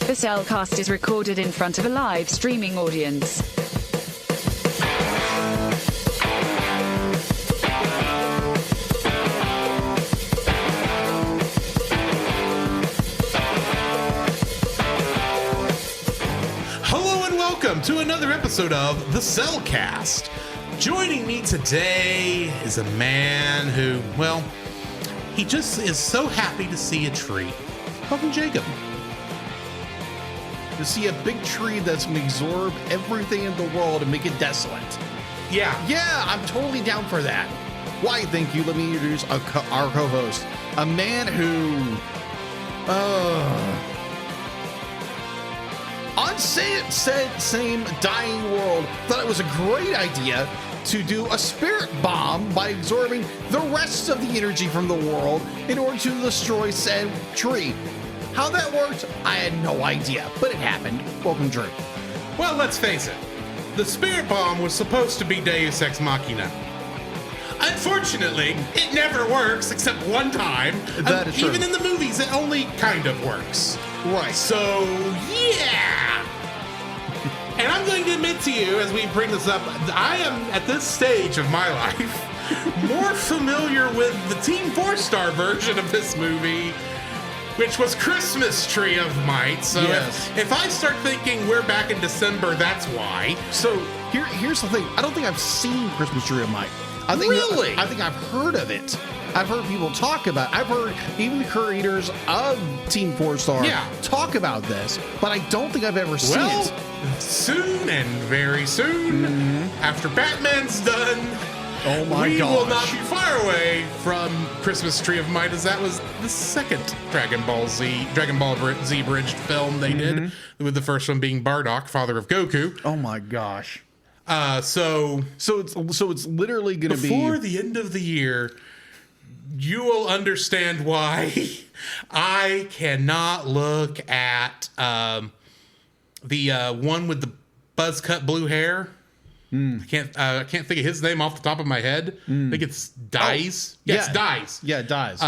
The Cellcast is recorded in front of a live streaming audience. Hello and welcome to another episode of The Cellcast. Joining me today is a man who, well, he just is so happy to see a tree. Welcome, Jacob. To see a big tree that's going to absorb everything in the world and make it desolate. Yeah. Yeah, I'm totally down for that. Why, thank you. Let me introduce our co-host. A man who, on same dying world, thought it was a great idea to do a spirit bomb by absorbing the rest of the energy from the world in order to destroy said tree. How that worked, I had no idea, but it happened. Welcome, Drew. Well, let's face it. The spirit bomb was supposed to be Deus Ex Machina. Unfortunately, it never works except one time. That is true. Even in the movies, it only kind of works. Right. So, yeah. And I'm going to admit to you, as we bring this up, I am, at this stage of my life, more familiar with the Team 4-star version of this movie, which was Christmas Tree of Might. So yes. if I start thinking we're back in December, that's why. So here's the thing. I don't think I've seen Christmas Tree of Might. I think I've heard of it. I've heard people talk about it. I've heard even the creators of Team 4-star talk about this, but I don't think I've ever seen it. Soon and very soon, after Batman's done, oh my we gosh, will not be far away from Christmas Tree of Might, as that was the second Dragon Ball Z bridged film they did, with the first one being Bardock, father of Goku. Oh my gosh. So it's literally going to be before the end of the year. You will understand why I cannot look at the one with the buzz cut blue hair. I can't think of his name off the top of my head. I think it's Dies. Yes, Dies. Yeah, Dies.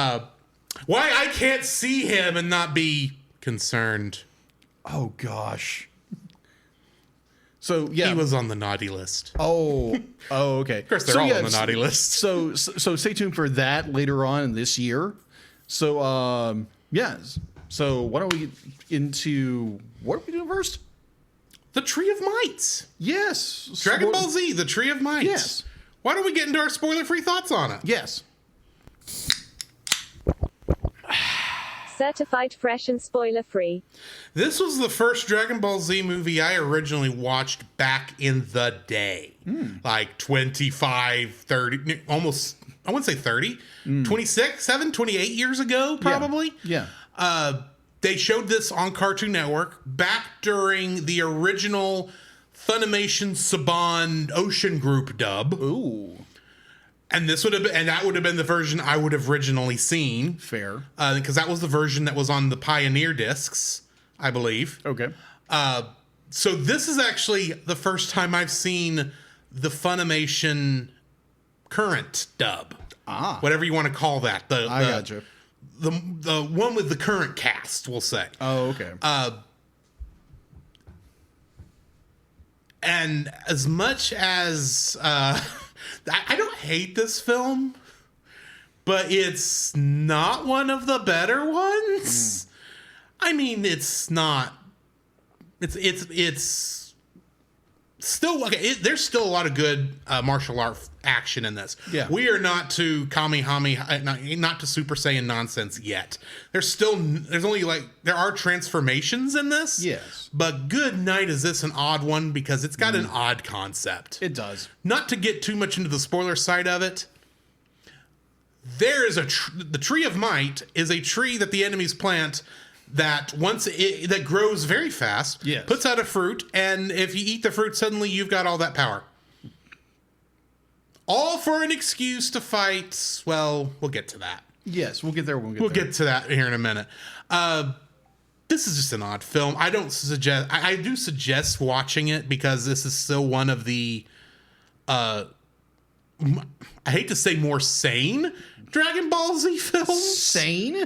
Why I can't see him and not be concerned. Oh gosh. So yeah, he was on the naughty list. Oh, okay. Of course, they're all on the naughty list. So stay tuned for that later on in this year. So yes. So why don't we get into what are we doing first? The Tree of Might. Yes. Dragon Ball Z, the Tree of Might. Yes. Why don't we get into our spoiler-free thoughts on it? Yes. Certified fresh and spoiler-free. This was the first Dragon Ball Z movie I originally watched back in the day. Like 25, 30, almost, I wouldn't say 30, 26, 28 years ago, probably. Yeah. They showed this on Cartoon Network back during the original Funimation Saban Ocean Group dub. Ooh. And that would have been the version I would have originally seen. Fair. Because that was the version that was on the Pioneer discs, I believe. Okay. So this is actually the first time I've seen the Funimation current dub. Whatever you want to call that. I gotcha. The one with the current cast, we'll say. Oh, okay. And as much as I don't hate this film, but it's not one of the better ones. I mean, it's not. It's still okay. There's still a lot of good martial art action in this. Yeah, we are not to not to Super Saiyan nonsense yet. There's only there are transformations in this. Yes, but good night is this an odd one because it's got an odd concept. It does. Not to get too much into the spoiler side of it. There is the Tree of Might is a tree that the enemies plant that that grows very fast, puts out a fruit, and if you eat the fruit, suddenly you've got all that power. All for an excuse to fight. Well, we'll get to that. Yes, we'll get there. We'll get to that here in a minute. This is just an odd film. I do suggest watching it because this is still one of the I hate to say more sane Dragon Ball Z films. Sane?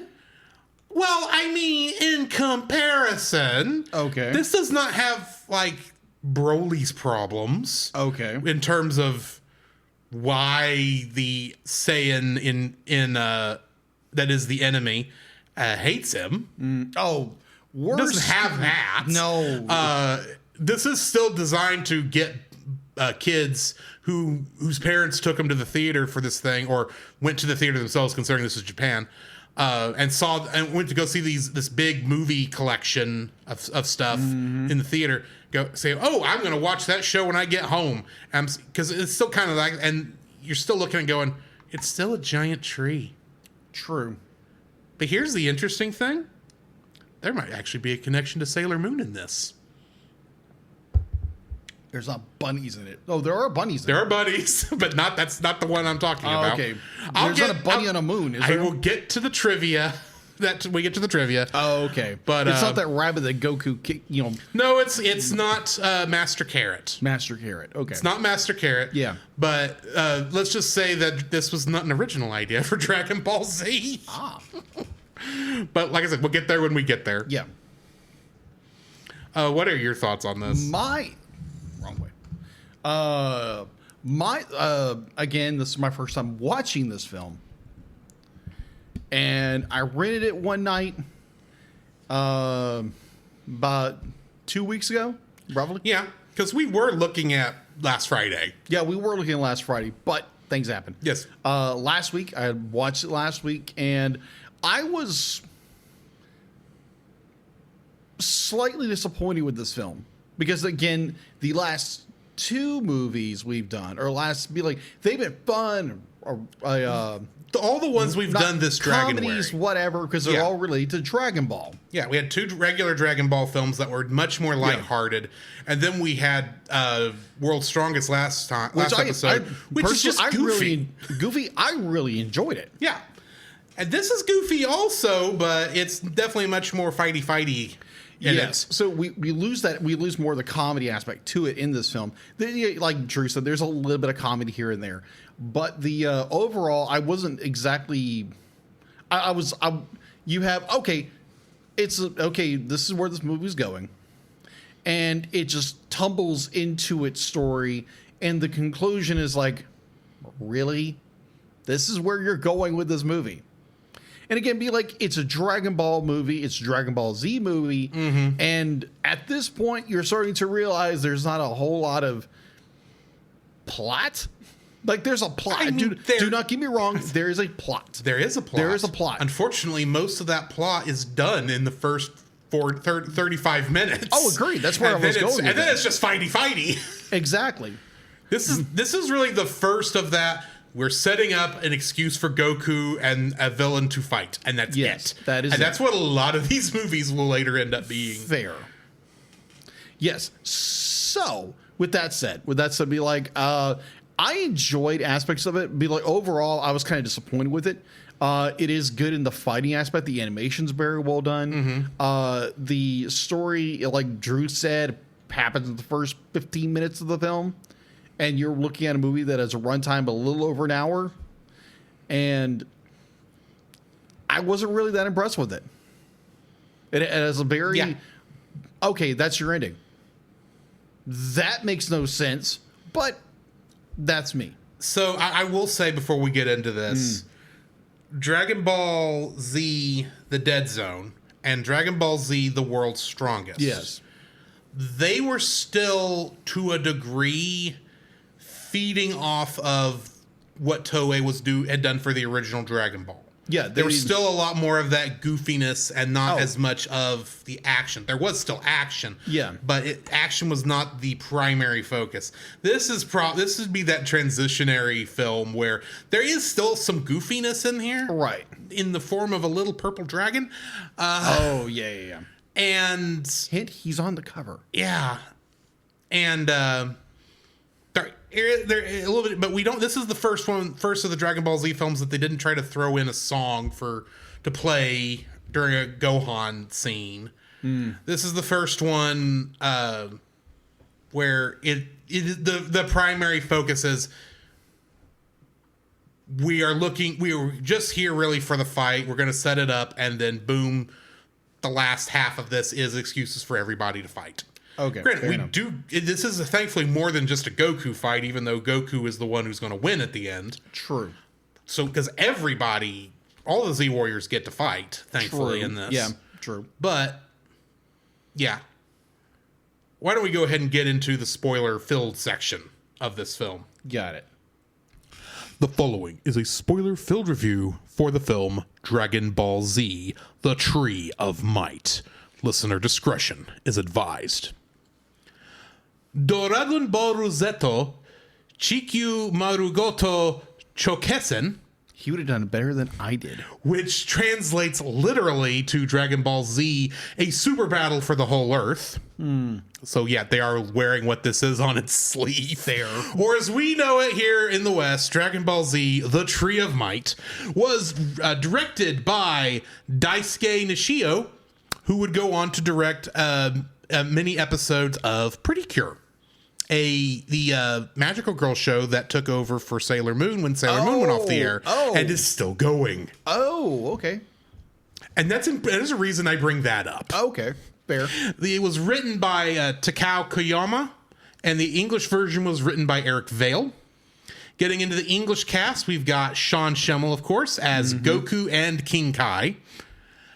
Well, I mean, in comparison, Okay. this does not have like Broly's problems. Okay. In terms of why the Saiyan in that is the enemy hates him. Oh, worse. Doesn't have that. No. This is still designed to get kids whose parents took them to the theater for this thing, or went to the theater themselves, considering this is Japan, and went to go see this big movie collection of stuff in the theater. Go say, oh, I'm going to watch that show when I get home, because it's still kind of like, and you're still looking and going, it's still a giant tree. True. But here's the interesting thing: there might actually be a connection to Sailor Moon in this. There's not bunnies in it. Oh, there are bunnies in There it. are bunnies, but that's not the one I'm talking about. Okay. There's not a bunny on a moon, is there? I will get to the trivia. We get to the trivia. Oh, okay. But it's not that rabbit that Goku kicked, No, it's not Master Carrot. Master Carrot. Okay. It's not Master Carrot. Yeah. But let's just say that this was not an original idea for Dragon Ball Z. Ah. But like I said, we'll get there when we get there. Yeah. What are your thoughts on this? Wrong way. Again, this is my first time watching this film. And I rented it one night about 2 weeks ago, roughly. Yeah, because we were looking at last Friday. Yeah, we were looking at last Friday, but things happened. Yes. Last week, I watched it last week, and I was slightly disappointed with this film. Because, again, the last two movies we've done, they've been fun. All the ones we've done this comedies, Dragonuary. whatever, because they're all related to Dragon Ball. Yeah, we had two regular Dragon Ball films that were much more lighthearted, and then we had World's Strongest last episode, which is just goofy. I really enjoyed it. Yeah, and this is goofy also, but it's definitely much more fighty. Yes. So we lose that. We lose more of the comedy aspect to it in this film. Like Drew said, there's a little bit of comedy here and there, but the overall, I wasn't exactly. You have okay. It's okay. This is where this movie's going, and it just tumbles into its story, and the conclusion is like, really, this is where you're going with this movie. And again, be like, it's a Dragon Ball movie, it's a Dragon Ball Z movie, and at this point, you're starting to realize there's not a whole lot of plot. Like, there's a plot. Do not get me wrong, there is a plot. There is a plot. There is a plot. Unfortunately, most of that plot is done in the first 35 minutes. Oh, agreed. That's where I was going with And then it. it's just fighty. Exactly. This is really the first of that. We're setting up an excuse for Goku and a villain to fight, and that's it. That's what a lot of these movies will later end up being. Fair. Yes. So, with that said, be like, I enjoyed aspects of it. Be like, overall, I was kind of disappointed with it. It is good in the fighting aspect. The animation's very well done. The story, like Drew said, happens in the first 15 minutes of the film. And you're looking at a movie that has a runtime of a little over an hour. And I wasn't really that impressed with it. It has a very... Okay, that's your ending. That makes no sense, but that's me. So I will say before we get into this, Dragon Ball Z, The Dead Zone, and Dragon Ball Z, The World's Strongest. Yes. They were still, to a degree, feeding off of what Toei had done for the original Dragon Ball. Yeah, there was still a lot more of that goofiness and not as much of the action. There was still action, but action was not the primary focus. This would be that transitionary film where there is still some goofiness in here, right? In the form of a little purple dragon. Yeah. And hint, he's on the cover. Yeah, and they're a little bit, but we don't. This is the first of the Dragon Ball Z films that they didn't try to throw in a song to play during a Gohan scene. This is the first one where the primary focus is we were just here really for the fight. We're going to set it up, and then boom, the last half of this is excuses for everybody to fight. Okay. Granted, this is thankfully more than just a Goku fight, even though Goku is the one who's going to win at the end. True. So, because everybody, all the Z Warriors get to fight, thankfully, in this. Yeah, true. But, yeah. Why don't we go ahead and get into the spoiler-filled section of this film? Got it. The following is a spoiler-filled review for the film Dragon Ball Z, The Tree of Might. Listener discretion is advised. Dragon Ball Rosetto Chikyu Marugoto Chokesen, He would have done better than I did. which translates literally to Dragon Ball Z, a super battle for the whole Earth. So yeah, they are wearing what this is on its sleeve. There. Or as we know it here in the West, Dragon Ball Z, The Tree of Might, was directed by Daisuke Nishio, who would go on to direct many episodes of Pretty Cure, the magical girl show that took over for Sailor Moon when Sailor Moon went off the air, and is still going. Oh, okay. And that is a reason I bring that up. Okay, fair. It was written by Takao Koyama, and the English version was written by Eric Vale. Getting into the English cast, we've got Sean Schemmel, of course, as Goku and King Kai.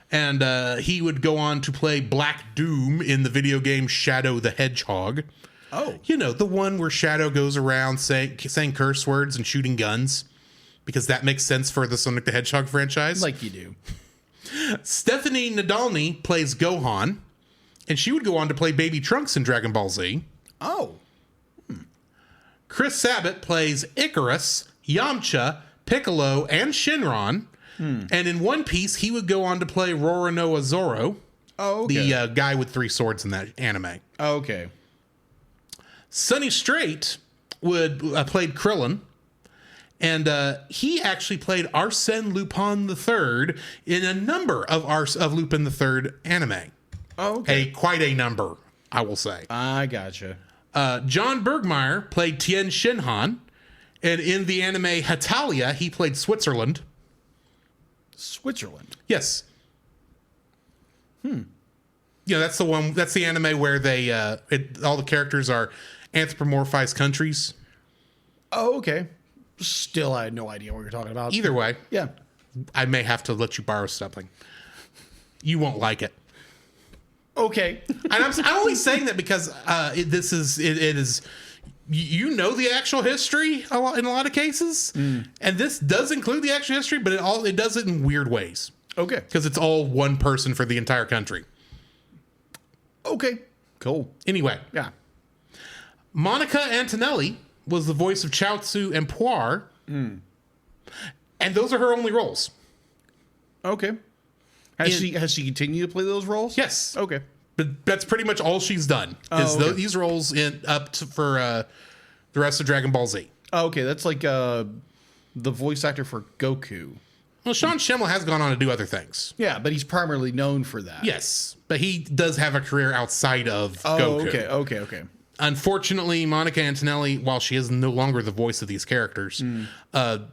And he would go on to play Black Doom in the video game Shadow the Hedgehog. Oh. You know, the one where Shadow goes around saying curse words and shooting guns. Because that makes sense for the Sonic the Hedgehog franchise. Like you do. Stephanie Nadolny plays Gohan. And she would go on to play Baby Trunks in Dragon Ball Z. Oh. Chris Sabat plays Icarus, Yamcha, Piccolo, and Shenron. And in One Piece, he would go on to play Roronoa Zoro. Oh, okay. The guy with 3 swords in that anime. Okay. Sonny Strait would played Krillin, and he actually played Arsène Lupin III in a number of Lupin III anime. Oh, okay. Quite a number, I will say. I gotcha. John Bergmeyer played Tien Shinhan, and in the anime Hetalia, he played Switzerland. Switzerland. Yes. Yeah, that's the one. That's the anime where they all the characters are anthropomorphized countries. Oh, okay. Still, I had no idea what you're talking about. Either way, Yeah. I may have to let you borrow something. You won't like it. Okay. And I'm only saying that because it is. You know the actual history in a lot of cases, and this does include the actual history, but it does it in weird ways. Okay. Because it's all one person for the entire country. Okay. Cool. Anyway, Yeah. Monica Antonelli was the voice of Chaozu and Puar, and those are her only roles. Okay. Has she continued to play those roles? Yes. Okay. But that's pretty much all she's done. These roles for the rest of Dragon Ball Z. Oh, okay. That's like the voice actor for Goku. Well, Sean Schemmel has gone on to do other things. Yeah, but he's primarily known for that. Yes, but he does have a career outside of Goku. Okay. Unfortunately, Monica Antonelli, while she is no longer the voice of these characters,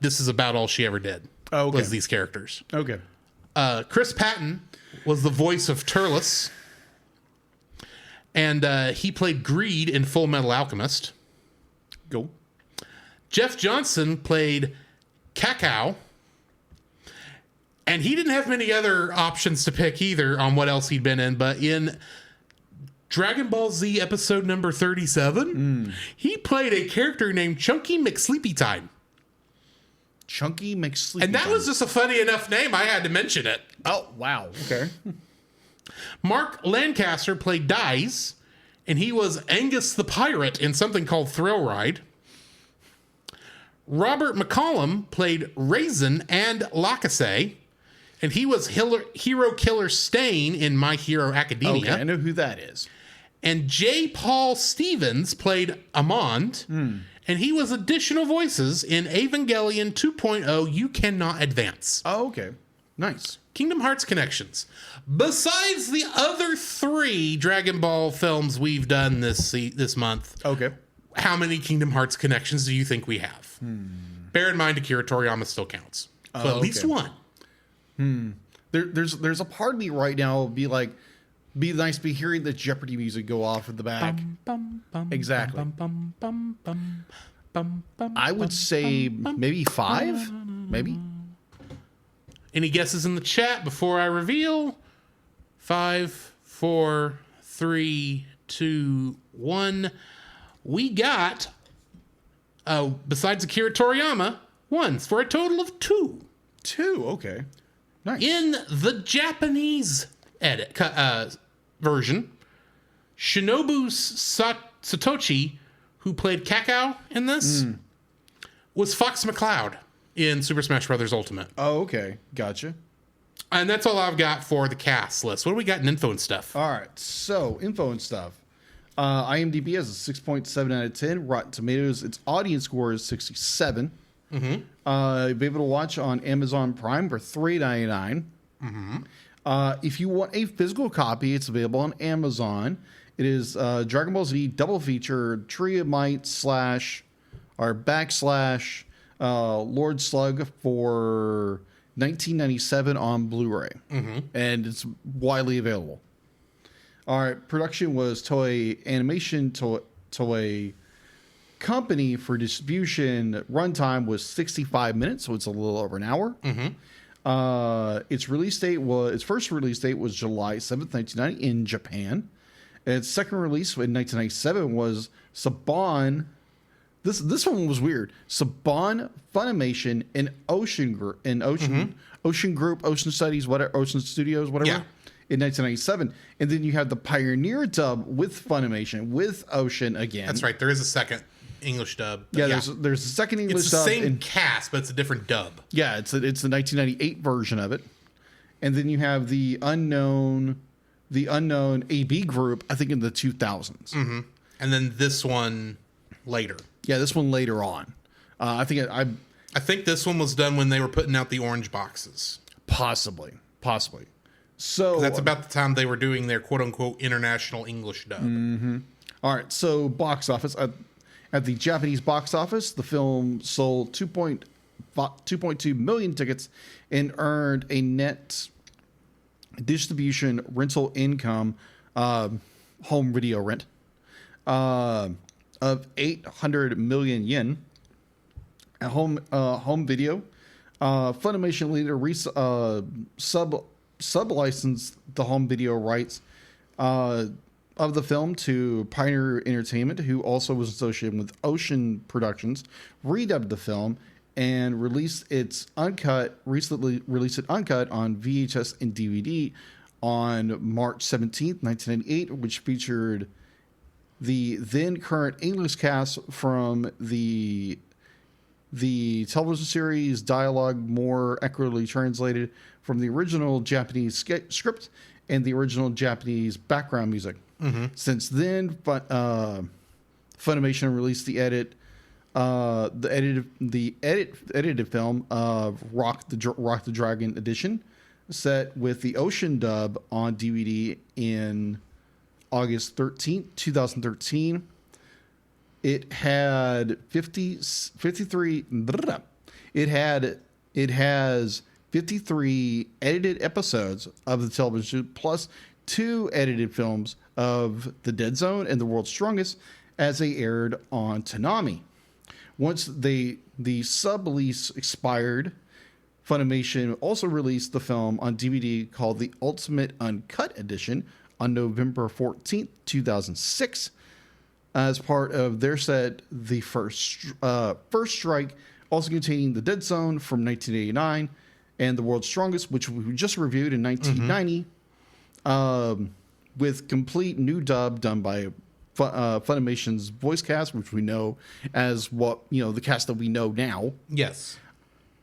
this is about all she ever did. Oh, okay. Was these characters. Okay. Chris Patton was the voice of Turles, and he played Greed in Full Metal Alchemist. Go. Jeff Johnson played Kakao, and he didn't have many other options to pick either on what else he'd been in, but in Dragon Ball Z episode number 37, he played a character named Chunky McSleepytime. Chunky McSleepy. And that was just a funny enough name, I had to mention it. Oh, wow. Okay. Mark Lancaster played Dies, and he was Angus the Pirate in something called Thrill Ride. Robert McCollum played Raisin and Lakase, and he was Hero Killer Stain in My Hero Academia. Okay, I know who that is. And J. Paul Stevens played Amand, and he was additional voices in Evangelion 2.0 You Cannot Advance. Oh, okay. Nice. Kingdom Hearts connections. Besides the other 3 Dragon Ball films we've done this month, Okay. how many Kingdom Hearts connections do you think we have? Bear in mind, Akira Toriyama still counts. So at least one. There's a part of me right now be like, be nice to be hearing the Jeopardy music go off at the back. Exactly. I would say maybe 5, maybe. Any guesses in the chat before I reveal? 5, 4, 3, 2, 1. We got, besides Akira Toriyama, ones for a total of 2. 2, okay. Nice. In the Japanese version, Shinobu Satoshi, who played Kakao in this, was Fox McCloud in Super Smash Bros. Ultimate. Oh, okay. Gotcha. And that's all I've got for the cast list. What do we got in info and stuff? All right. So, info and stuff. IMDb has a 6.7 out of 10. Rotten Tomatoes, its audience score is 67. You'll be able to watch on Amazon Prime for $3.99. If you want a physical copy, it's available on Amazon. It is Dragon Ball Z double feature, Tree of Might / Lord Slug for $19.97 on Blu-ray, and it's widely available. All right, production was Toei Animation, Toei Company. For distribution, runtime was 65 minutes, so it's a little over an hour. Its first release date was July 7th, 1990 in Japan. Its second release in 1997 was Saban. This one was weird. Saban Funimation and Ocean Group, Ocean Studies, whatever, Ocean Studios, whatever. Yeah. In 1997, and then you have the Pioneer dub with Funimation with Ocean again. That's right. There is a second English dub. Yeah, there's a second English it's the dub. Same cast, but it's a different dub. Yeah, it's the 1998 version of it, and then you have the unknown AB group. I think in the 2000s, and then this one later. Yeah, this one later on. I think this one was done when they were putting out the orange boxes. Possibly. So that's about the time they were doing their quote unquote international English dub. All right, so box office. At the Japanese box office, the film sold 2.2 million tickets and earned a net distribution rental income, home video rent, of 800 million yen. At home video, Funimation later sub-licensed the home video rights of the film to Pioneer Entertainment, who also was associated with Ocean Productions, redubbed the film, and released it uncut on VHS and DVD on March 17th, 1998, which featured the then current English cast from the television series, dialogue more accurately translated from the original Japanese script and the original Japanese background music. Since then, Funimation released the edited film of Rock the Dragon edition, set with the Ocean dub on DVD in August 13th, 2013. It had 53. It has 53 edited episodes of the television show, plus 2 edited films of The Dead Zone and The World's Strongest, as they aired on Toonami. Once the sublease expired, Funimation also released the film on DVD called the Ultimate Uncut Edition on November 14th, 2006. As part of their set, the First Strike, also containing The Dead Zone from 1989 and The World's Strongest, which we just reviewed in 1990, with complete new dub done by Funimation's voice cast, which we know as the cast that we know now. Yes.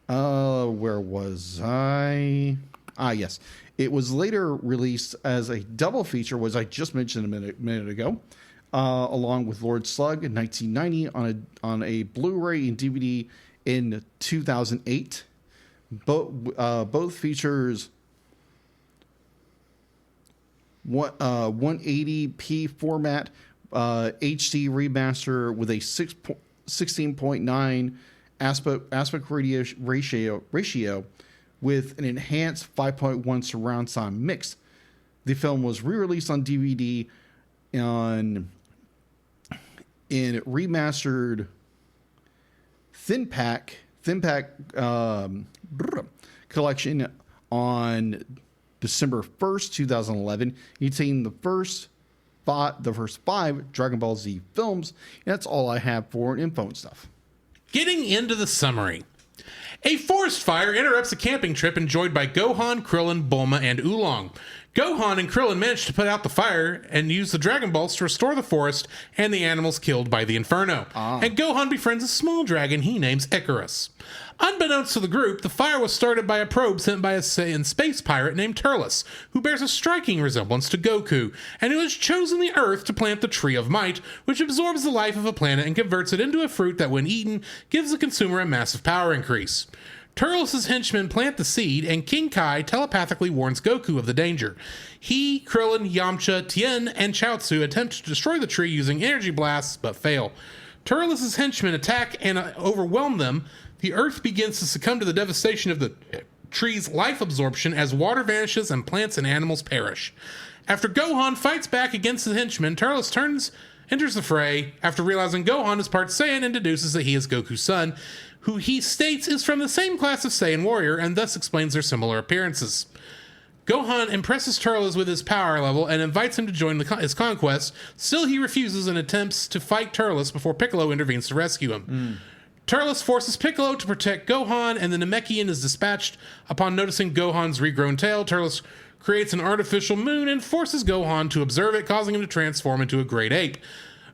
Where was I? Yes. It was later released as a double feature, as I just mentioned a minute ago, along with Lord Slug in 1990 on a Blu-ray and DVD in 2008. Both features 180p format HD remaster with a 16.9 aspect ratio with an enhanced 5.1 surround sound mix. The film was re-released on DVD in remastered thin pack collection on December 1st, 2011, containing the first 5 Dragon Ball Z films. And that's all I have for info and stuff. Getting into the summary. A forest fire interrupts a camping trip enjoyed by Gohan, Krillin, Bulma, and Oolong. Gohan and Krillin manage to put out the fire and use the Dragon Balls to restore the forest and the animals killed by the Inferno. And Gohan befriends a small dragon he names Icarus. Unbeknownst to the group, the fire was started by a probe sent by a Saiyan space pirate named Turles, who bears a striking resemblance to Goku, and who has chosen the Earth to plant the Tree of Might, which absorbs the life of a planet and converts it into a fruit that, when eaten, gives the consumer a massive power increase. Turles' henchmen plant the seed, and King Kai telepathically warns Goku of the danger. He, Krillin, Yamcha, Tien, and Chaozu attempt to destroy the tree using energy blasts, but fail. Turles' henchmen attack and overwhelm them. The Earth begins to succumb to the devastation of the tree's life absorption as water vanishes and plants and animals perish. After Gohan fights back against the henchmen, Turles enters the fray after realizing Gohan is part Saiyan and deduces that he is Goku's son, who he states is from the same class of Saiyan warrior, and thus explains their similar appearances. Gohan impresses Turles with his power level and invites him to join his conquest. Still, he refuses and attempts to fight Turles before Piccolo intervenes to rescue him. Turles forces Piccolo to protect Gohan, and the Namekian is dispatched. Upon noticing Gohan's regrown tail, Turles creates an artificial moon and forces Gohan to observe it, causing him to transform into a great ape,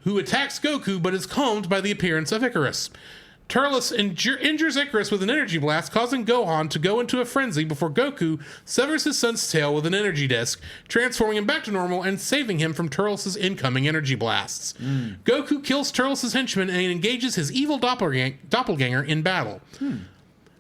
who attacks Goku but is calmed by the appearance of Icarus. Turles injures Icarus with an energy blast, causing Gohan to go into a frenzy before Goku severs his son's tail with an energy disc, transforming him back to normal and saving him from Turles' incoming energy blasts. Goku kills Turles' henchman and engages his evil doppelganger in battle.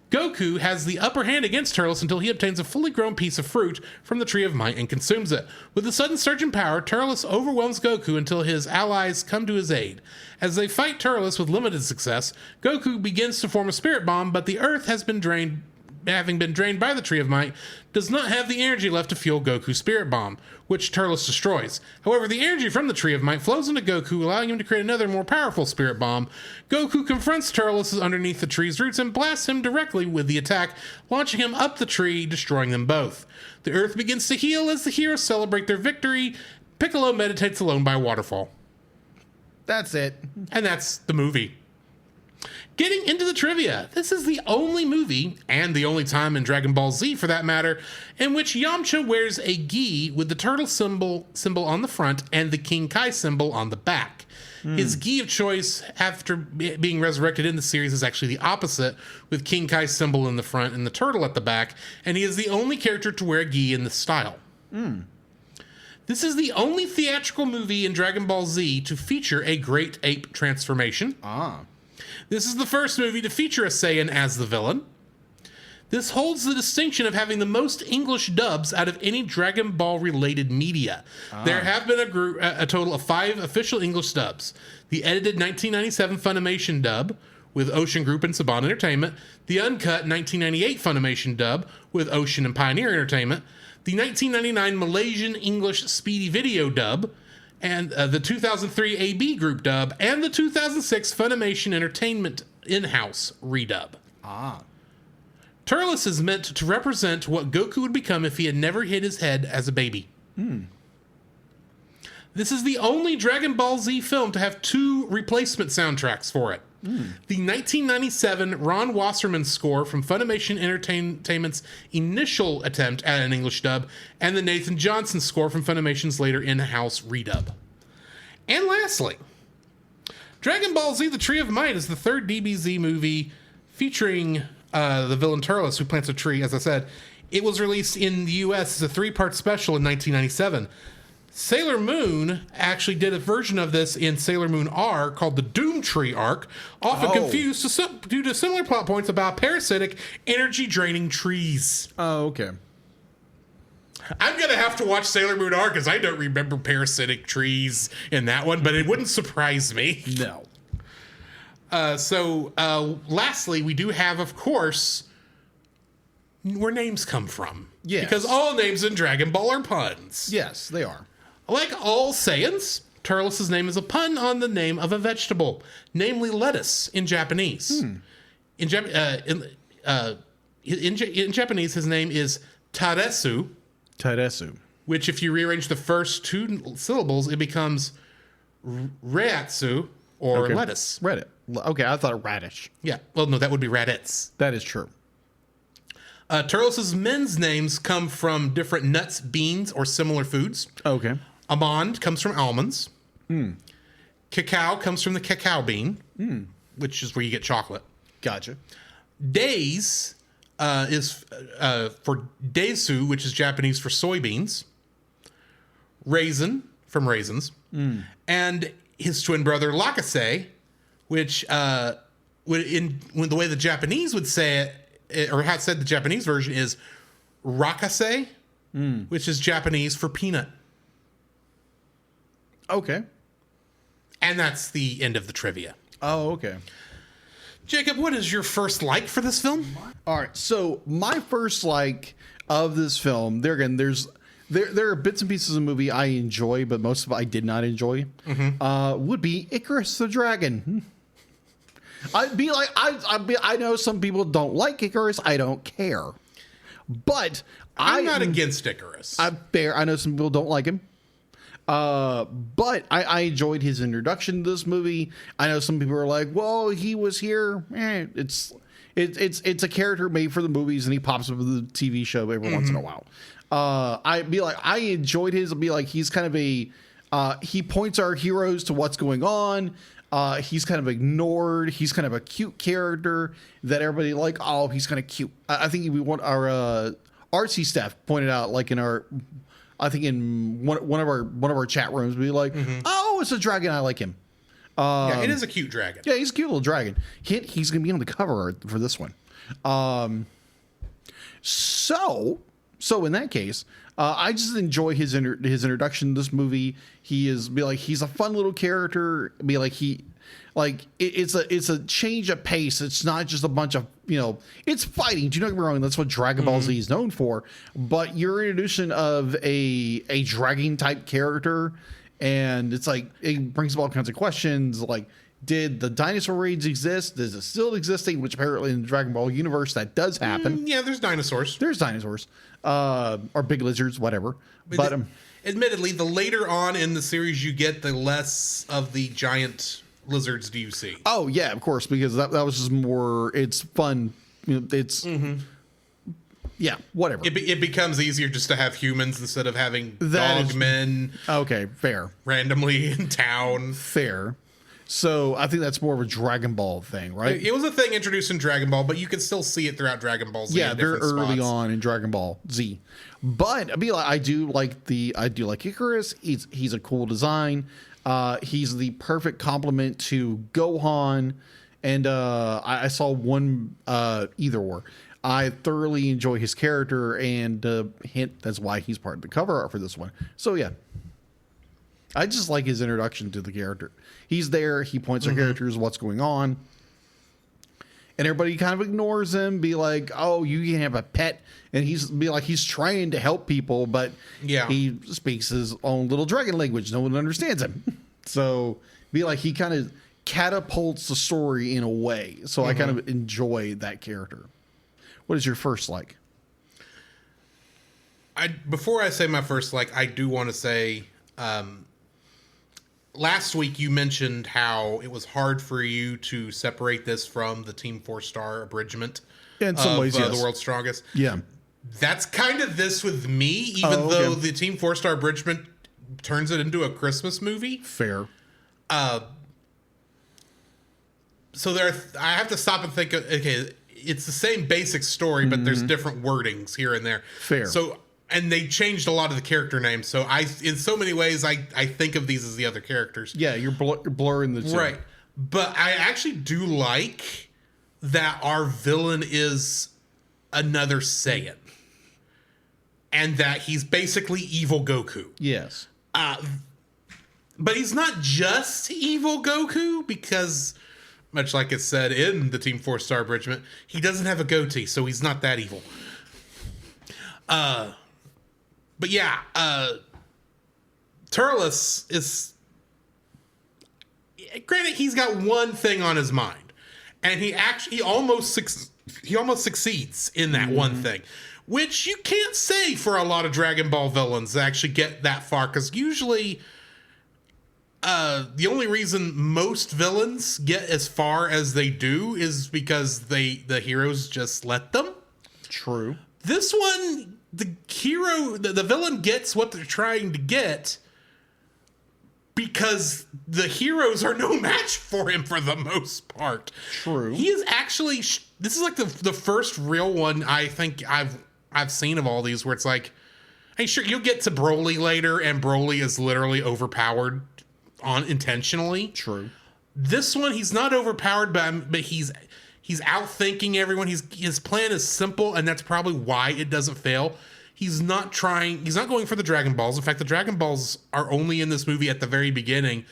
Goku has the upper hand against Turles until he obtains a fully grown piece of fruit from the Tree of Might and consumes it. With a sudden surge in power, Turles overwhelms Goku until his allies come to his aid. As they fight Turles with limited success, Goku begins to form a spirit bomb, but the Earth having been drained by the Tree of Might, does not have the energy left to fuel Goku's spirit bomb, which Turles destroys. However, the energy from the Tree of Might flows into Goku, allowing him to create another, more powerful spirit bomb. Goku confronts Turles underneath the tree's roots and blasts him directly with the attack, launching him up the tree, destroying them both. The Earth begins to heal as the heroes celebrate their victory. Piccolo meditates alone by a waterfall. That's it. And that's the movie. Getting into the trivia, this is the only movie, and the only time in Dragon Ball Z for that matter, in which Yamcha wears a gi with the turtle symbol on the front and the King Kai symbol on the back. His gi of choice after being resurrected in the series is actually the opposite, with King Kai's symbol in the front and the turtle at the back, and he is the only character to wear a gi in this style. This is the only theatrical movie in Dragon Ball Z to feature a Great Ape transformation. This is the first movie to feature a Saiyan as the villain. This holds the distinction of having the most English dubs out of any Dragon Ball related media. There have been a total of 5 official English dubs. The edited 1997 Funimation dub with Ocean Group and Saban Entertainment, the uncut 1998 Funimation dub with Ocean and Pioneer Entertainment, the 1999 Malaysian English Speedy Video dub, and the 2003 AB Group dub, and the 2006 Funimation Entertainment in-house redub. Turles is meant to represent what Goku would become if he had never hit his head as a baby. This is the only Dragon Ball Z film to have 2 replacement soundtracks for it. The 1997 Ron Wasserman score from Funimation Entertainment's initial attempt at an English dub, and the Nathan Johnson score from Funimation's later in-house redub. And lastly, Dragon Ball Z: The Tree of Might is the 3rd DBZ movie featuring the villain Turles, who plants a tree, as I said. It was released in the US as a 3-part special in 1997. Sailor Moon actually did a version of this in Sailor Moon R called the Doom Tree arc, often confused due to similar plot points about parasitic, energy-draining trees. Oh, okay. I'm going to have to watch Sailor Moon R because I don't remember parasitic trees in that one, but it wouldn't surprise me. No. Lastly, we do have, of course, where names come from. Yes. Because all names in Dragon Ball are puns. Yes, they are. Like all Saiyans, Turles' name is a pun on the name of a vegetable, namely lettuce in Japanese. In Japanese, his name is Taresu. Taresu. Which, if you rearrange the first two syllables, it becomes Reatsu or lettuce. Reddit. Okay, I thought radish. Yeah. Well, no, that would be raditz. That is true. Turles' men's names come from different nuts, beans, or similar foods. Okay. Almond comes from almonds. Cacao comes from the cacao bean, which is where you get chocolate. Gotcha. Days is for daisu, which is Japanese for soybeans. Raisin from raisins. And his twin brother Lakase, which when the way the Japanese would say it, or had said the Japanese version is rakase, which is Japanese for peanut. Okay. And that's the end of the trivia. Oh, okay. Jacob, what is your first like for this film? All right. So my first like of this film, there are bits and pieces of the movie I enjoy, but most of it I did not enjoy. Would be Icarus the Dragon. I know some people don't like Icarus. I don't care. But I'm not against Icarus. I know some people don't like him. But I enjoyed his introduction to this movie. I know some people are like, well, he was here. It's a character made for the movies, and he pops up with the TV show every once in a while. I enjoyed his. He's kind of he points our heroes to what's going on. He's kind of ignored. He's kind of a cute character that everybody like. Oh, he's kind of cute. I think we want our artsy staff pointed out, like in our. I think in one of our chat rooms, we like, oh, it's a dragon. I like him. Yeah, it is a cute dragon. Yeah, he's a cute little dragon. He's going to be on the cover art for this one. So in that case, I just enjoy his introduction to this movie. He's a fun little character. It's a change of pace. It's not just a bunch of, it's fighting. Do you not get me wrong? That's what Dragon Ball Z is known for. But your introduction of a dragon type character, and it's like, it brings up all kinds of questions. Like, did the dinosaur raids exist? Is it still existing? Which apparently in the Dragon Ball universe, that does happen. Yeah, there's dinosaurs. Or big lizards, whatever. But admittedly, the later on in the series you get, the less of the giant lizards do you see. Oh yeah, of course, because that was just more. It's fun. It's yeah, whatever. It becomes easier just to have humans instead of having dogmen. Okay, fair. Randomly in town. Fair. So I think that's more of a Dragon Ball thing, right? It was a thing introduced in Dragon Ball, but you can still see it throughout Dragon Ball Z. Yeah, very early on in Dragon Ball Z. But I do like Icarus. He's a cool design. He's the perfect complement to Gohan, and I saw one either or. I thoroughly enjoy his character, and hint that's why he's part of the cover art for this one. So yeah, I just like his introduction to the character. He's there. He points our characters what's going on, and everybody kind of ignores him. Be like, "Oh, you can have a pet," and he's trying to help people, but he speaks his own little dragon language. No one understands him. So he kind of catapults the story in a way. So I kind of enjoy that character. What is your first like? Before I say my first like, I do want to say. Last week you mentioned how it was hard for you to separate this from the Team 4-Star abridgment in some ways, yes. The World's Strongest. Yeah. That's kind of this with me, even though the Team 4-Star abridgment turns it into a Christmas movie. Fair. So I have to stop and think, okay, it's the same basic story, but there's different wordings here and there. Fair. So, and they changed a lot of the character names. So in so many ways, I think of these as the other characters. Yeah, you're blurring the two. Right. But I actually do like that our villain is another Saiyan. And that he's basically evil Goku. Yes. But he's not just evil Goku, because much like it's said in the Team 4-Star Abridgment, he doesn't have a goatee, so he's not that evil. But yeah, Turles is... Granted, he's got one thing on his mind, and he almost succeeds in that one thing, which you can't say for a lot of Dragon Ball villains that actually get that far, because usually the only reason most villains get as far as they do is because the heroes just let them. True. This one, the villain gets what they're trying to get because the heroes are no match for him for the most part. True. He is actually... This is like the first real one I think I've seen of all these where it's like, hey, sure, you'll get to Broly later, and Broly is literally overpowered intentionally. True. This one, he's not overpowered, but he's outthinking everyone. His plan is simple, and that's probably why it doesn't fail. He's not going for the Dragon Balls. In fact, the Dragon Balls are only in this movie at the very beginning,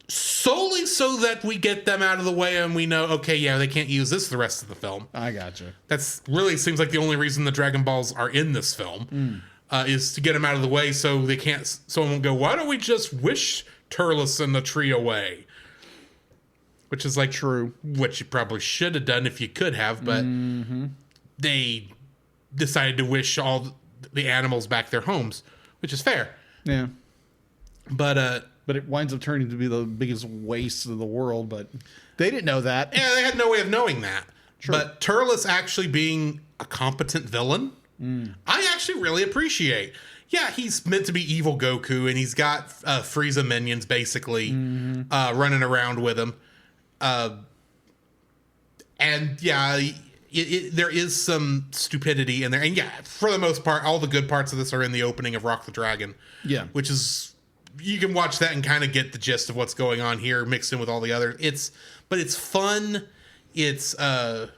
solely so that we get them out of the way and we know, okay, yeah, they can't use this the rest of the film. I gotcha. That's really seems like the only reason the Dragon Balls are in this film, is to get them out of the way so they can't. Someone won't go, why don't we just wish Turles and the tree away? Which is like true. What you probably should have done if you could have, but they decided to wish all the animals back their homes, which is fair. Yeah. But it winds up turning to be the biggest waste of the world, but they didn't know that. Yeah, they had no way of knowing that. True. But Turles actually being a competent villain, I actually really appreciate. Yeah, he's meant to be evil Goku, and he's got Frieza minions basically running around with him. And yeah, there is some stupidity in there. And yeah, for the most part, all the good parts of this are in the opening of Rock the Dragon. Yeah. Which is, you can watch that and kind of get the gist of what's going on here mixed in with all the other. But it's fun. It's, I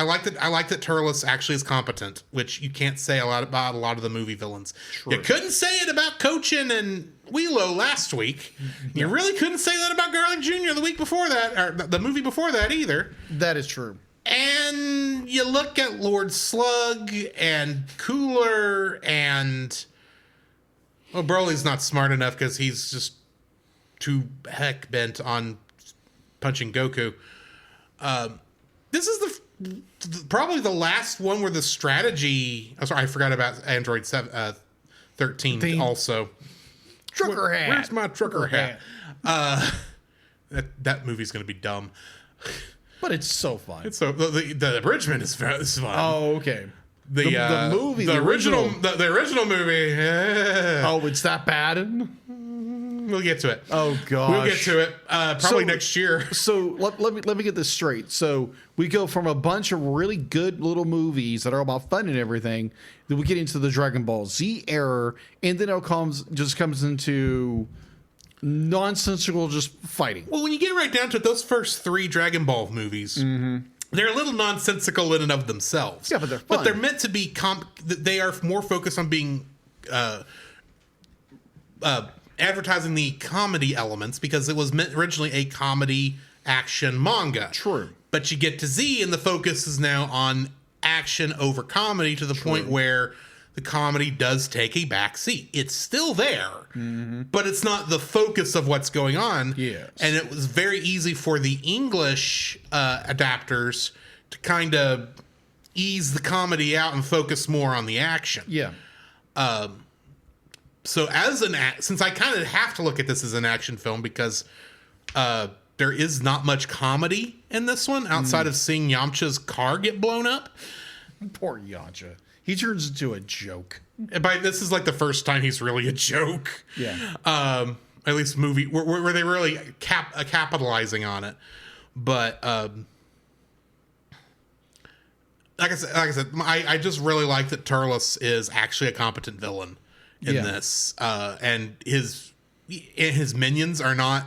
like that Turles actually is competent, which you can't say about a lot of the movie villains. True. You couldn't say it about Cochin and Wheelo last week. You really couldn't say that about Garlic Jr. the week before that, or the movie before that either. That is true. And you look at Lord Slug and Cooler and... Well, Broly's not smart enough because he's just too heck bent on punching Goku. This is probably the last one where the strategy... Oh, sorry, I forgot about Android 13 also. Trucker hat. Where's my trucker hat? That movie's going to be dumb. But it's so fun. It's so the abridgment is fun. Oh, okay. The movie, the original movie. Oh, it's that bad? We'll get to it. Oh gosh, we'll get to it probably next year. So let me get this straight. So we go from a bunch of really good little movies that are about fun and everything, then we get into the Dragon Ball Z era, and then it comes into nonsensical just fighting. Well, when you get right down to it, those first 3 Dragon Ball movies. They're a little nonsensical in and of themselves. Yeah, but they're fun. But they're meant to be they are more focused on being advertising the comedy elements because it was meant originally a comedy action manga. True. But you get to Z and the focus is now on action over comedy to the point where the comedy does take a back seat. It's still there, but it's not the focus of what's going on. Yes. And it was very easy for the English adapters to kind of ease the comedy out and focus more on the action. Yeah. So since I kind of have to look at this as an action film because there is not much comedy in this one outside of seeing Yamcha's car get blown up. Poor Yamcha. He turns into a joke. This is like the first time he's really a joke. Yeah. At least movie where they really capitalizing on it. But like I said, I just really like that Turles is actually a competent villain in this, and his minions are not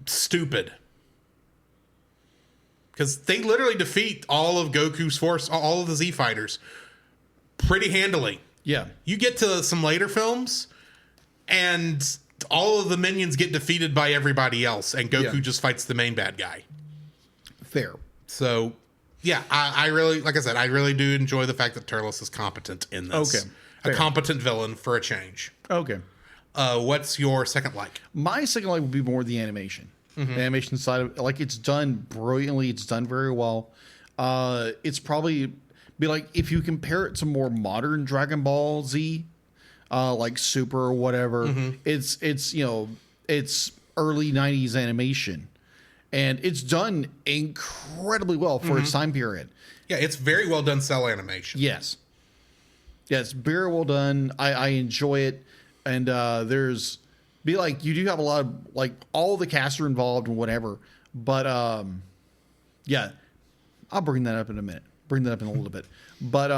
stupid. Because they literally defeat all of Goku's force, all of the Z fighters, pretty handily. Yeah. You get to some later films, and all of the minions get defeated by everybody else, and Goku just fights the main bad guy. Fair. So, yeah, I really, like I said, I really do enjoy the fact that Turles is competent in this. Okay. A competent villain for a change. Okay. What's your second like? My second like would be more the animation. The animation side of it. Like, it's done brilliantly. It's done very well. It's probably be like if you compare it to more modern Dragon Ball Z, like Super or whatever. It's it's early 90s animation, and it's done incredibly well for its time period. Yeah, it's very well done cell animation. Yes, very well done. I enjoy it, and there's be like you do have a lot of like all the cast are involved and whatever, but yeah, I'll bring that up in a minute. Bring that up in a little bit, but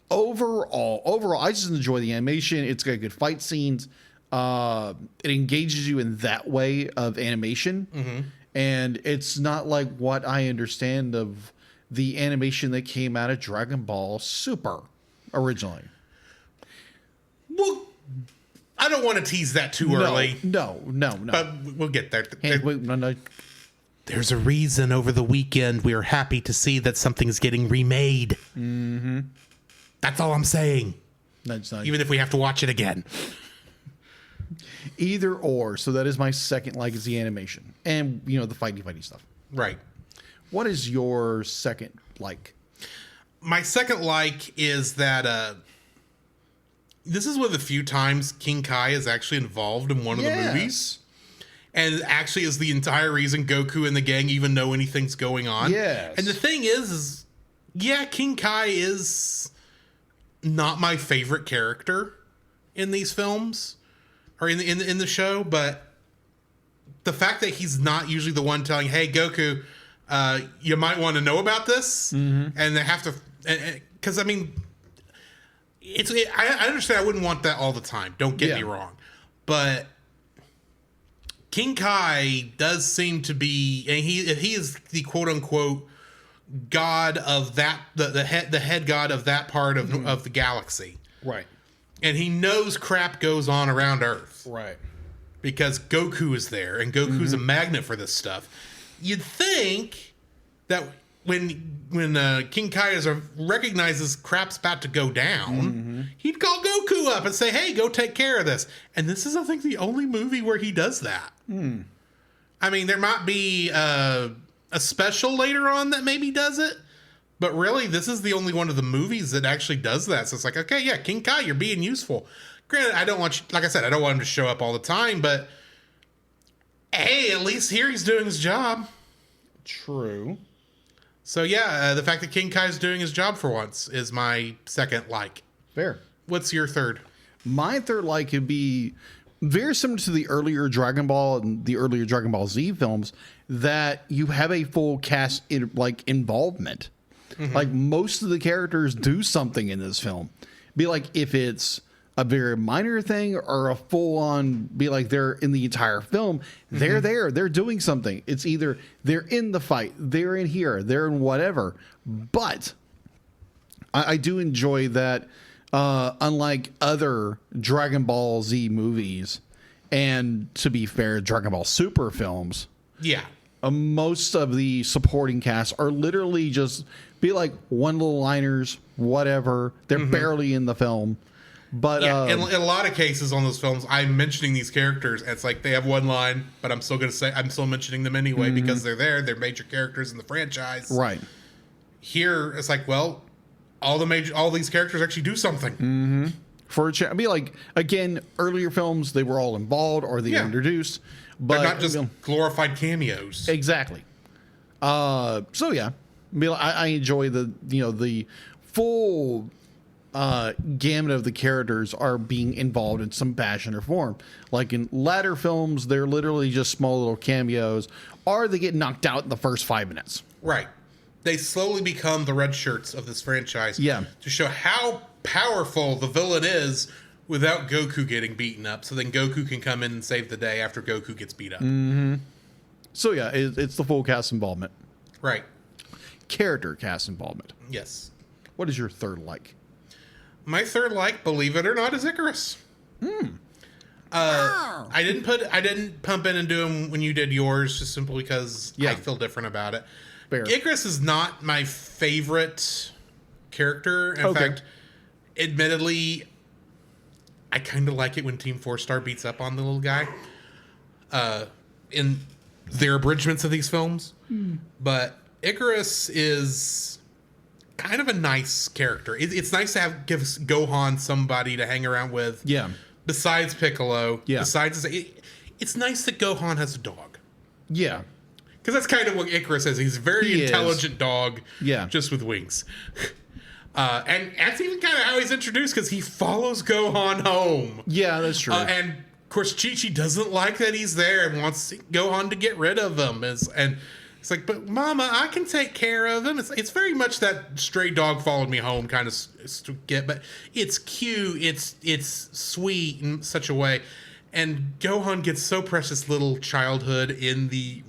overall, I just enjoy the animation. It's got good fight scenes. It engages you in that way of animation, and it's not like what I understand of the animation that came out of Dragon Ball Super originally. Well, I don't want to tease that too early. No. But we'll get there. No. There's a reason over the weekend we are happy to see that something's getting remade. That's all I'm saying. That's not Even if we have to watch it again. either or. So that is my second like is the animation and the fighty stuff. Right. What is your second like? My second like is that this is one of the few times King Kai is actually involved in one of the movies. And actually is the entire reason Goku and the gang even know anything's going on. Yes. And the thing is King Kai is not my favorite character in these films or in the show, but the fact that he's not usually the one telling, "Hey, Goku, you might want to know about this," and they have to, because I mean, I understand. I wouldn't want that all the time. Don't get me wrong, but King Kai does seem to be, and he is the quote unquote god of that, the head god of that part of the galaxy. Right. And he knows crap goes on around Earth. Right. Because Goku is there, and Goku's a magnet for this stuff. You'd think that when King Kai recognizes crap's about to go down, he'd call Goku up and say, "Hey, go take care of this." And this is, I think, the only movie where he does that. I mean, there might be a special later on that maybe does it, but really, this is the only one of the movies that actually does that. So it's like, okay, yeah, King Kai, you're being useful. Granted, I don't want you, like I said, I don't want him to show up all the time, but hey, at least here he's doing his job. True. So yeah, the fact that King Kai's doing his job for once is my second like. Fair. What's your third? My third like could be very similar to the earlier Dragon Ball and the earlier Dragon Ball Z films, that you have a full cast involvement. Like most of the characters do something in this film. Be like if it's a very minor thing or a full on, be like they're in the entire film, they're there, they're doing something. It's either they're in the fight, they're in here, they're in whatever. But I do enjoy that, unlike other Dragon Ball Z movies, and to be fair, Dragon Ball Super films. Yeah. Most of the supporting cast are literally just be like one little liners, whatever. They're barely in the film. But in a lot of cases on those films, I'm mentioning these characters, and it's like they have one line, but I'm still mentioning them anyway because they're there. They're major characters in the franchise. Right. Here, it's like, well, all these characters actually do something. For a be like, again, earlier films, they were all involved or they were introduced. But they're not just glorified cameos. Exactly. So yeah, I enjoy the full gamut of the characters are being involved in some fashion or form. Like in latter films, they're literally just small little cameos, or they get knocked out in the first 5 minutes. Right. They slowly become the red shirts of this franchise. Yeah. To show how powerful the villain is without Goku getting beaten up. So then Goku can come in and save the day after Goku gets beat up. So yeah, it's the full cast involvement. Right. Character cast involvement. Yes. What is your third like? My third like, believe it or not, is Icarus. I didn't pump in and do them when you did yours, just simply because I feel different about it. Fair. Icarus is not my favorite character. In fact, admittedly, I kind of like it when Team 4-Star beats up on the little guy in their abridgments of these films. But Icarus is kind of a nice character. It's nice to give Gohan somebody to hang around with. Yeah. Besides Piccolo. Yeah. Besides, it's nice that Gohan has a dog. Yeah. Because that's kind of what Icarus is. He's a very intelligent dog. Yeah. Just with wings. And that's even kind of how he's introduced, because he follows Gohan home. Yeah, that's true. And of course, Chi-Chi doesn't like that he's there and wants Gohan to get rid of him. And it's like, but Mama, I can take care of him. It's very much that stray dog followed me home kind of get, but it's cute. It's sweet in such a way. And Gohan gets so precious little childhood in the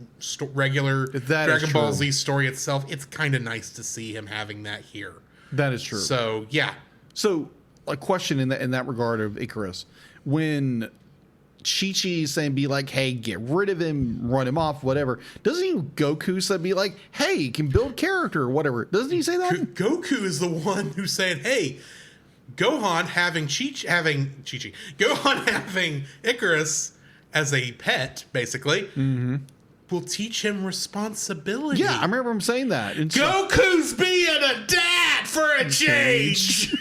regular Dragon Ball Z story itself. It's kind of nice to see him having that here. That is true. So, yeah. So, a question in that regard of Icarus. When Chi-Chi is saying, be like, hey, get rid of him, run him off, whatever. Doesn't Goku say, be like, hey, he can build character or whatever? Doesn't he say that? Goku is the one who's saying, hey, Gohan having Gohan having Icarus as a pet, basically, will teach him responsibility. Yeah, I remember him saying that. And Goku's being a dad for a change.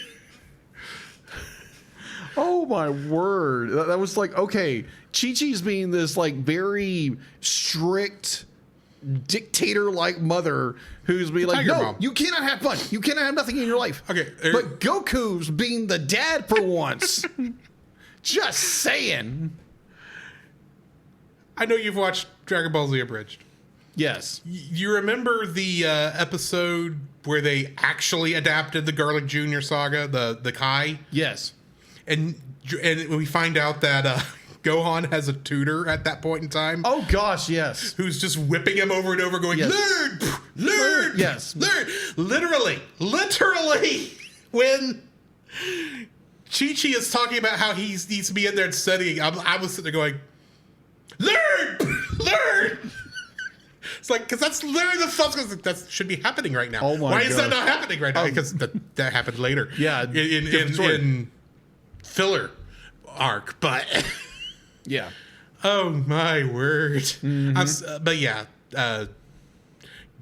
Oh my word. That was like, okay, Chi-Chi's being this like very strict dictator-like mother who's being like, no, Mom, you cannot have fun. You cannot have nothing in your life. Okay. But Goku's being the dad for once. Just saying. I know you've watched Dragon Ball Z Abridged. Yes. You remember the episode where they actually adapted the Garlic Jr. saga, the Kai? Yes. And we find out that Gohan has a tutor at that point in time. Oh, gosh, yes. Who's just whipping him over and over going, learn, yes. Learn. Literally, when Chi-Chi is talking about how he needs to be in there and studying, I was sitting there going, learn. It's like, because that's literally the stuff that should be happening right now. Oh my Why is that not happening right now? Because that happened later. Yeah. In filler arc, but yeah. Oh my word. But yeah,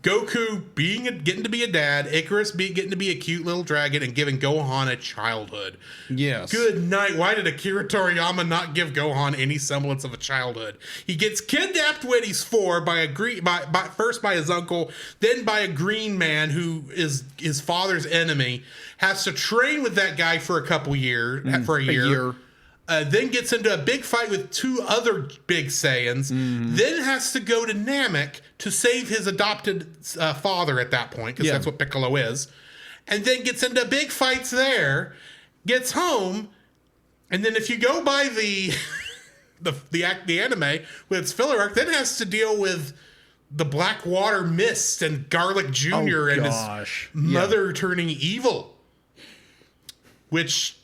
Goku getting to be a dad, Icarus getting to be a cute little dragon, and giving Gohan a childhood. Yes. Good night. Why did Akira Toriyama not give Gohan any semblance of a childhood? He gets kidnapped when he's 4 first by his uncle, then by a green man who is his father's enemy. Has to train with that guy for a year. Then gets into a big fight with 2 other big Saiyans. Then has to go to Namek to save his adopted father at that point, because that's what Piccolo is. And then gets into big fights there. Gets home, and then if you go by the anime with its filler arc, then has to deal with the Blackwater Mist and Garlic Jr. and his mother turning evil. Which,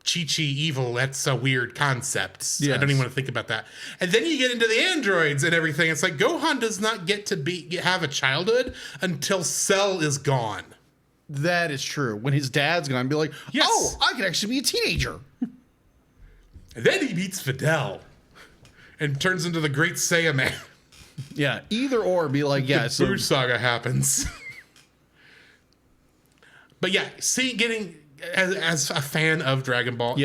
Chi-Chi evil, that's a weird concept. Yes. I don't even want to think about that. And then you get into the androids and everything. It's like Gohan does not get to have a childhood until Cell is gone. That is true. When his dad's gone, be like, oh, I could actually be a teenager. And then he meets Fidel and turns into the Great Saiyaman. Yeah, either or, be like, yeah. The Buu Saga happens. But yeah, getting... As a fan of Dragon Ball,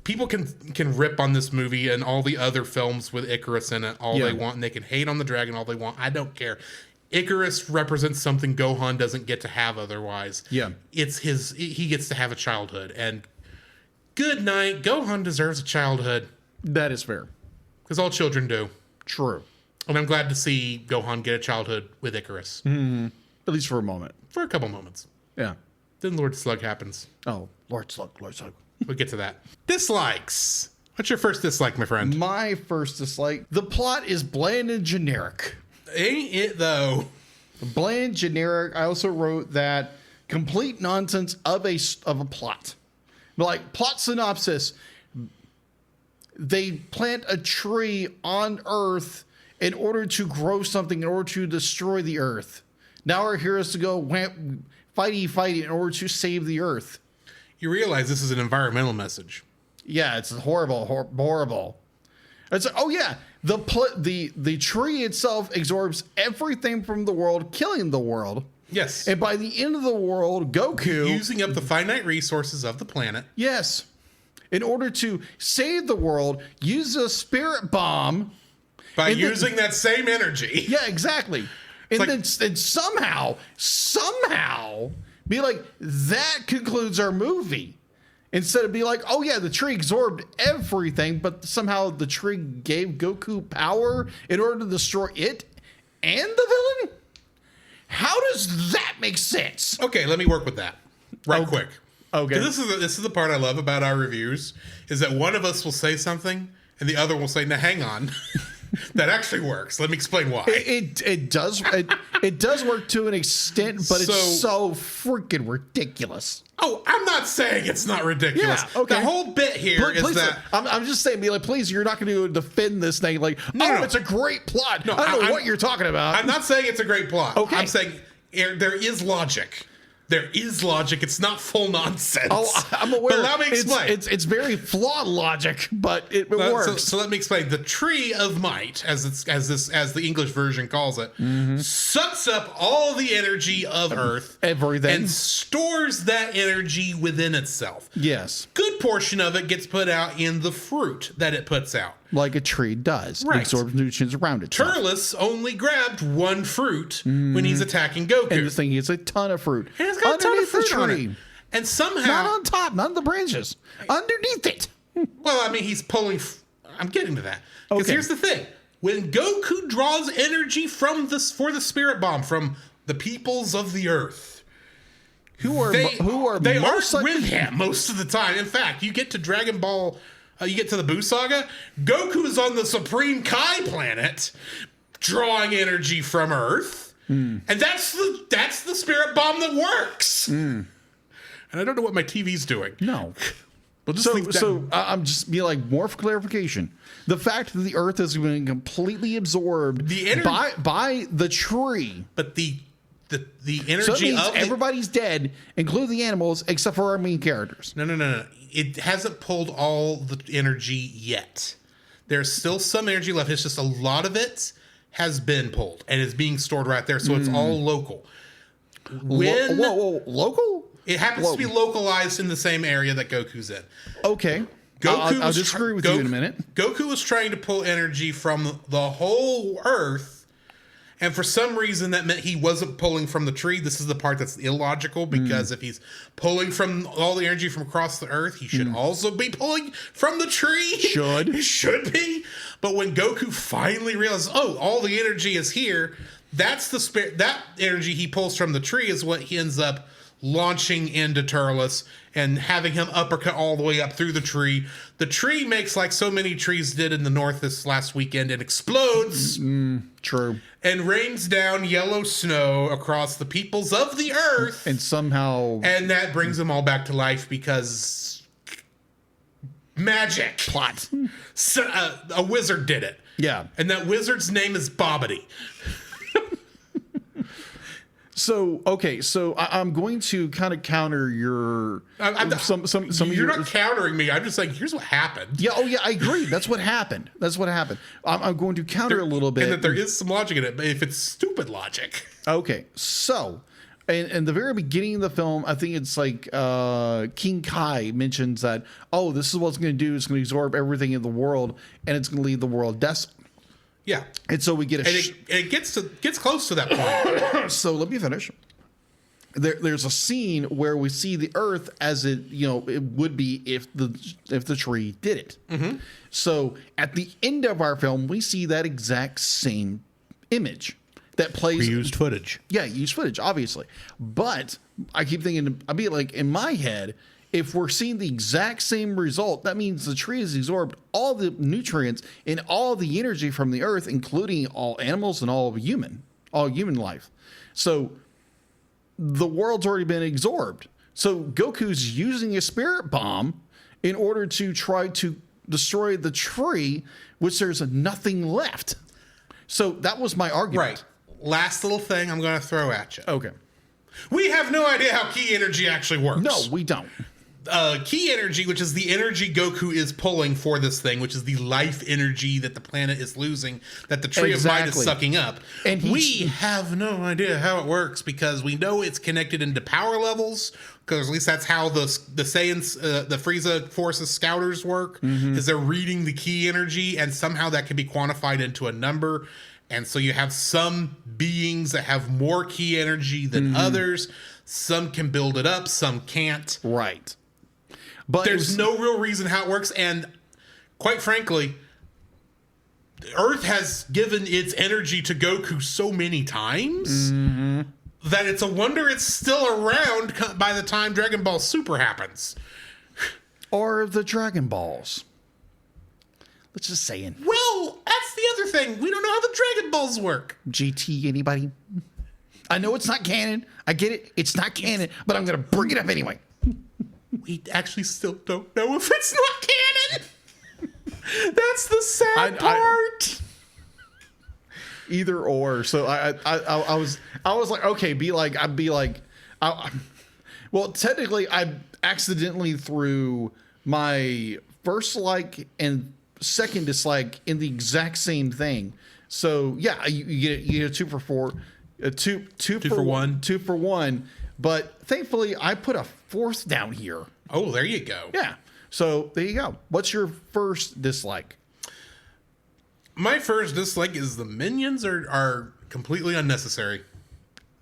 people can rip on this movie and all the other films with Icarus in it all they want, and they can hate on the dragon all they want. I don't care. Icarus represents something Gohan doesn't get to have otherwise. Yeah, he gets to have a childhood, and good night. Gohan deserves a childhood. That is fair, because all children do. True, and I'm glad to see Gohan get a childhood with Icarus, at least for a moment, for a couple moments. Yeah. Then Lord Slug happens. Oh, Lord Slug. We'll get to that. Dislikes. What's your first dislike, my friend? My first dislike. The plot is bland and generic. Ain't it, though? Bland, generic. I also wrote that complete nonsense of a plot. Like, plot synopsis. they plant a tree on Earth in order to grow something, in order to destroy the Earth. Now our heroes to go fighty in order to save the Earth. You realize this is an environmental message. Yeah, it's horrible. It's like, oh yeah, the tree itself absorbs everything from the world, killing the world. Yes. And by the end of the world, Goku using up the finite resources of the planet. Yes. In order to save the world, use a spirit bomb. By using that same energy. Yeah, exactly. And then somehow, be like, that concludes our movie. Instead of be like, oh yeah, the tree absorbed everything, but somehow the tree gave Goku power in order to destroy it and the villain? How does that make sense? Okay, let me work with that quick. Okay. This is the part I love about our reviews, is that one of us will say something and the other will say, "Now hang on." That actually works. Let me explain why. It does work to an extent, but it's so freaking ridiculous. Oh, I'm not saying it's not ridiculous. Yeah, okay. The whole bit here is that I'm just saying, be like, please, you're not going to defend this thing. Like, no, it's a great plot. No, I don't know what you're talking about. I'm not saying it's a great plot. Okay. I'm saying there is logic. There is logic. It's not full nonsense. Oh, I'm aware. But let me explain. It's very flawed logic, but it works. So let me explain. The Tree of Might, as the English version calls it, sucks up all the energy of Earth, everything, and stores that energy within itself. Yes, good portion of it gets put out in the fruit that it puts out, like a tree does. Right. It absorbs nutrients around it. Turles only grabbed one fruit when he's attacking Goku, and this thing gets a ton of fruit. And it's got underneath a ton of fruit the tree. on it. And somehow, not on top, not on the branches, underneath it. Well, I mean, he's pulling. I'm getting to that because here's the thing: when Goku draws energy for the Spirit Bomb from the peoples of the Earth, they aren't with him most of the time. In fact, you get to Dragon Ball, you get to the Buu Saga, Goku is on the Supreme Kai planet, drawing energy from Earth. And that's the Spirit Bomb that works. And I don't know what my TV's doing. No. Well, I'm just be like, more for clarification. The fact that the Earth has been completely absorbed by the tree. But the energy so that means everybody's dead, including the animals, except for our main characters. No. It hasn't pulled all the energy yet. There's still some energy left. It's just a lot of it has been pulled and is being stored right there, so it's all local. Whoa, local? It happens to be localized in the same area that Goku's in. Okay. I'll disagree with you in a minute. Goku was trying to pull energy from the whole Earth, and for some reason that meant he wasn't pulling from the tree. This is the part that's illogical, because if he's pulling from all the energy from across the Earth, he should also be pulling from the tree. Should be. But when Goku finally realizes, all the energy is here, that's the spirit. That energy he pulls from the tree is what he ends up launching into Turles and having him uppercut all the way up through the tree. The tree makes like so many trees did in the north this last weekend. It explodes. True. And rains down yellow snow across the peoples of the Earth. And somehow... And that brings them all back to life because... magic. Plot. So, a wizard did it. Yeah. And that wizard's name is Bobbity. So I'm going to kind of counter your some of you're not countering me. I'm just saying, here's what happened. Yeah. Oh yeah, I agree. That's what happened. I'm going to counter a little bit, and that there is some logic in it, but if it's stupid logic. Okay. So, in the very beginning of the film, I think it's like King Kai mentions that, this is what it's going to do. It's going to absorb everything in the world, and it's going to leave the world desolate. Yeah, and so we get it gets close to that point. So let me finish. There's a scene where we see the Earth as it would be if the tree did it. Mm-hmm. So at the end of our film, we see that exact same image that plays. We used footage. Yeah, used footage, obviously. But I keep thinking, I'd be like, in my head, if we're seeing the exact same result, that means the tree has absorbed all the nutrients and all the energy from the Earth, including all animals and all human life. So the world's already been absorbed. So Goku's using a spirit bomb in order to try to destroy the tree, which there's nothing left. So that was my argument. Right. Last little thing I'm going to throw at you. Okay. We have no idea how ki energy actually works. No, we don't. Ki energy, which is the energy Goku is pulling for this thing, which is the life energy that the planet is losing, that the Tree of Might is sucking up. And we have no idea how it works because we know it's connected into power levels, because at least that's how the Saiyans, the Frieza Force's scouters work, is they're reading the ki energy, and somehow that can be quantified into a number. And so you have some beings that have more ki energy than others. Some can build it up, some can't. Right. But there's no real reason how it works. And quite frankly, Earth has given its energy to Goku so many times that it's a wonder it's still around by the time Dragon Ball Super happens. Or the Dragon Balls. Let's just say it. Well, that's the other thing. We don't know how the Dragon Balls work. GT, anybody? I know it's not canon. I get it. It's not canon, but I'm going to bring it up anyway. We actually still don't know if it's not canon. That's the sad part. Either or. So I was like, okay, well, technically I accidentally threw my first like and second dislike in the exact same thing. So yeah, you get a 2 for 4, two for one. 2 for 1. But thankfully, I put a 4th down here. Oh, there you go. Yeah. So there you go. What's your first dislike? My first dislike is the minions are completely unnecessary.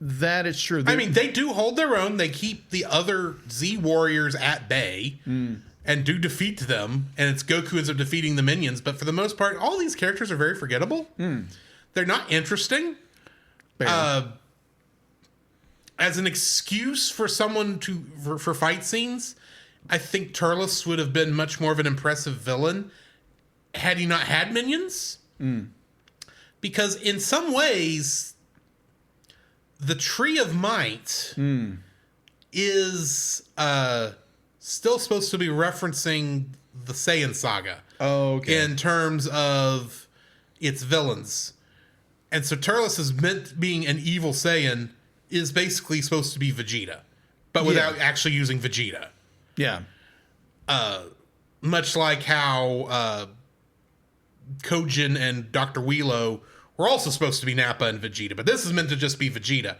That is true. I mean, they do hold their own. They keep the other Z warriors at bay and do defeat them. And it's Goku ends up defeating the minions. But for the most part, all these characters are very forgettable. They're not interesting. As an excuse for someone for fight scenes, I think Turles would have been much more of an impressive villain had he not had minions. Because in some ways, the Tree of Might is still supposed to be referencing the Saiyan saga. Oh, okay. In terms of its villains. And so Turles is meant being an evil Saiyan is basically supposed to be Vegeta, but without actually using Vegeta. Yeah. Much like how Kojin and Dr. Wheelo were also supposed to be Nappa and Vegeta, but this is meant to just be Vegeta.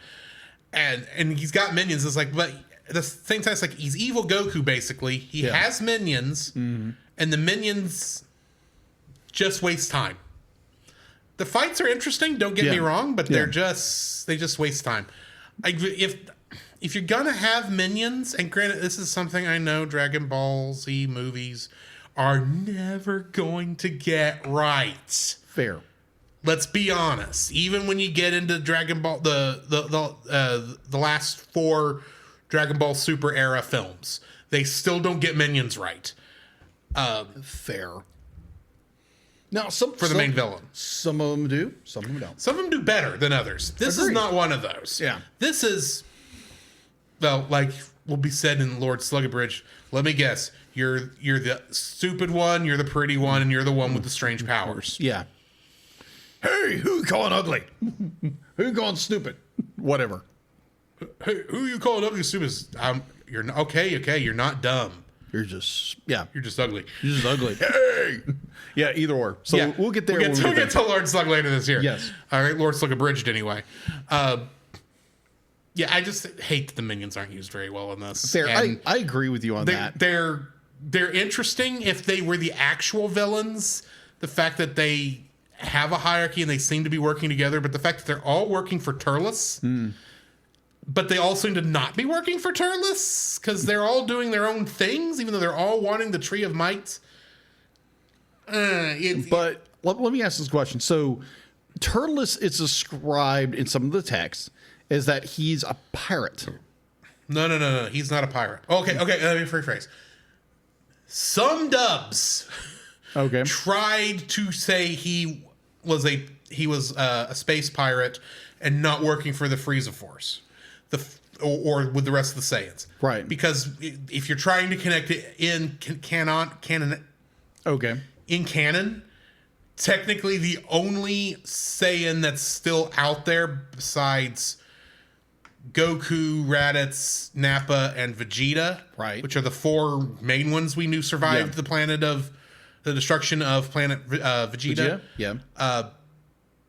And he's got minions. It's like, but at the same time, it's like he's evil Goku, basically. He has minions, and the minions just waste time. The fights are interesting, don't get me wrong, but they just waste time. If you're gonna have minions, and granted, this is something I know Dragon Ball Z movies are never going to get right. Fair. Let's be honest. Even when you get into Dragon Ball, the last 4 Dragon Ball Super era films, they still don't get minions right. Fair. Now, for the main villain, some of them do, some of them don't. Some of them do better than others. This is not one of those. Yeah. This is, well, like will be said in Lord Sluggabridge. Let me guess. You're the stupid one, you're the pretty one, and you're the one with the strange powers. Yeah. Hey, who you calling ugly? Who you calling stupid? Whatever. Hey, who you calling ugly stupid? You're not, okay. You're not dumb. You're just You're just ugly. You're just ugly. Hey. Yeah, either or. So we'll get there. We'll get to Lord Slug later this year. Yes. All right, Lord Slug abridged anyway. Yeah, I just hate that the minions aren't used very well in this. Fair. I agree with you on that. They're interesting if they were the actual villains. The fact that they have a hierarchy and they seem to be working together, but the fact that they're all working for Turles, but they all seem to not be working for Turles because they're all doing their own things, even though they're all wanting the Tree of Might. But let me ask this question. So Turles is described in some of the texts as that he's a pirate. No. He's not a pirate. Okay. Let me rephrase. Some dubs tried to say he was a space pirate and not working for the Frieza Force, or with the rest of the Saiyans, right? Because if you're trying to connect it in Okay. In canon, technically the only Saiyan that's still out there besides Goku, Raditz, Nappa, and Vegeta, Right. which are the 4 main ones we knew survived the planet of the destruction of planet Vegeta. Yeah.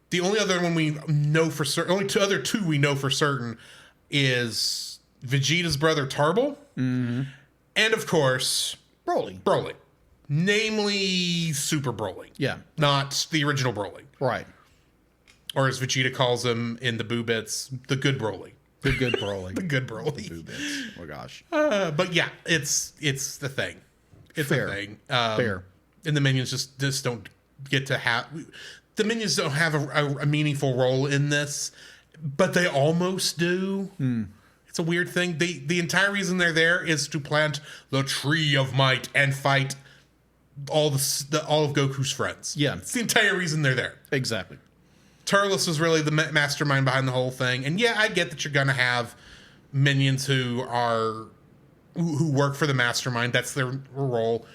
The only other one we know for certain, only two we know for certain, is Vegeta's brother Tarble, and of course Broly. Namely Super Broly. Yeah. Not the original Broly. Right. Or as Vegeta calls him in the Boo Bits, the good Broly. The good Broly. The good Broly. Boo bits. Oh my gosh. But yeah, it's the thing. It's Fair. a thing. Fair. And the minions just don't get to have... The minions don't have a meaningful role in this, but they almost do. It's a weird thing. The entire reason they're there is to plant the Tree of Might and fight all of Goku's friends. Yeah. It's the entire reason they're there. Exactly. Turles is really the mastermind behind the whole thing. And yeah, I get that you're going to have minions who work for the mastermind. That's their role.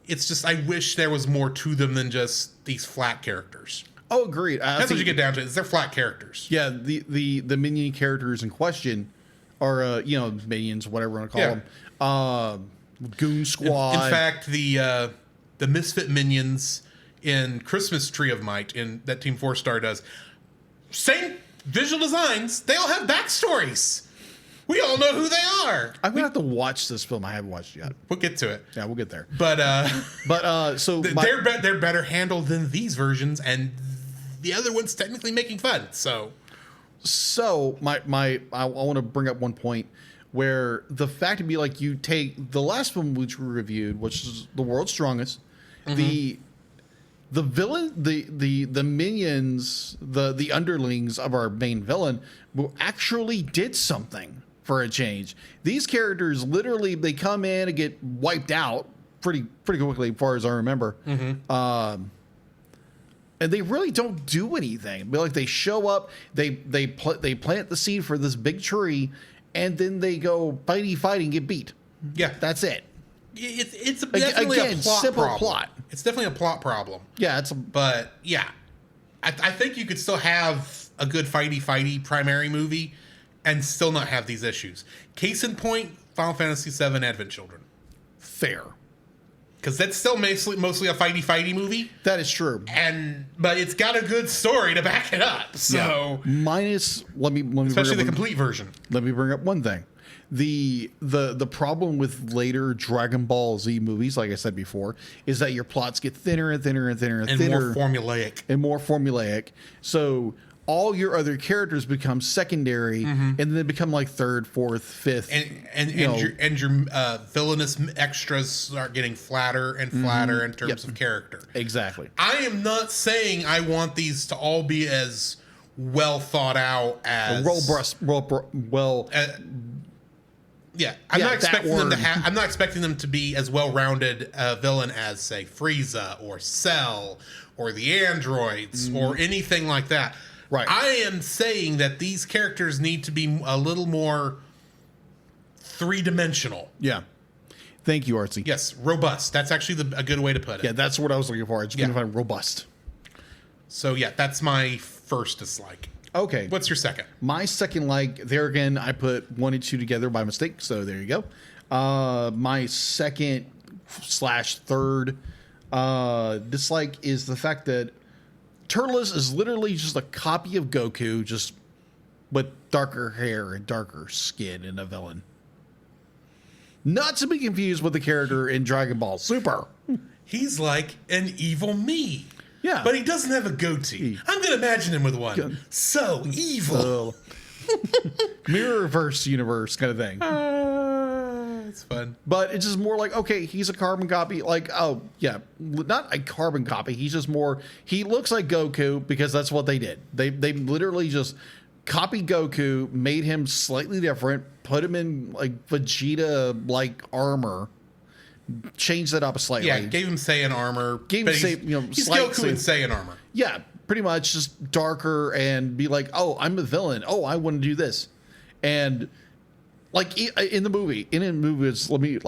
It's just, I wish there was more to them than just these flat characters. Oh, agreed. That's what you get down to, is they're flat characters. Yeah, the minion characters in question are, minions, whatever you want to call them. Goon Squad. In fact, the Misfit minions in Christmas Tree of Might that Team 4-Star does, same visual designs. They all have backstories. We all know who they are. I'm gonna have to watch this film. I haven't watched it yet. We'll get to it. Yeah, we'll get there. But so they're better handled than these versions, and the other one's technically making fun. So I want to bring up one point where the fact to be like, you take the last one which we reviewed, which is the world's strongest, the villain, the minions, the underlings of our main villain actually did something for a change. These characters literally, they come in and get wiped out pretty quickly, as far as I remember. And they really don't do anything. But like, they show up, they plant the seed for this big tree, and then they go fight and get beat. Yeah, that's it. It's definitely a plot simple problem. plot. It's definitely a plot problem. Yeah, but yeah, I think you could still have a good fighty primary movie and still not have these issues. Case in point, Final Fantasy VII Advent Children. Fair. Because that's still mostly a fighty movie. That is true. But it's got a good story to back it up. So minus, let me especially the complete version. Let me bring up one thing. The problem with later Dragon Ball Z movies, like I said before, is that your plots get thinner and thinner and thinner and thinner. More formulaic. So all your other characters become secondary, and then they become like third, fourth, fifth. And your villainous extras start getting flatter and flatter in terms of character. Exactly. I am not saying I want these to all be as well thought out as yeah, I'm not expecting them to be as well-rounded a villain as, say, Frieza or Cell or the androids or anything like that. Right. I am saying that these characters need to be a little more three-dimensional. Yeah. Thank you, Artsy. Yes, robust. That's actually a good way to put it. Yeah, that's what I was looking for. I just going to find robust. So yeah, that's my first dislike. Okay. What's your second? My second, there again, I put 1 and 2 together by mistake, so there you go. My second / third dislike is the fact that Turles is literally just a copy of Goku, just with darker hair and darker skin and a villain. Not to be confused with the character in Dragon Ball Super. He's like an evil me. Yeah. But he doesn't have a goatee. I'm going to imagine him with one. So evil. Mirrorverse universe kind of thing. It's fun. But it's just more like, okay, he's a carbon copy. Like, oh, yeah, not a carbon copy. He's just more, he looks like Goku because that's what they did. They literally just copied Goku, made him slightly different, put him in like Vegeta-like armor, changed that up slightly. Yeah, gave him Saiyan armor. He's Goku in Saiyan armor. Yeah, pretty much just darker and be like, oh, I'm a villain. Oh, I want to do this. And like in the movie, let me,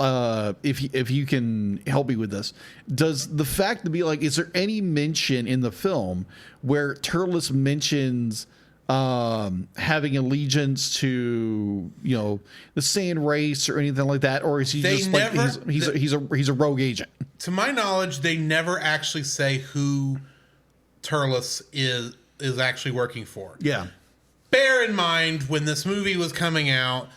if you can help me with this, does the fact to be like, is there any mention in the film where Turles mentions having allegiance to, you know, the Saiyan race or anything like that, or is he just like he's a rogue agent? To my knowledge, they never actually say who Turles is actually working for. Yeah. Bear in mind, when this movie was coming out,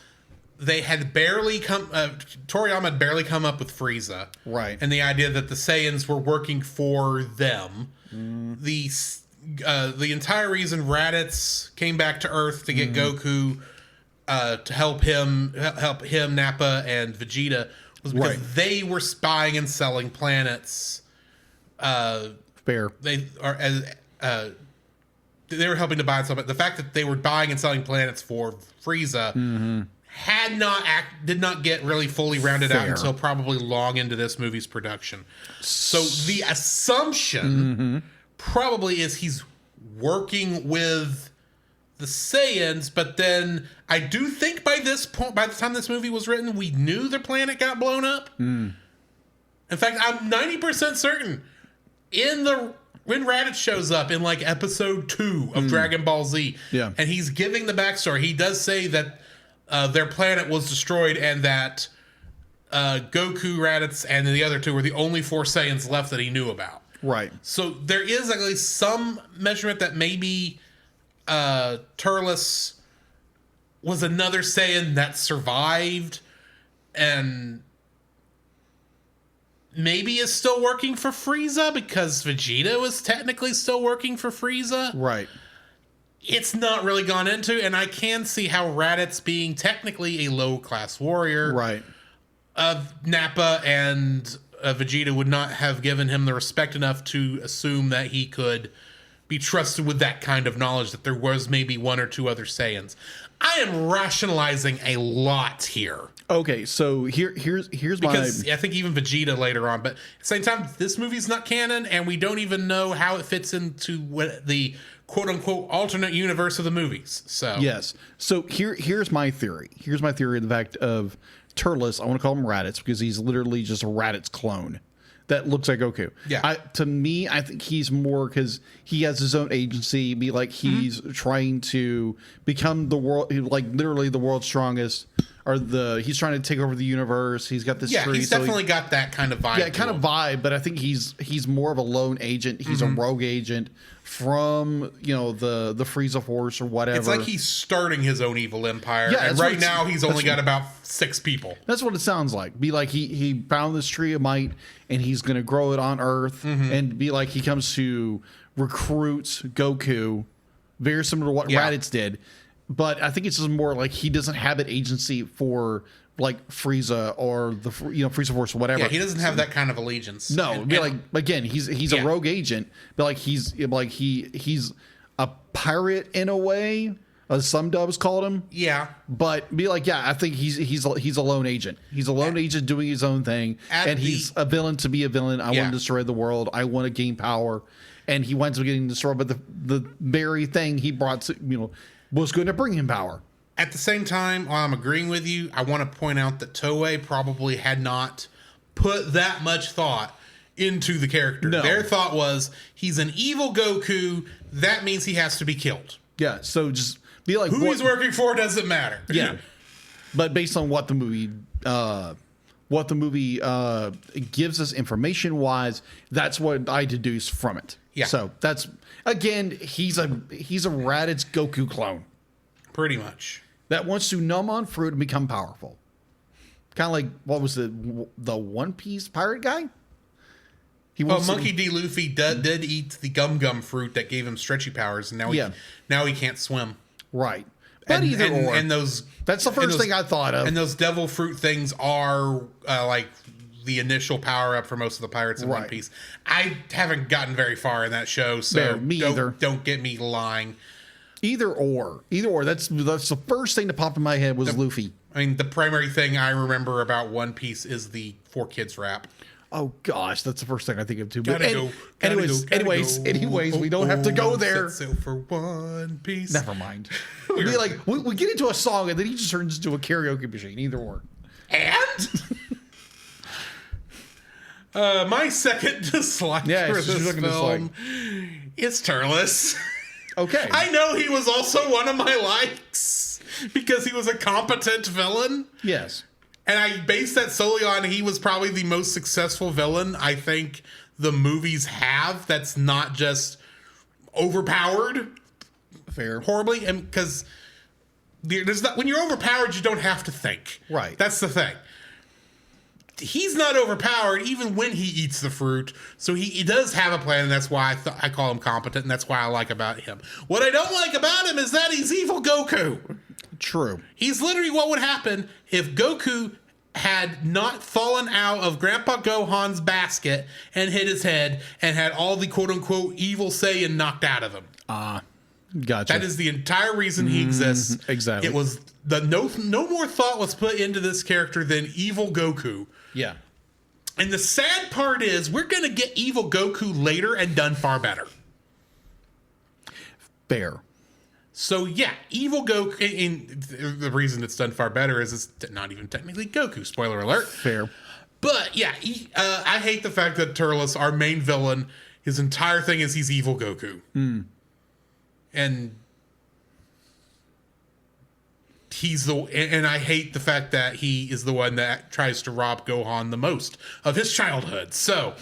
they had barely Toriyama had barely come up with Frieza. Right. And the idea that the Saiyans were working for them. The entire reason Raditz came back to Earth to get Goku to help him, Nappa, and Vegeta was because they were spying and selling planets. Fair. They were helping to buy and sell, but the fact that they were buying and selling planets for Frieza did not get really fully rounded out until probably long into this movie's production. So the assumption probably is he's working with the Saiyans, but then I do think by this point, by the time this movie was written, we knew the planet got blown up. In fact, I'm 90% certain when Raditz shows up in like episode 2 of Dragon Ball Z, and he's giving the backstory, he does say that their planet was destroyed and that Goku, Raditz, and the other two were the only 4 Saiyans left that he knew about. Right. So there is at least some measurement that maybe Turles was another Saiyan that survived and maybe is still working for Frieza because Vegeta was technically still working for Frieza. Right. It's not really gone into, and I can see how Raditz being technically a low-class warrior of Nappa and Vegeta would not have given him the respect enough to assume that he could be trusted with that kind of knowledge, that there was maybe 1 or 2 other Saiyans. I am rationalizing a lot here. Okay, so here's because I think even Vegeta later on, but at the same time, this movie's not canon, and we don't even know how it fits into the quote-unquote alternate universe of the movies. So yes. So here's my theory. Here's my theory of the fact of Turles. I want to call him Raditz because he's literally just a Raditz clone that looks like Goku. Yeah. To me, I think he's more because he has his own agency. Be like he's trying to become the world, like literally the world's strongest. Or he's trying to take over the universe. He's got this tree. He's definitely got that kind of vibe. Yeah, kind of vibe, but I think he's more of a lone agent. He's a rogue agent from, you know, the Frieza Force or whatever. It's like he's starting his own evil empire. Yeah, and right now he's only got about 6 people. That's what it sounds like. Be like he found this tree of might and he's going to grow it on Earth and be like he comes to recruit Goku, very similar to what Raditz did. But I think it's just more like he doesn't have an agency for like Frieza or the Frieza Force or whatever. Yeah, he doesn't have that kind of allegiance. No, be like again, he's a rogue agent, but like he's a pirate in a way, as some dubs called him. Yeah, but be like, I think he's a lone agent. He's a lone agent doing his own thing, and he's a villain to be a villain. I want to destroy the world. I want to gain power, and he winds up getting destroyed. But the very thing he brought to, was going to bring him power. At the same time, while I'm agreeing with you, I want to point out that Toei probably had not put that much thought into the character. No. Their thought was, he's an evil Goku, that means he has to be killed. Yeah, so just be like... Who he's working for doesn't matter. Yeah. But based on what the movie gives us information-wise, that's what I deduce from it. Yeah. So that's... Again, he's a Raditz Goku clone. Pretty much. That wants to numb on fruit and become powerful. Kind of like, what was the One Piece pirate guy? Monkey D. Luffy did eat the gum fruit that gave him stretchy powers, and now he can't swim. Right. But that's the first thing I thought of. And those devil fruit things are like the initial power up for most of the pirates in One Piece. I haven't gotten very far in that show, so don't get me lying. Either or. That's the first thing that popped in my head was Luffy. I mean, the primary thing I remember about One Piece is the 4 Kids rap. Oh gosh, that's the first thing I think of too. Anyways, we don't have to go there. Set sail for One Piece. Never mind. It'd be like we get into a song and then he just turns into a karaoke machine. Either or. And my second dislike for this film is Turles. Okay. I know he was also one of my likes because he was a competent villain. Yes. And I base that solely on he was probably the most successful villain I think the movies have that's not just overpowered horribly. And because when you're overpowered, you don't have to think. Right. That's the thing. He's not overpowered even when he eats the fruit. So he does have a plan, and that's why I call him competent, and that's why I like about him. What I don't like about him is that he's evil Goku. True. He's literally what would happen if Goku had not fallen out of Grandpa Gohan's basket and hit his head and had all the quote-unquote evil Saiyan knocked out of him. Gotcha. That is the entire reason he exists. Exactly. It was no more thought was put into this character than evil Goku. Yeah. And the sad part is we're going to get evil Goku later and done far better. Fair. So yeah, evil Goku. And the reason it's done far better is it's not even technically Goku. Spoiler alert. Fair. But yeah, I hate the fact that Turles, our main villain, his entire thing is he's evil Goku. And and I hate the fact that he is the one that tries to rob Gohan the most of his childhood. So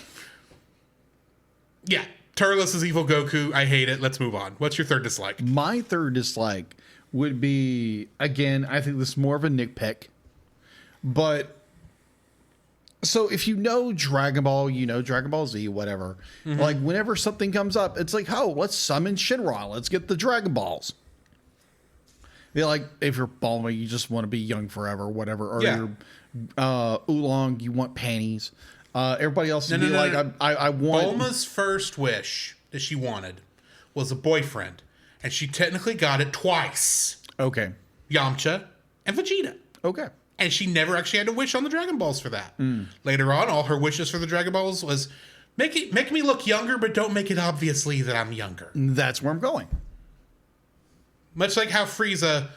yeah, Turles is evil Goku. I hate it. Let's move on. What's your third dislike? My third dislike would be, again, I think this is more of a nitpick, but so if you know Dragon Ball, you know Dragon Ball Z, whatever. Like whenever something comes up, it's like, oh, let's summon Shinra. Let's get the Dragon Balls. They're like, if you're Bulma, you just want to be young forever, whatever. Or you're Oolong, you want panties. Everybody else would be like, I want... Bulma's first wish that she wanted was a boyfriend. And she technically got it twice. Okay. Yamcha and Vegeta. Okay. And she never actually had to wish on the Dragon Balls for that. Later on, all her wishes for the Dragon Balls was, make me look younger, but don't make it obviously that I'm younger. That's where I'm going. Much like how Frieza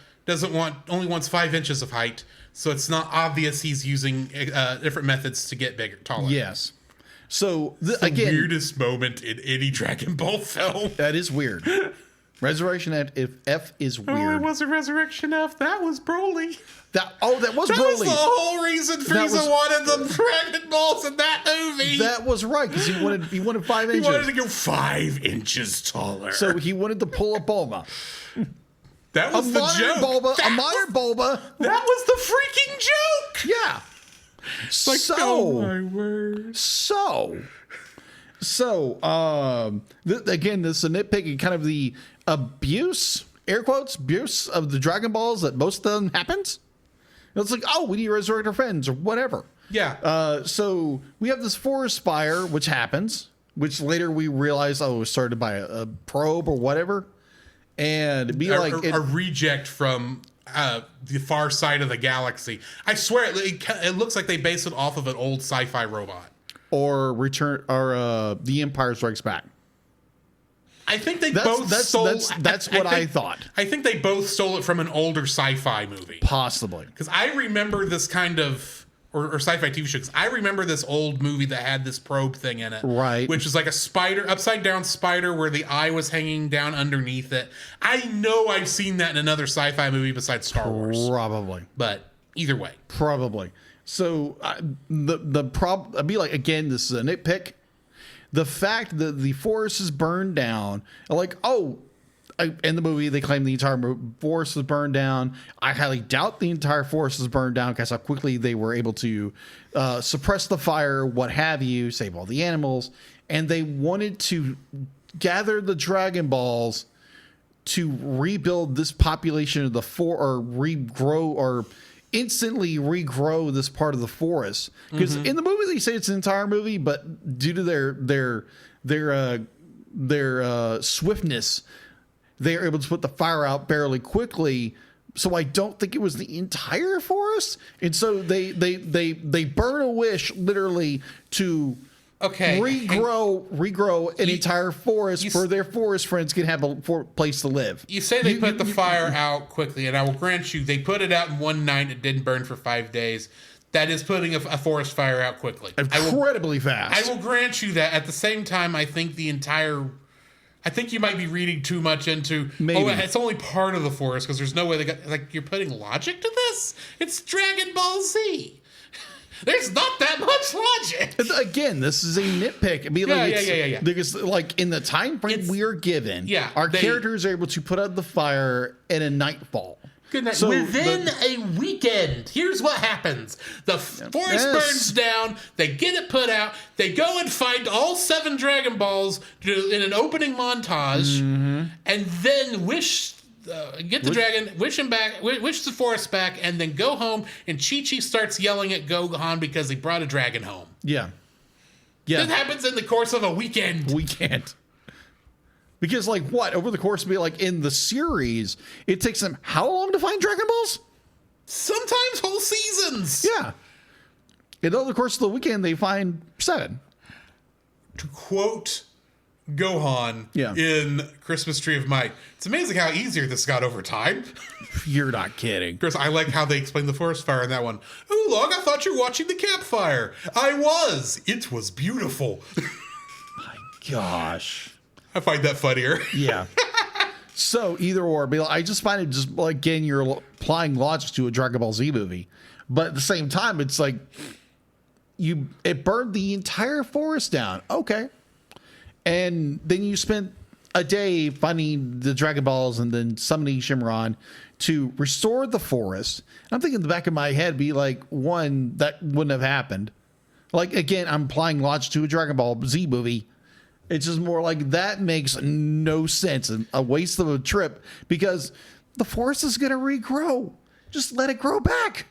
only wants 5 inches of height, so it's not obvious he's using different methods to get bigger, taller. Yes. So again, the weirdest moment in any Dragon Ball film. That is weird. Resurrection F is weird. Oh, it wasn't Resurrection F. That was Broly. That was Broly. That was the whole reason Frieza wanted the Dragon Balls in that movie. That was right, because he wanted 5 inches. He wanted to go 5 inches taller. So he wanted to pull a Bulma. That was the joke. A modern Bulma. That was the freaking joke. Yeah. Like, oh my word. Again, this is a nitpicking, kind of the abuse, air quotes, abuse of the Dragon Balls that most of them happens. It's like, oh, we need to resurrect our friends or whatever. Yeah. So we have this forest fire, which happens, which later we realize, it was started by a probe or whatever. And it'd be a reject from the far side of the galaxy. I swear, it looks like they based it off of an old sci-fi robot. Or The Empire Strikes Back. I think they both stole. That's what I thought. I think they both stole it from an older sci-fi movie, possibly. Because I remember this kind of or sci-fi TV show. Because I remember this old movie that had this probe thing in it, right? Which is like a spider, upside down spider, where the eye was hanging down underneath it. I know I've seen that in another sci-fi movie besides Star Wars, probably. But either way, probably. So the problem, I'd be like, again, this is a nitpick. The fact that the forest is burned down, like, in the movie, they claim the entire forest is burned down. I highly doubt the entire forest is burned down because how quickly they were able to suppress the fire, what have you, save all the animals. And they wanted to gather the Dragon Balls to rebuild this population of the or regrow or instantly regrow this part of the forest, because in the movie they say it's an entire movie, but due to their swiftness, they are able to put the fire out fairly quickly. So I don't think it was the entire forest. And so they burn a wish literally to regrow an entire forest for their forest friends can have a place to live. You say they put the fire out quickly, and I will grant you they put it out in one night. It didn't burn for 5 days. That is putting a forest fire out quickly. Incredibly fast. I will grant you that. At the same time, I think you might be reading too much into, it's only part of the forest because there's no way you're putting logic to this? It's Dragon Ball Z. There's not that much logic. Again, this is a nitpick. I mean, yeah. Because, like, in the time frame we are given, our characters are able to put out the fire in a nightfall. Good night. So within a weekend, here's what happens. The forest burns down. They get it put out. They go and find all 7 Dragon Balls in an opening montage, and then get the dragon, wish him back, wish the forest back, and then go home. And Chi-Chi starts yelling at Gohan because he brought a dragon home. Yeah. That happens in the course of a weekend. Because, like, over the course of in the series, it takes them how long to find Dragon Balls? Sometimes whole seasons. Yeah. And over the course of the weekend, they find 7. To quote Gohan in Christmas Tree of Might, it's amazing how easier this got over time. You're not kidding. Of course, I like how they explain the forest fire in that one. Oolong, I thought you were watching the campfire. I was. It was beautiful. My gosh. I find that funnier. Yeah. So either or, I just find it just like again you're applying logic to a Dragon Ball Z movie, but at the same time it's like it burned the entire forest down. Okay, and then you spent a day finding the Dragon Balls and then summoning Shenron to restore the forest. I'm thinking in the back of my head be like, one, that wouldn't have happened. Like again, I'm applying logic to a Dragon Ball Z movie. It's just more like that makes no sense and a waste of a trip because the forest is going to regrow. Just let it grow back.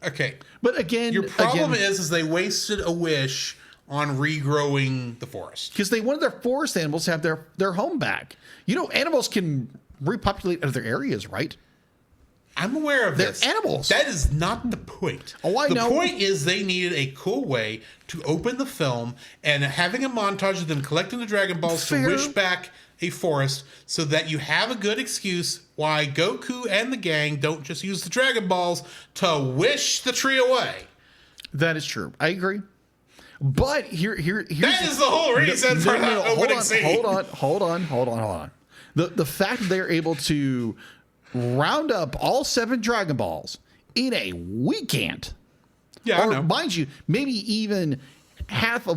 Okay. But again, your problem is they wasted a wish on regrowing the forest because they wanted their forest animals to have their home back. You know, animals can repopulate other areas, right? I'm aware of this. They're animals. That is not the point. Oh, I know. The point is they needed a cool way to open the film and having a montage of them collecting the Dragon Balls to wish back a forest so that you have a good excuse why Goku and the gang don't just use the Dragon Balls to wish the tree away. That is true. I agree. But here's that is the whole reason for that opening scene. Hold on. The fact that they're able to round up all 7 Dragon Balls in a weekend. Yeah, I know. Mind you, maybe even half a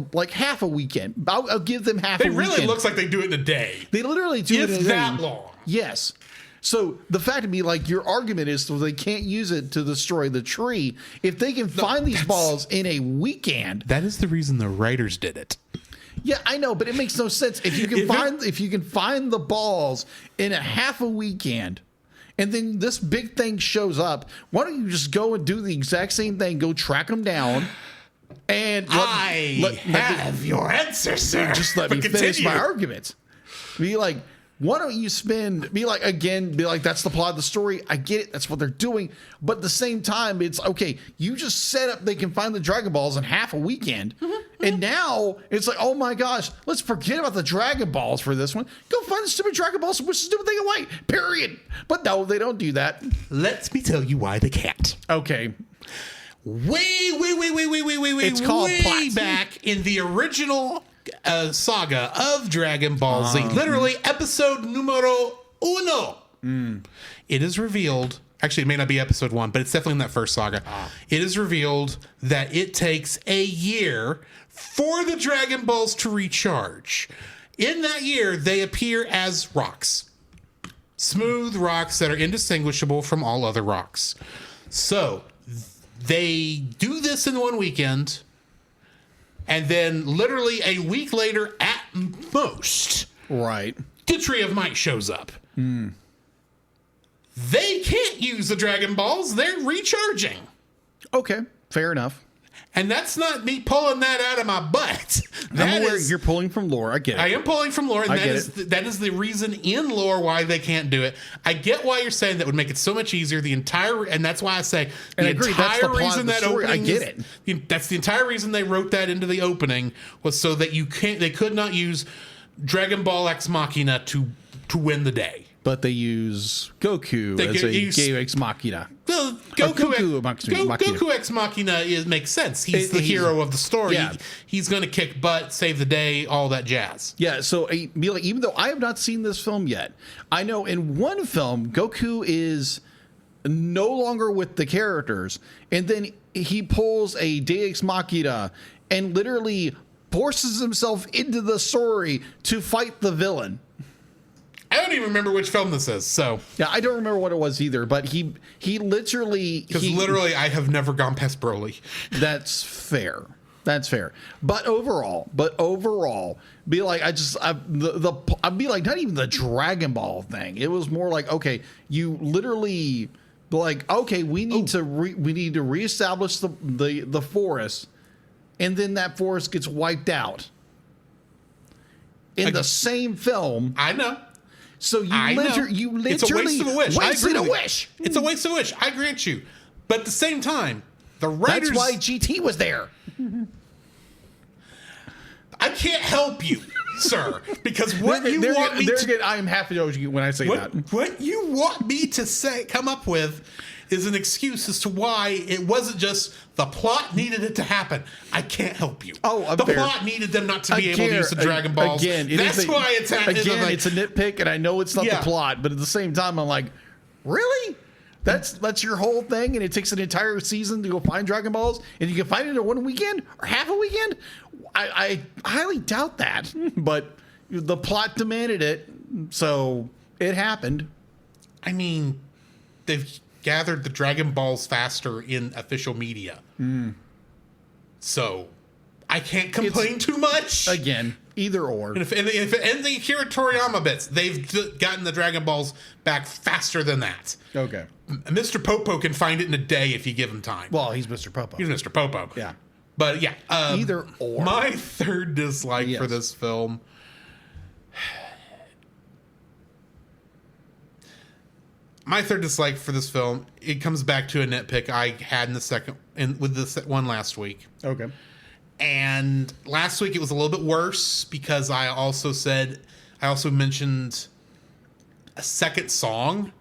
weekend. I'll give them half a weekend. It really looks like they do it in a day. They literally do it in a day. It's that long. Yes. So the fact to be like your argument is so they can't use it to destroy the tree. If they can find these balls in a weekend. That is the reason the writers did it. Yeah, I know, but it makes no sense. If you can find the balls in a half a weekend, and then this big thing shows up, why don't you just go and do the exact same thing? Go track them down. And I have your answer, sir. Just let me finish my argument. Be like, why don't you be like, that's the plot of the story. I get it. That's what they're doing. But at the same time, it's okay. You just set up they can find the Dragon Balls in half a weekend. And now it's like, oh my gosh, let's forget about the Dragon Balls for this one. Go find the stupid Dragon Balls and wish the stupid thing away. Period. But no, they don't do that. Let me tell you why they can't. Okay. Way it's called way back in the original saga of Dragon Ball Z, literally episode numero uno. It is revealed, actually it may not be episode 1, but it's definitely in that first saga. It is revealed that it takes a year for the Dragon Balls to recharge. In that year, they appear as rocks. Smooth rocks that are indistinguishable from all other rocks. So they do this in one weekend, and then literally a week later at most, right, the Tree of Might shows up. They can't use the Dragon Balls. They're recharging. Okay, fair enough. And that's not me pulling that out of my butt. I'm aware you're pulling from lore. I get it. I am pulling from lore, and that is the reason in lore why they can't do it. I get why you're saying that would make it so much easier. And that's why I say the entire reason that opening. I get it. That's the entire reason they wrote that into the opening was so that they could not use Dragon Ball Ex Machina to win the day. But they use Goku as a gay ex machina. Well, Goku Ex Machina makes sense. He's the hero of the story. Yeah. He's going to kick butt, save the day, all that jazz. Yeah, so even though I have not seen this film yet, I know in one film, Goku is no longer with the characters, and then he pulls a Deus Ex Machina and literally forces himself into the story to fight the villain. I don't even remember which film this is, so. Yeah, I don't remember what it was either, but he literally... Because literally, I have never gone past Broly. That's fair. That's fair. But overall, be like, I'd be like, not even the Dragon Ball thing. It was more like, okay, you literally, like, okay, we need to reestablish the forest, and then that forest gets wiped out. In the same film. I know. So you literally it's a waste of a wish. Wasted a wish. It's a waste of a wish. I grant you. But at the same time, the writers. That's why GT was there. I can't help you, sir, because what you want me to. I am happy when I say that. What you want me to come up with is an excuse as to why it wasn't just the plot needed it to happen. I can't help you. The plot needed them not to be able to use the Dragon Balls. That's why it's happening. Again, it's a nitpick, and I know it's not the plot, but at the same time, I'm like, really? That's your whole thing, and it takes an entire season to go find Dragon Balls, and you can find it in one weekend or half a weekend? I highly doubt that, but the plot demanded it, so it happened. I mean, they've gathered the Dragon Balls faster in official media. So I can't complain too much. Again, either or. And the Akira Toriyama bits, they've gotten the Dragon Balls back faster than that. Okay. Mr. Popo can find it in a day if you give him time. Well, he's Mr. Popo. He's Mr. Popo. Yeah. But yeah. Either or. My third dislike for this film. It comes back to a nitpick I had with this one last week. Okay. And last week it was a little bit worse because I also mentioned a second song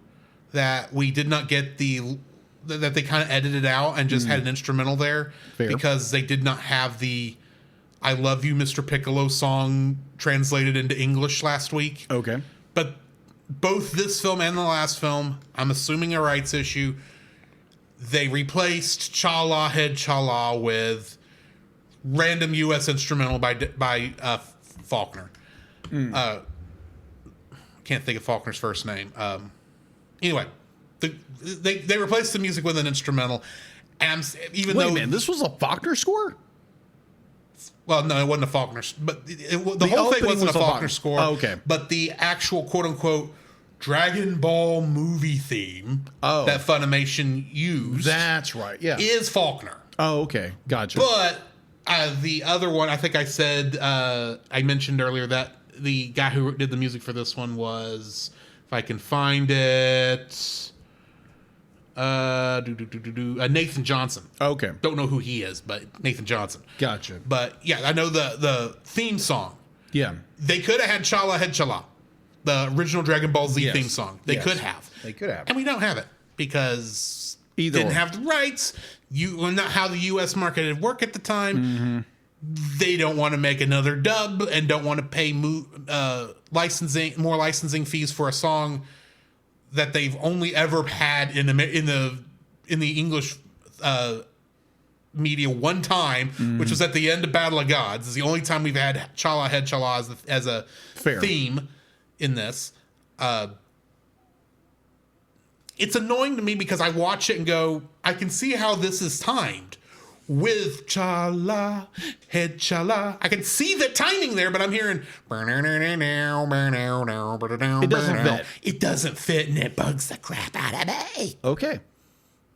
that we did not get that they kind of edited out and just had an instrumental there. Fair. Because they did not have the I Love You, Mr. Piccolo song translated into English last week. Okay. But both this film and the last film, I'm assuming a rights issue, they replaced Chala Head Chala with random U.S. instrumental by Faulkner. Can't think of Faulkner's first name. Anyway, they replaced the music with an instrumental. And wait a minute, this was a Faulkner score? Well, no, it wasn't a Faulkner. But the whole thing wasn't a Faulkner score. Oh, okay. But the actual quote-unquote Dragon Ball movie theme that Funimation used. That's right, yeah. Is Faulkner. Oh, okay. Gotcha. But the other one, I think I said, I mentioned earlier that the guy who did the music for this one was, if I can find it, Nathan Johnson. Okay. Don't know who he is, but Nathan Johnson. Gotcha. But yeah, I know the theme song. Yeah. They could have had Chala Head Chala, the original Dragon Ball Z theme song. They could have. They could have. And we don't have it because didn't have the rights. Not how the U.S. market had worked at the time. Mm-hmm. They don't want to make another dub and don't want to pay more licensing fees for a song that they've only ever had in the English media one time, which was at the end of Battle of Gods. It's the only time we've had Chala Head Chala as a theme in this. It's annoying to me because I watch it and go, I can see how this is timed with Chala Head Chala. I can see the timing there, but I'm hearing it doesn't fit. It doesn't fit, and it bugs the crap out of me. Okay.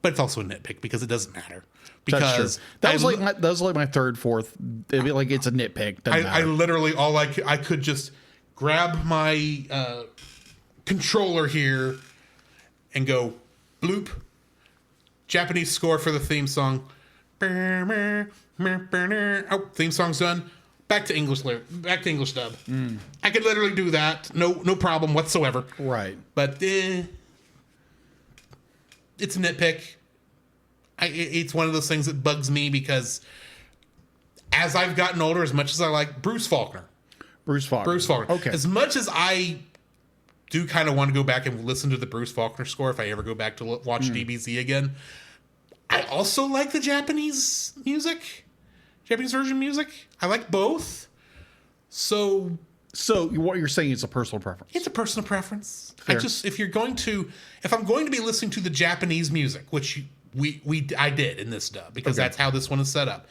but it's also a nitpick because it doesn't matter. That's Because true. That was like my third, fourth. It'd be like it's a nitpick. I literally I could just grab my controller here and go bloop. Japanese score for the theme song. Oh, theme song's done. Back to English dub. I could literally do that. No problem whatsoever. Right. But it's a nitpick. It's one of those things that bugs me because as I've gotten older, as much as I like Bruce Faulkner. Okay. As much as I do kind of want to go back and listen to the Bruce Faulkner score if I ever go back to watch DBZ again, I also like the Japanese version music. I like both. So what you're saying is a personal preference. it's a personal preference. Fair. If I'm going to be listening to the Japanese music, which I did in this dub because that's how this one is set up.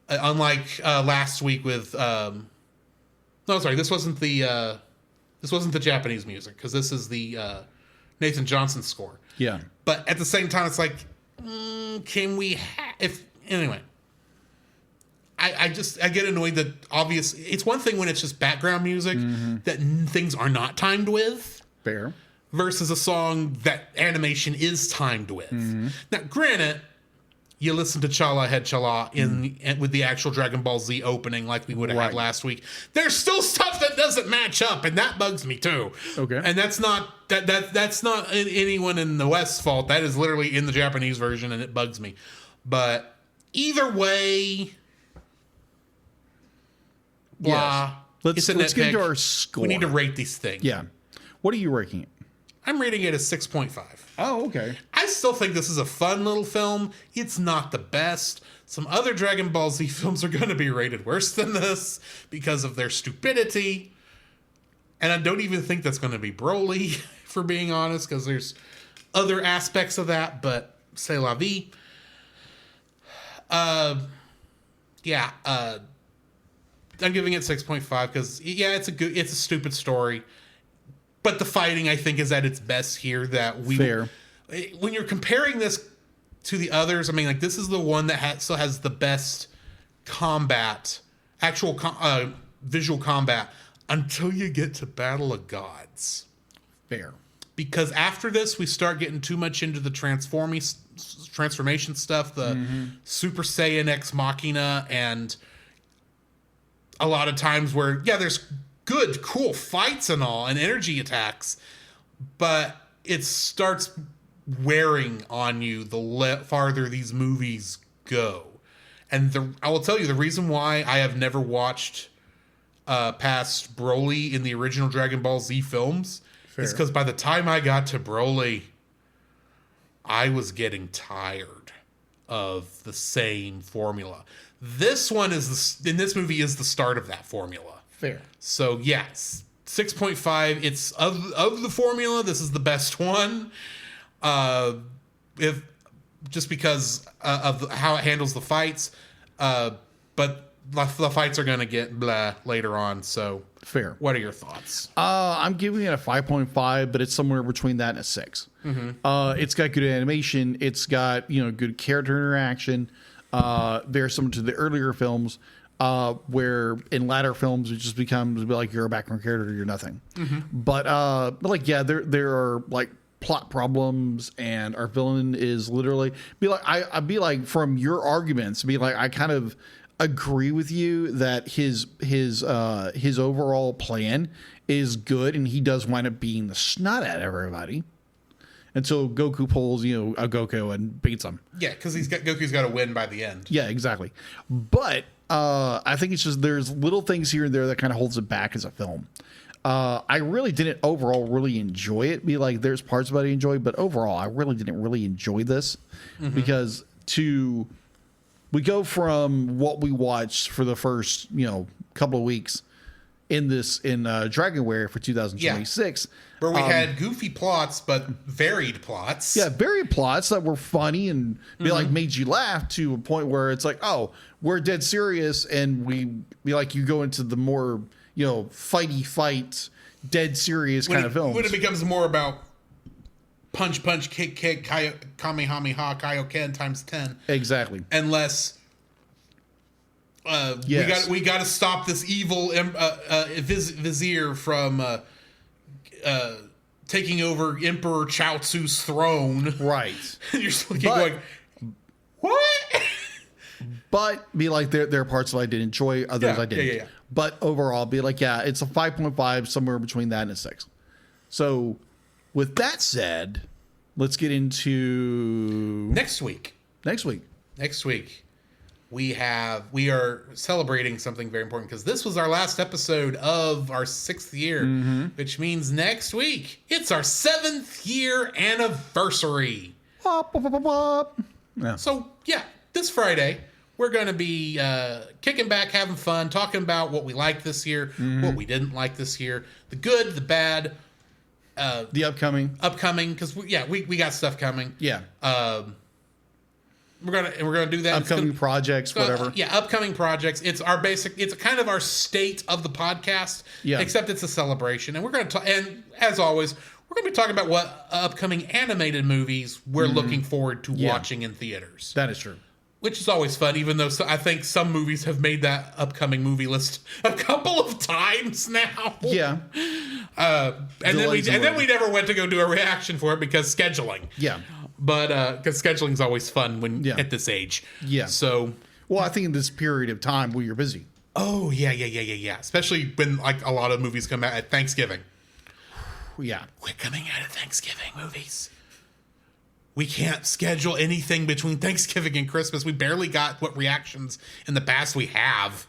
Unlike last week with this wasn't the Japanese music because this is the Nathan Johnson score. Yeah. But at the same time, it's like, can we anyway. I get annoyed that it's one thing when it's just background music that things are not timed with. Fair. Versus a song that animation is timed with. Now, granted, you listen to Chala Head Chala with the actual Dragon Ball Z opening like we would have had last week. There's still stuff that doesn't match up, and that bugs me too. Okay. And that's not anyone in the West's fault. That is literally in the Japanese version, and it bugs me. But either way, blah. Yes. Let's get into our score. We need to rate these things. Yeah. What are you rating it? I'm rating it a 6.5. Oh, okay. I still think this is a fun little film. It's not the best. Some other Dragon Ball Z films are going to be rated worse than this because of their stupidity. And I don't even think that's going to be Broly, for being honest, because there's other aspects of that, but c'est la vie. I'm giving it 6.5 because, it's a stupid story. But the fighting, I think, is at its best here. Fair. When you're comparing this to the others, I mean, like, this is the one that still has the best combat, actual visual combat, until you get to Battle of Gods. Fair. Because after this, we start getting too much into the transformation stuff, the Super Saiyan Ex Machina, and a lot of times where, there's good, cool fights and all, and energy attacks, but it starts wearing on you the farther these movies go. And I will tell you, the reason why I have never watched past Broly in the original Dragon Ball Z films is because by the time I got to Broly, I was getting tired of the same formula. This one in this movie is the start of that formula. Fair. So yes, 6.5. It's of the formula, this is the best one. Just because of how it handles the fights, but the fights are gonna get blah later on. So fair. What are your thoughts? I'm giving it a 5.5, but it's somewhere between that and a 6. It's got good animation. It's got good character interaction. Very similar to the earlier films. Where in latter films it just becomes like you're a background character, you're nothing. But there are like plot problems, and our villain is literally I'd be like from your arguments, I kind of agree with you that his overall plan is good, and he does wind up being the snot at everybody. And so Goku pulls, a Goku and beats him. Yeah, because Goku's got to win by the end. Yeah, exactly. But I think it's just there's little things here and there that kind of holds it back as a film. I really didn't overall really enjoy it. There's parts of it I enjoyed, but overall I really didn't really enjoy this because we go from what we watched for the first couple of weeks in Dragonuary for 2026. Where we had goofy plots, but varied plots. Yeah, varied plots that were funny and made you laugh to a point where it's like, oh, we're dead serious, and you go into the more fight, dead serious kind of films. When it becomes more about punch, kick, Kamehameha, Kaioken times 10. Exactly. Unless we got to stop this evil vizier from taking over Emperor Chaozu's throne. Right. You're just looking going, what? But be like, there are parts that I did enjoy, others I didn't. Yeah. But overall, be like, yeah, it's a 5.5, somewhere between that and a 6. So with that said, let's get into next week. Next week, we are celebrating something very important because this was our last episode of our 6th year, which means next week it's our 7th year anniversary. Yeah. So yeah, this Friday we're going to be kicking back, having fun, talking about what we liked this year, what we didn't like this year, the good, the bad, the upcoming, because we got stuff coming. Yeah. We're gonna do that. Upcoming projects, whatever. Upcoming projects. It's kind of our state of the podcast. Yeah. Except it's a celebration, and we're gonna talk. And as always, we're gonna be talking about what upcoming animated movies we're looking forward to watching in theaters. That is true. Which is always fun, even though I think some movies have made that upcoming movie list a couple of times now. Yeah. And then we never went to go do a reaction for it because scheduling. Yeah. But because scheduling's always fun when at this age. Yeah. So. Well, I think in this period of time where you're busy. Oh yeah. Especially when like a lot of movies come out at Thanksgiving. Yeah. We're coming out of Thanksgiving movies. We can't schedule anything between Thanksgiving and Christmas. We barely got what reactions in the past we have.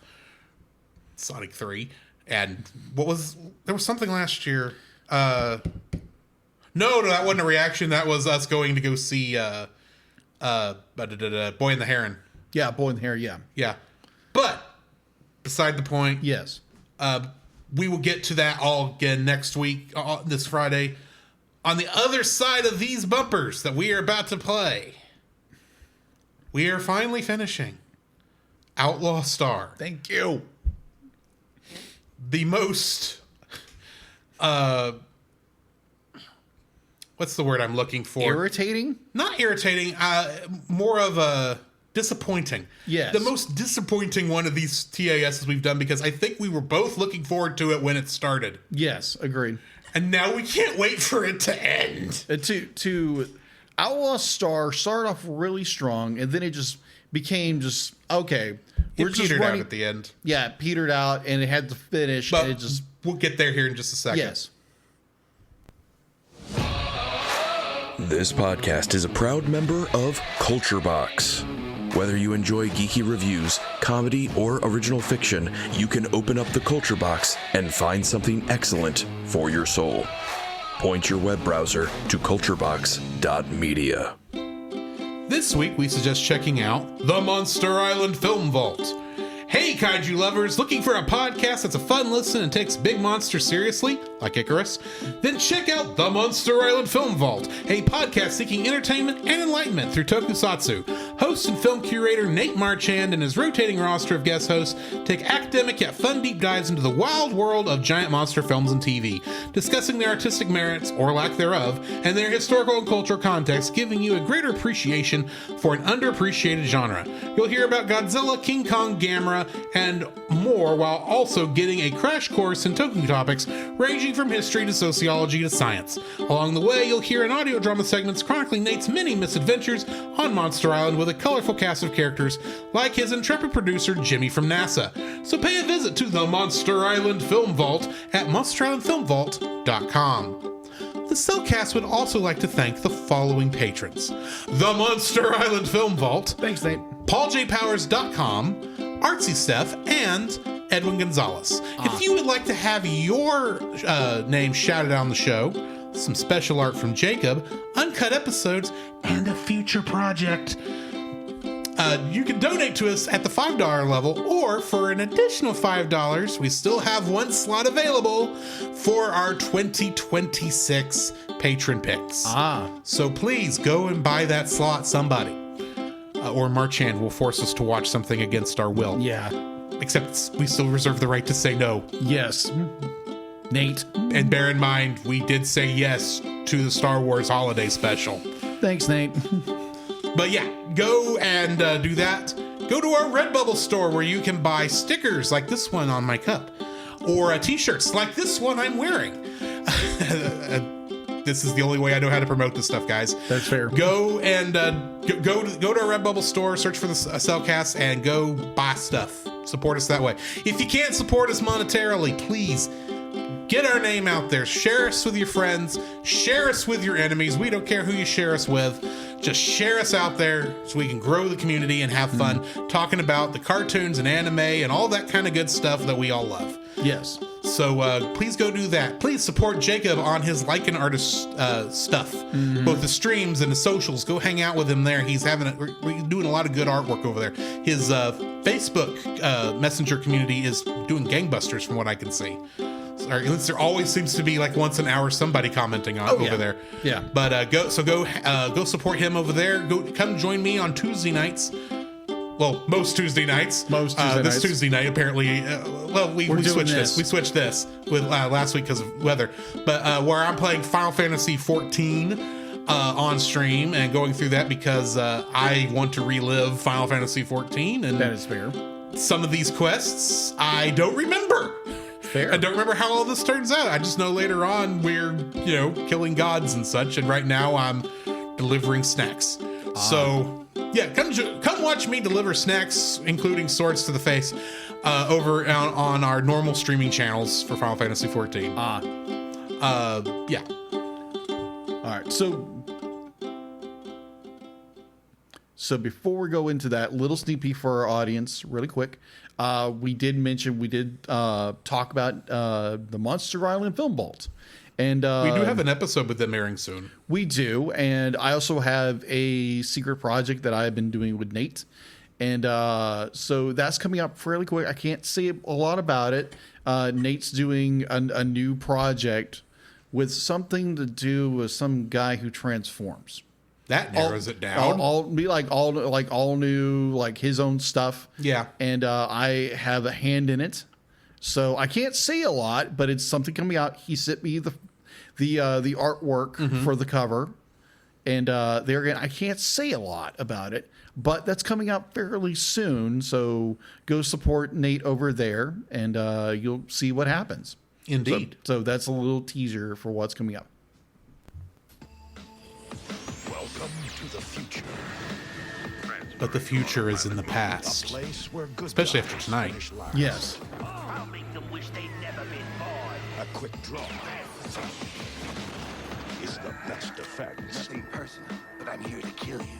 Sonic 3. And there was something last year. No, that wasn't a reaction. That was us going to go see Boy and the Heron. Yeah, Boy and the Heron, yeah. Yeah. But beside the point. Yes. We will get to that all again next week, this Friday. On the other side of these bumpers that we are about to play, we are finally finishing Outlaw Star. Thank you. The most, what's the word I'm looking for? Irritating? Not irritating, more of a disappointing. Yes. The most disappointing one of these TASs we've done because I think we were both looking forward to it when it started. Yes, agreed. And now we can't wait for it to end. To Outlaw Star started off really strong, and then it just became okay. We're just running out at the end. Yeah, it petered out, and it had to finish. But and it just we'll get there here in just a second. Yes. This podcast is a proud member of Culture Box. Whether you enjoy geeky reviews, comedy, or original fiction, you can open up the Culture Box and find something excellent for your soul. Point your web browser to culturebox.media. This week, we suggest checking out the Monster Island Film Vault. Hey, kaiju lovers, looking for a podcast that's a fun listen and takes big monsters seriously, like Icarus? Then check out the Monster Island Film Vault, a podcast seeking entertainment and enlightenment through tokusatsu. Host and film curator Nate Marchand and his rotating roster of guest hosts take academic yet fun deep dives into the wild world of giant monster films and TV, discussing their artistic merits, or lack thereof, and their historical and cultural context, giving you a greater appreciation for an underappreciated genre. You'll hear about Godzilla, King Kong, Gamera, and more, while also getting a crash course in toku topics ranging from history to sociology to science. Along the way, you'll hear an audio drama segments chronicling Nate's many misadventures on Monster Island with a colorful cast of characters like his intrepid producer Jimmy from NASA. So pay a visit to the Monster Island Film Vault at monsterislandfilmvault.com. The Cellcast would also like to thank the following patrons: the Monster Island Film Vault, Thanks, Nate. PaulJPowers.com, Artsy Steph, and Edwin Gonzalez. If you would like to have your name shouted out on the show, some special art from Jacob, uncut episodes, and a future project, you can donate to us at the $5 level, or for an additional $5, we still have one slot available for our 2026 patron picks. So please go and buy that slot, somebody. Or Marchand will force us to watch something against our will. Yeah. Except we still reserve the right to say no. Yes. Nate. And bear in mind, we did say yes to the Star Wars Holiday Special. Thanks, Nate. But yeah, go and do that. Go to our Redbubble store where you can buy stickers like this one on my cup, or t-shirts like this one I'm wearing. This is the only way I know how to promote this stuff, guys. That's fair. Go and go to our Redbubble store, search for the Cellcast, and go buy stuff. Support us that way. If you can't support us monetarily, please get our name out there. Share us with your friends. Share us with your enemies. We don't care who you share us with. Just share us out there so we can grow the community and have fun talking about the cartoons and anime and all that kind of good stuff that we all love. Yes. So please go do that. Please support Jacob on his Lycan artist stuff, both the streams and the socials. Go hang out with him there. He's we're doing a lot of good artwork over there. His Facebook Messenger community is doing gangbusters from what I can see. Or at least there always seems to be like once an hour somebody commenting on over there. Yeah. But go support him over there. Come join me on Tuesday nights. Well, most Tuesday nights. This Tuesday night, apparently. We switched this. We switched this with last week because of weather. But where I'm playing Final Fantasy 14 on stream and going through that because I want to relive Final Fantasy 14. And that is fair. Some of these quests I don't remember. Fair. I don't remember how all this turns out. I just know later on we're, killing gods and such. And right now I'm delivering snacks. So, yeah, come watch me deliver snacks, including swords to the face, over on our normal streaming channels for Final Fantasy 14. Yeah. All right. So before we go into that, little sneak peek for our audience, really quick. We did talk about the Monster Island Film Vault. And we do have an episode with them airing soon. We do. And I also have a secret project that I've been doing with Nate. And so that's coming up fairly quick. I can't say a lot about it. Nate's doing a new project with something to do with some guy who transforms. That narrows it down. All new, like his own stuff. Yeah. And I have a hand in it. So I can't say a lot, but it's something coming out. He sent me the artwork for the cover, and there again, I can't say a lot about it, but that's coming out fairly soon. So go support Nate over there, and you'll see what happens. Indeed. So that's a little teaser for what's coming up. Welcome to the future. But the future is in the past, especially after tonight. Yes. I'll make them wish they'd never been born. A quick draw is the best defense. Nothing personal, but I'm here to kill you.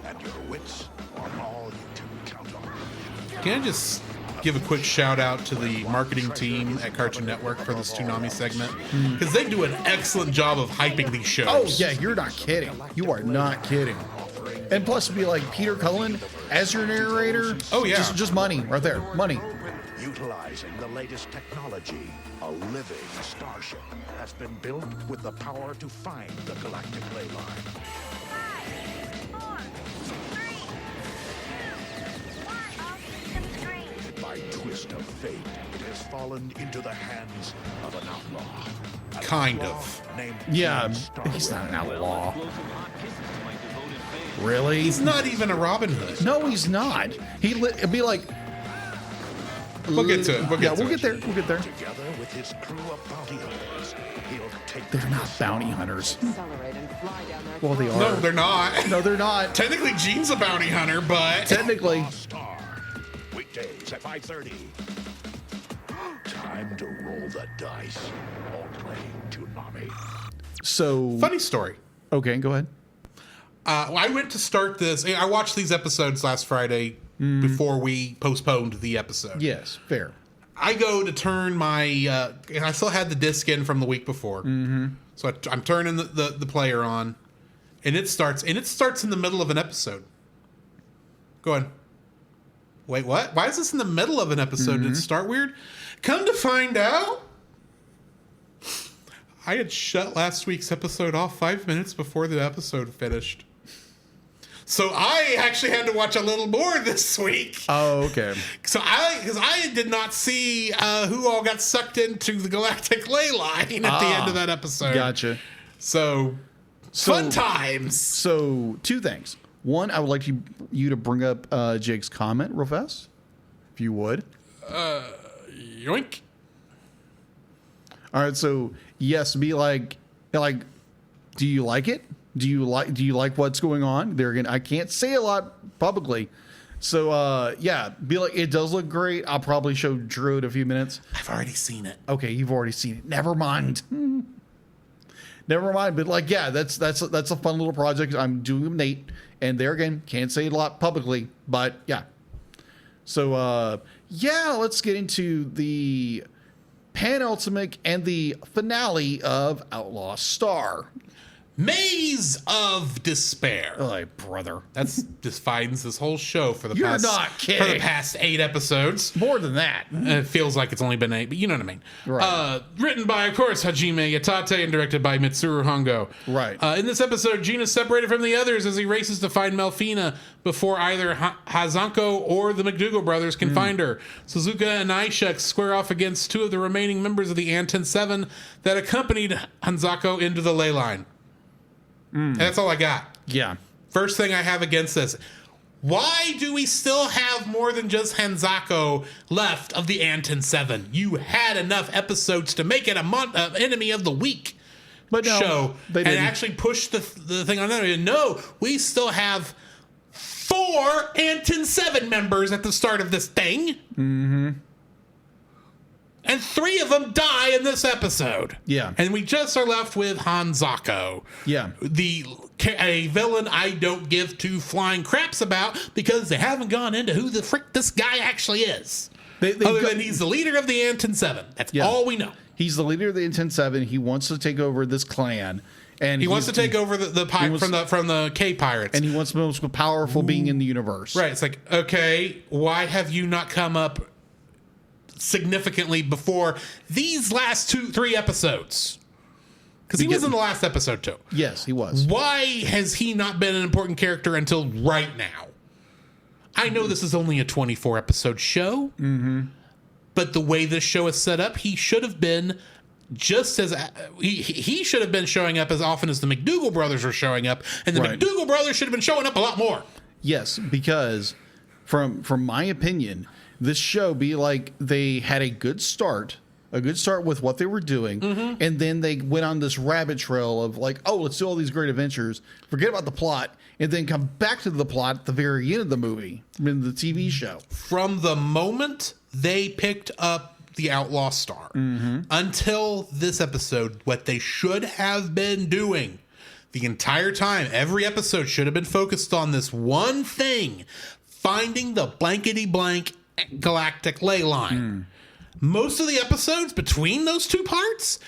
And your wits are all you can count on. Can I just give a quick shout out to the marketing team at Cartoon Network for this Toonami segment? Because they do an excellent job of hyping these shows. Oh, yeah, you're not kidding. You are not kidding. And plus, it'd be like Peter Cullen as your narrator. Oh, yeah. Just money right there. Money. Utilizing the latest technology, a living starship has been built with the power to find the galactic ley line. 5, 4, 3, 2, 1, all systems green. By twist of fate, it has fallen into the hands of an outlaw. An Kind outlaw of. named Yeah, Starlight. he's not an outlaw. Really? He's not even a Robin Hood. No, he's not. It'd be like. We'll get to it. We'll get there. We'll get there. Together with his crew of bounty hunters, he'll take They're not bounty hunters. Well, they are. No, they're not. No, they're not. Technically, Gene's a bounty hunter, but Technically. Star. Weekdays at 5:30. Time to roll the dice. All playing Toonami. So. funny story. Okay, go ahead. I went to start this. I watched these episodes last Friday before we postponed the episode. Yes, fair. I go to turn my, and I still had the disc in from the week before. So I'm turning the player on, and it starts in the middle of an episode. Going, wait, what? Why is this in the middle of an episode? Did it start weird? Come to find out, I had shut last week's episode off 5 minutes before the episode finished. So I actually had to watch a little more this week. Oh, okay. So because I did not see who all got sucked into the galactic ley line at the end of that episode. Gotcha. So fun times. So 2 things. One, I would like you to bring up Jake's comment real fast, if you would. Yoink. All right. So yes, be like, do you like it? Do you like what's going on? There again, I can't say a lot publicly. So yeah, be like, it does look great. I'll probably show Drew in a few minutes. I've already seen it. Okay, you've already seen it. Never mind. Never mind. But like, yeah, that's a fun little project I'm doing with Nate. And there again, can't say a lot publicly, but yeah. So yeah, let's get into the penultimate and the finale of Outlaw Star. Maze of Despair. Oh, brother. That's defines this whole show for the You're past not kidding. for the past 8 episodes. More than that. It feels like it's only been 8, but you know what I mean. Right. Written by, of course, Hajime Yatate and directed by Mitsuru Hongo. Right. In this episode, Gene is separated from the others as he races to find Melfina before either Hazanko or the McDougal brothers can find her. Suzuka and Aisha square off against 2 of the remaining members of the Anton 7 that accompanied Hanzako into the ley line. And that's all I got. Yeah. First thing I have against this. Why do we still have more than just Hanzako left of the Anton 7? You had enough episodes to make it a enemy of the week show and actually push the thing on there. No, we still have 4 Anton 7 members at the start of this thing. Mm-hmm. And 3 of them die in this episode. Yeah. And we just are left with Hanzako. Yeah. A villain I don't give 2 flying craps about because they haven't gone into who the frick this guy actually is. Other than he's the leader of the Anton 7. That's all we know. He's the leader of the Anton 7. He wants to take over this clan. And he wants to take over the from the K Pirates. And he wants the most powerful being in the universe. Right. It's like, okay, why have you not come up significantly before these last 2-3 episodes? Because he was in the last episode too. Yes, he was. Why has he not been an important character until right now? I know this is only a 24 episode show, but the way this show is set up, he should have been just as he should have been showing up as often as the McDougal brothers are showing up, and the McDougal brothers should have been showing up a lot more. Yes, because from my opinion, this show be like they had a good start with what they were doing, and then they went on this rabbit trail of like, oh, let's do all these great adventures, forget about the plot, and then come back to the plot at the very end of the movie, in the TV show. From the moment they picked up the Outlaw Star until this episode, what they should have been doing the entire time, every episode should have been focused on this one thing: finding the blankety blank galactic ley line. Most of the episodes between those 2 parts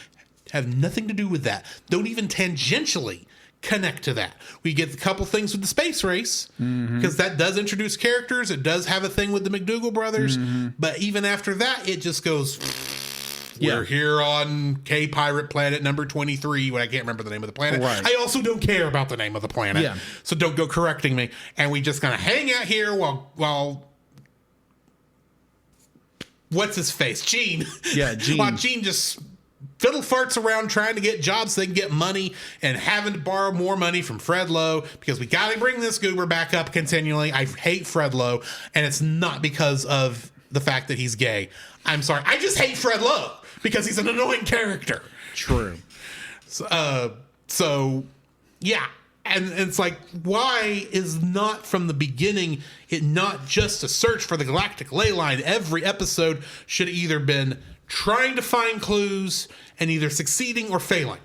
have nothing to do with that. Don't even tangentially connect to that. We get a couple things with the space race because that does introduce characters. It does have a thing with the McDougal brothers, but even after that, it just goes. We're here on K Pirate Planet number 23. When I can't remember the name of the planet. Right. I also don't care about the name of the planet, so don't go correcting me. And we just kind of hang out here while what's his face? Gene. Yeah, Gene. While Gene just fiddle farts around trying to get jobs so they can get money and having to borrow more money from Fred Lowe because we got to bring this goober back up continually. I hate Fred Lowe, and it's not because of the fact that he's gay. I'm sorry. I just hate Fred Lowe because he's an annoying character. True. So yeah. And it's like, why is not from the beginning it not just a search for the galactic ley line? Every episode should have either been trying to find clues and either succeeding or failing.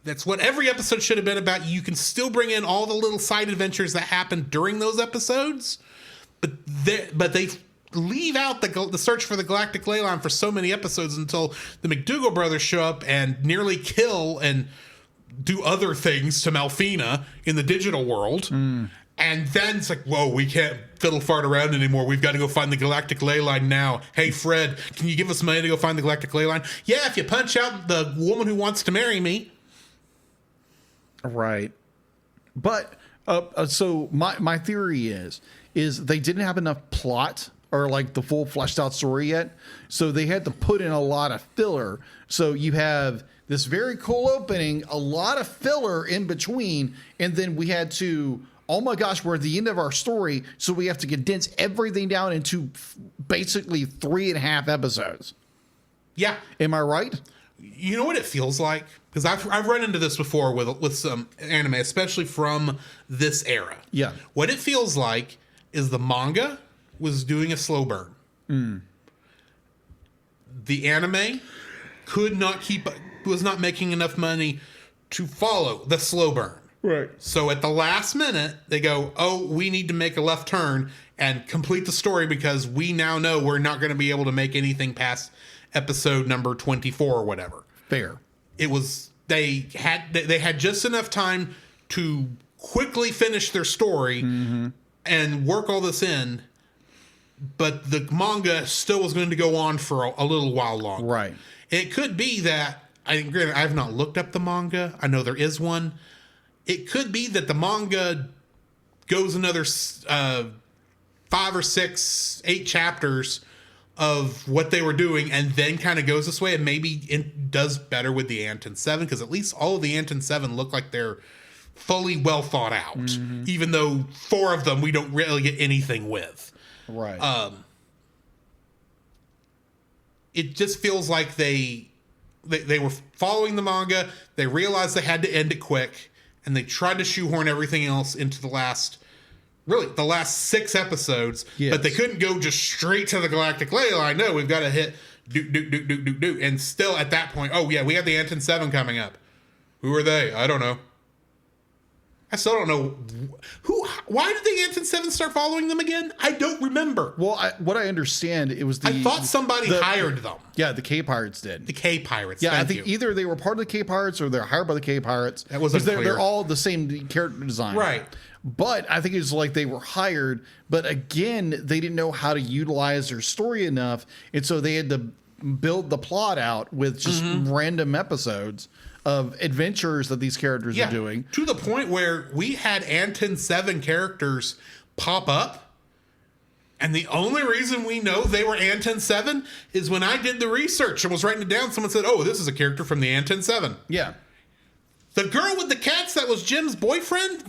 That's what every episode should have been about. You can still bring in all the little side adventures that happen during those episodes, but they leave out the search for the galactic ley line for so many episodes until the McDougal brothers show up and nearly kill and do other things to Melfina in the digital world. And then it's like, whoa, we can't fiddle fart around anymore. We've got to go find the galactic ley line now. Hey, Fred, can you give us money to go find the galactic ley line? Yeah, if you punch out the woman who wants to marry me. Right. But So my theory is they didn't have enough plot or like the full fleshed out story yet. So they had to put in a lot of filler. So you have this very cool opening, a lot of filler in between. And then we had to, oh my gosh, we're at the end of our story. So we have to condense everything down into basically 3.5 episodes. Yeah. Am I right? You know what it feels like? Because I've run into this before with some anime, especially from this era. Yeah. What it feels like is the manga was doing a slow burn. The anime was not making enough money to follow the slow burn. Right. So at the last minute, they go, oh, we need to make a left turn and complete the story because we now know we're not going to be able to make anything past episode number 24 or whatever. Fair. It was they had just enough time to quickly finish their story and work all this in, but the manga still was going to go on for a little while longer. Right. It could be that granted, I have not looked up the manga. I know there is one. It could be that the manga goes another 5 or 6, 8 chapters of what they were doing and then kind of goes this way, and maybe it does better with the Anton 7, because at least all of the Anton 7 look like they're fully well thought out, even though 4 of them we don't really get anything with. Right. It just feels like they were following the manga, they realized they had to end it quick, and they tried to shoehorn everything else into the last 6 episodes, yes. But they couldn't go just straight to the Galactic Ley line. No, we've got to hit do. And still at that point, oh yeah, we have the Anton 7 coming up. Who are they? I don't know. I still don't know. Why did the Anton 7 start following them again? I don't remember. Well, what I understand, it was I thought somebody hired them. Yeah, the K-Pirates did. The K-Pirates, yeah, thank I think you. either they were part of the K-Pirates or they're hired by the K-Pirates. That wasn't clear. They're all the same character design. Right. But I think it's like they were hired, but again, they didn't know how to utilize their story enough, and so they had to build the plot out with just random episodes of adventures that these characters are doing. To the point where we had Anton 7 characters pop up, and the only reason we know they were Anton 7 is when I did the research and was writing it down, someone said, oh, this is a character from the Anton 7. Yeah. The girl with the cats that was Jim's girlfriend,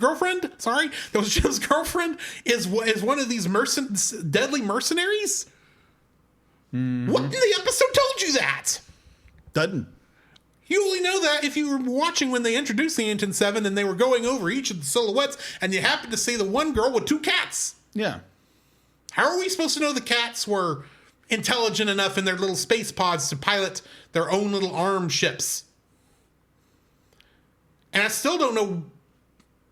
is one of these deadly mercenaries? What in the episode told you that? Doesn't. You only know that if you were watching when they introduced the Anton 7 and they were going over each of the silhouettes and you happened to see the one girl with 2 cats. Yeah. How are we supposed to know the cats were intelligent enough in their little space pods to pilot their own little armed ships? And I still don't know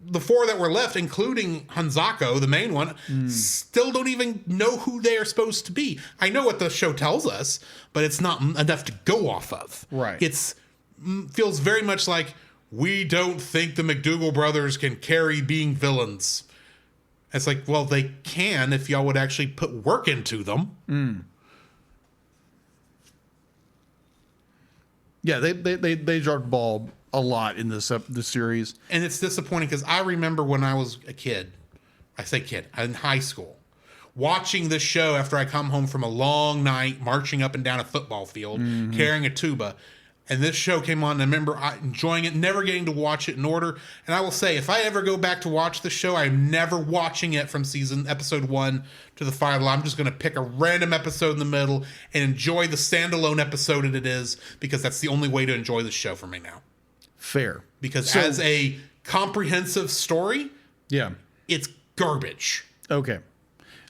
the 4 that were left, including Hanzako, the main one, still don't even know who they are supposed to be. I know what the show tells us, but it's not enough to go off of. Right. Feels very much like, we don't think the McDougal brothers can carry being villains. It's like, well, they can if y'all would actually put work into them. Yeah, they dropped the ball a lot in this series. And it's disappointing because I remember when I was a kid, in high school, watching this show after I come home from a long night, marching up and down a football field, carrying a tuba. And this show came on, and I remember enjoying it, never getting to watch it in order. And I will say, if I ever go back to watch the show, I'm never watching it from episode 1 to the final. I'm just going to pick a random episode in the middle and enjoy the standalone episode that it is, because that's the only way to enjoy the show for me now. Fair. Because as a comprehensive story, it's garbage. Okay.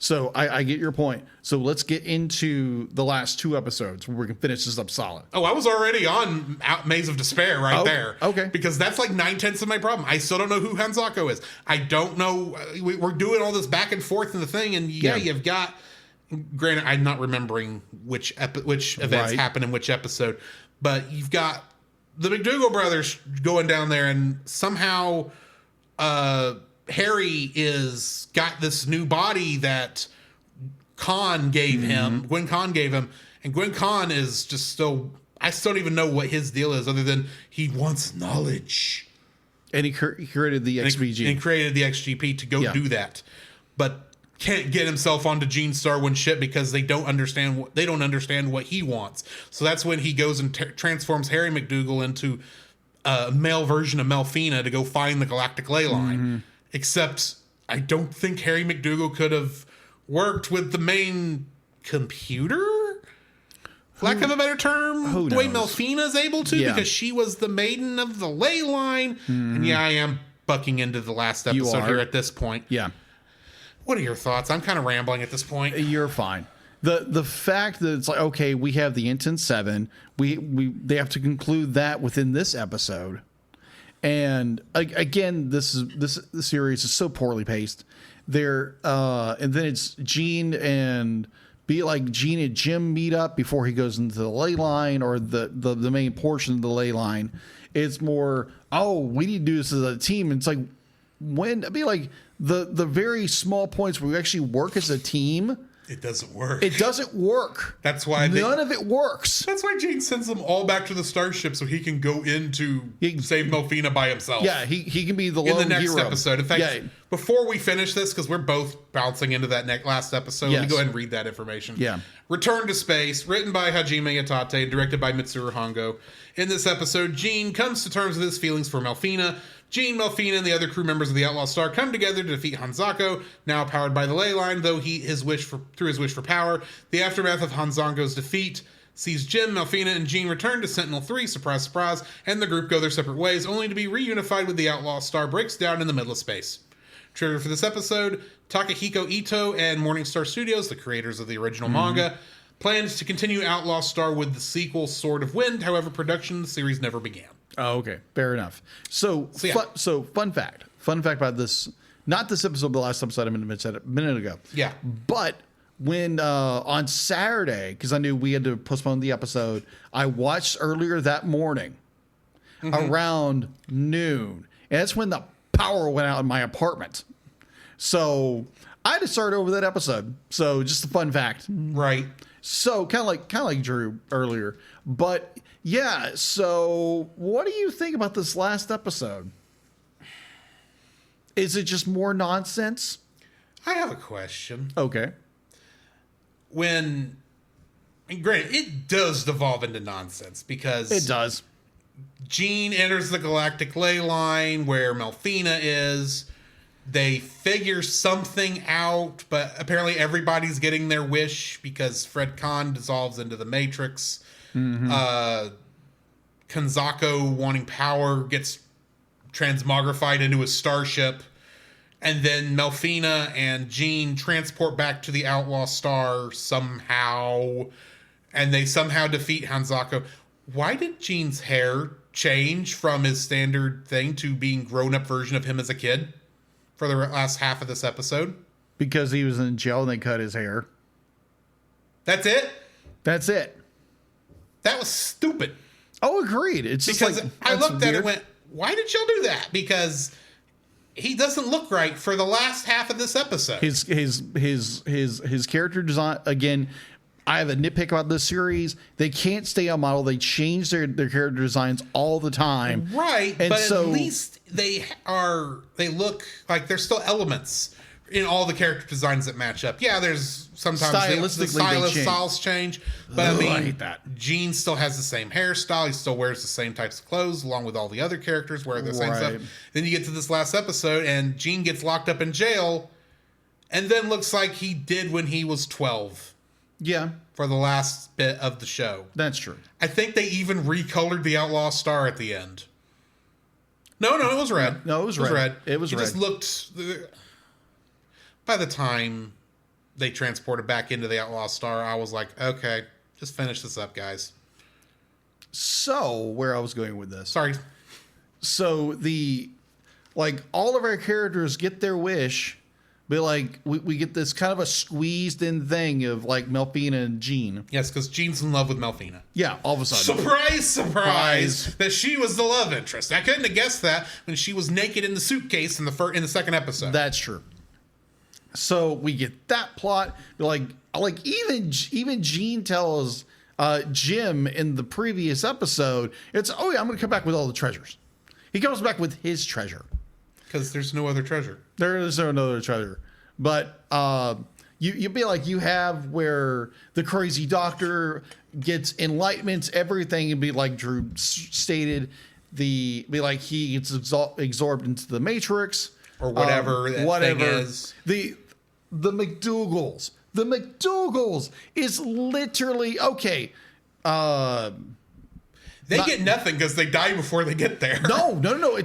So I get your point. So let's get into the last 2 episodes where we can finish this up solid. Oh, I was already on Maze of Despair there. Okay. Because that's like 9/10 of my problem. I still don't know who Hanzako is. I don't know. We're doing all this back and forth in the thing, and you've got. Granted, I'm not remembering which events happened in which episode, but you've got the McDougal brothers going down there, and somehow Harry is got this new body that Khan gave him, Gwen Khan gave him, and Gwen Khan is just still, I still don't even know what his deal is other than he wants knowledge. And he created the XBG. And created the XGP to go do that. But can't get himself onto Gene Starwin's ship because they don't understand what he wants. So that's when he goes and transforms Harry McDougal into a male version of Melfina to go find the galactic ley line. Except I don't think Harry McDougal could have worked with the main computer, lack of a better term, the way Melfina's able to, because she was the maiden of the ley line. And yeah, I am bucking into the last episode here at this point. Yeah. What are your thoughts? I'm kind of rambling at this point. You're fine. The fact that it's like, okay, we have the Intent 7. They have to conclude that within this episode. And again, this series is so poorly paced. And then it's Gene and Gene and Jim meet up before he goes into the ley line, or the main portion of the ley line. It's more, we need to do this as a team. And it's like, the very small points where we actually work as a team, it doesn't work. It doesn't work. That's why none of it works. That's why Gene sends them all back to the starship so he can go into save Melfina by himself. Yeah, he can be the lone hero. In the next episode. In fact, before we finish this, because we're both bouncing into that last episode, let me go ahead and read that information. Yeah. Return to Space, written by Hajime Itate and directed by Mitsuru Hongo. In this episode, Gene comes to terms with his feelings for Melfina. Gene, Melfina, and the other crew members of the Outlaw Star come together to defeat Hanzako, now powered by the ley line, though through his wish for power. The aftermath of Hanzako's defeat sees Jim, Melfina, and Gene return to Sentinel-3, surprise, surprise, and the group go their separate ways, only to be reunified when the Outlaw Star breaks down in the middle of space. Trigger for this episode, Takahiko Ito and Morningstar Studios, the creators of the original manga, planned to continue Outlaw Star with the sequel Sword of Wind. However, production of the series never began. Oh, okay. Fair enough. So fun fact about this, not this episode, but the last episode I mentioned a minute ago. Yeah. But when on Saturday, because I knew we had to postpone the episode, I watched earlier that morning around noon. And that's when the power went out in my apartment. So I had to start over that episode. So just a fun fact. Right. So kind of like Drew earlier. But yeah, so what do you think about this last episode? Is it just more nonsense? I have a question. Okay. And granted, it does devolve into nonsense because it does. Gene enters the galactic ley line where Melfina is. They figure something out, but apparently everybody's getting their wish because Fred Khan dissolves into the Matrix. Kanzako, wanting power, gets transmogrified into a starship. And then Melfina and Gene transport back to the Outlaw Star somehow. And they somehow defeat Hanzako. Why did Gene's hair change from his standard thing to being grown-up version of him as a kid for the last half of this episode? Because he was in jail and they cut his hair. That's it? That's it. That was stupid. Oh, agreed. It's just because like, I looked at it and went, why did y'all do that? Because he doesn't look right for the last half of this episode. His character design, again, I have a nitpick about this series. They can't stay on model. They change their character designs all the time. Right, and but at least they look like there's still elements in all the character designs that match up. Yeah, there's sometimes the styles change. But I hate that. Gene still has the same hairstyle. He still wears the same types of clothes along with all the other characters wear the same stuff. Then you get to this last episode and Gene gets locked up in jail and then looks like he did when he was 12. Yeah. For the last bit of the show. That's true. I think they even recolored the Outlaw Star at the end. No, it was red. No, it was red. It was red. It just looked... By the time they transported back into the Outlaw Star, I was like, okay, just finish this up, guys. So, where I was going with this. Sorry. So, all of our characters get their wish, but we get this kind of a squeezed in thing of Melfina and Gene. Yes, because Gene's in love with Melfina. Yeah, all of a sudden. Surprise! That she was the love interest. I couldn't have guessed that when she was naked in the suitcase in the second episode. That's true. So we get that plot. Even Gene tells Jim in the previous episode, it's, oh yeah, I'm going to come back with all the treasures. He comes back with his treasure. Because there's no other treasure. There is no other treasure. But you'd be like, you have where the crazy doctor gets enlightenment, everything, and be like Drew stated, be like he gets absorbed into the Matrix. Or whatever thing is. The McDougals. The McDougals is literally, okay. They get nothing because they die before they get there. No.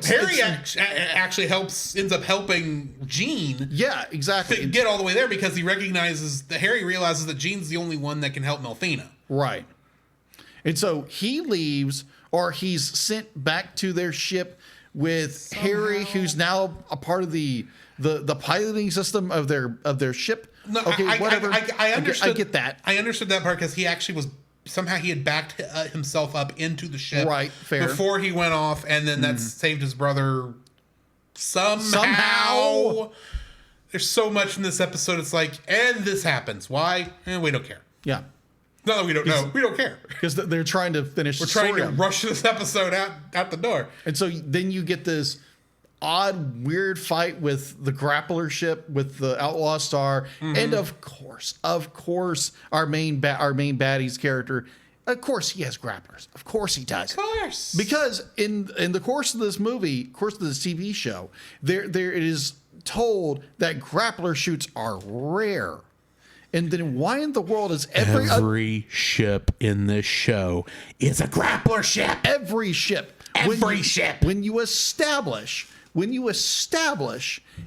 Harry actually ends up helping Gene. Yeah, exactly. To get all the way there because Harry realizes that Gene's the only one that can help Melfina. Right. And so he leaves, or he's sent back to their ship with Harry, who's now a part of the piloting system of their ship. No, okay, whatever. I understood. I get that. I understood that part because he actually was. Somehow he had backed himself up into the ship. Right, fair. Before he went off, and then that saved his brother somehow. There's so much in this episode. It's like, and this happens. Why? We don't care. Yeah. Not that we don't know. We don't care. Because they're trying to finish We're trying to rush this episode out the door. And so then you get this odd, weird fight with the grappler ship with the Outlaw Star, and of course, our main baddie's character. Of course, he has grapplers. Of course, he does. Of course, because in the course of this movie, course of this TV show, there it is told that grappler shoots are rare. And then why in the world is every ship in this show is a grappler ship? Every ship. When you establish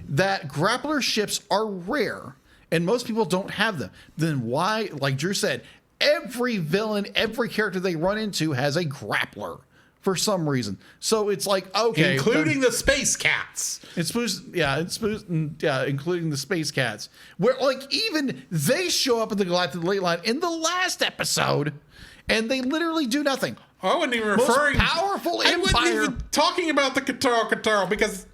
that grappler ships are rare and most people don't have them, then why, like Drew said, every villain, every character they run into has a grappler for some reason. So it's like, okay. Including the space cats. Including the space cats. Where like even they show up in the Galactic Ley Line in the last episode and they literally do nothing. I wasn't even referring. Most powerful empire. I wasn't even talking about the Kataro because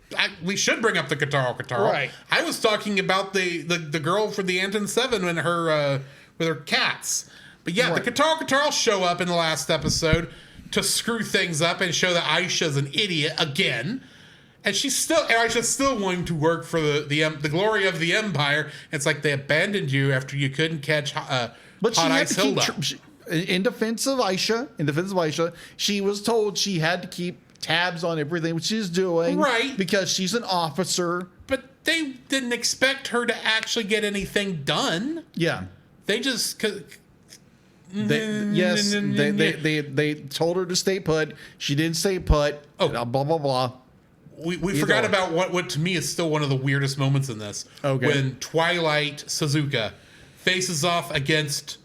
we should bring up the Kataro. Right. I was talking about the girl for the Anton 7 and her with her cats. But yeah, right. The Kataro show up in the last episode to screw things up and show that Aisha's an idiot again. And Aisha's still wanting to work for the glory of the Empire. It's like they abandoned you after you couldn't catch Hot Ice Hilda. In defense of Aisha, she was told she had to keep tabs on everything which she's doing. Right. Because she's an officer. But they didn't expect her to actually get anything done. Yeah. They just... They told her to stay put. She didn't stay put. Oh. Blah, blah, blah. We forgot about what to me is still one of the weirdest moments in this. Okay. When Twilight Suzuka faces off against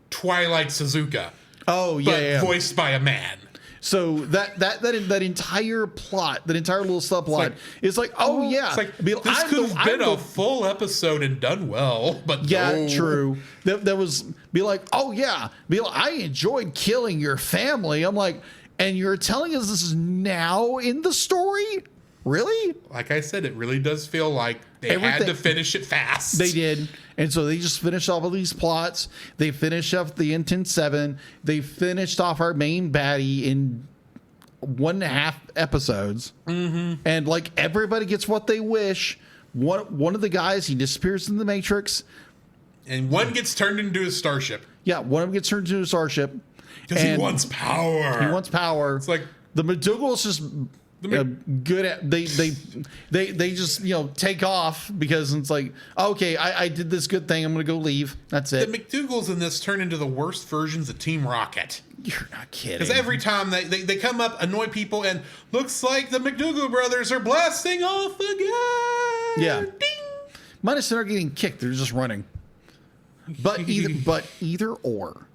Twilight Suzuka. Oh, yeah. But voiced by a man. So that entire plot, that entire little subplot is like, oh yeah. It's like, this could have been a full episode and done well, but yeah, no. True. That was be like, oh yeah, be like, I enjoyed killing your family. I'm like, and you're telling us this is now in the story? Really? Like I said, it really does feel like they had to finish it fast. They did. And so they just finished off all these plots. They finished up the Intent 7. They finished off our main baddie in 1.5 episodes. Mm-hmm. And like everybody gets what they wish. One of the guys, he disappears in the Matrix. And one gets turned into a starship. Yeah, one of them gets turned into a starship. Because he wants power. He wants power. It's like the McDougal's just good at they just take off because it's like, okay, I did this good thing, I'm gonna go leave, that's it. The McDougals in this turn into the worst versions of Team Rocket. You're not kidding. Because every time they come up, annoy people, and looks like the McDougal brothers are blasting off again. Yeah. Ding. Minus they're not getting kicked, they're just running. But either or,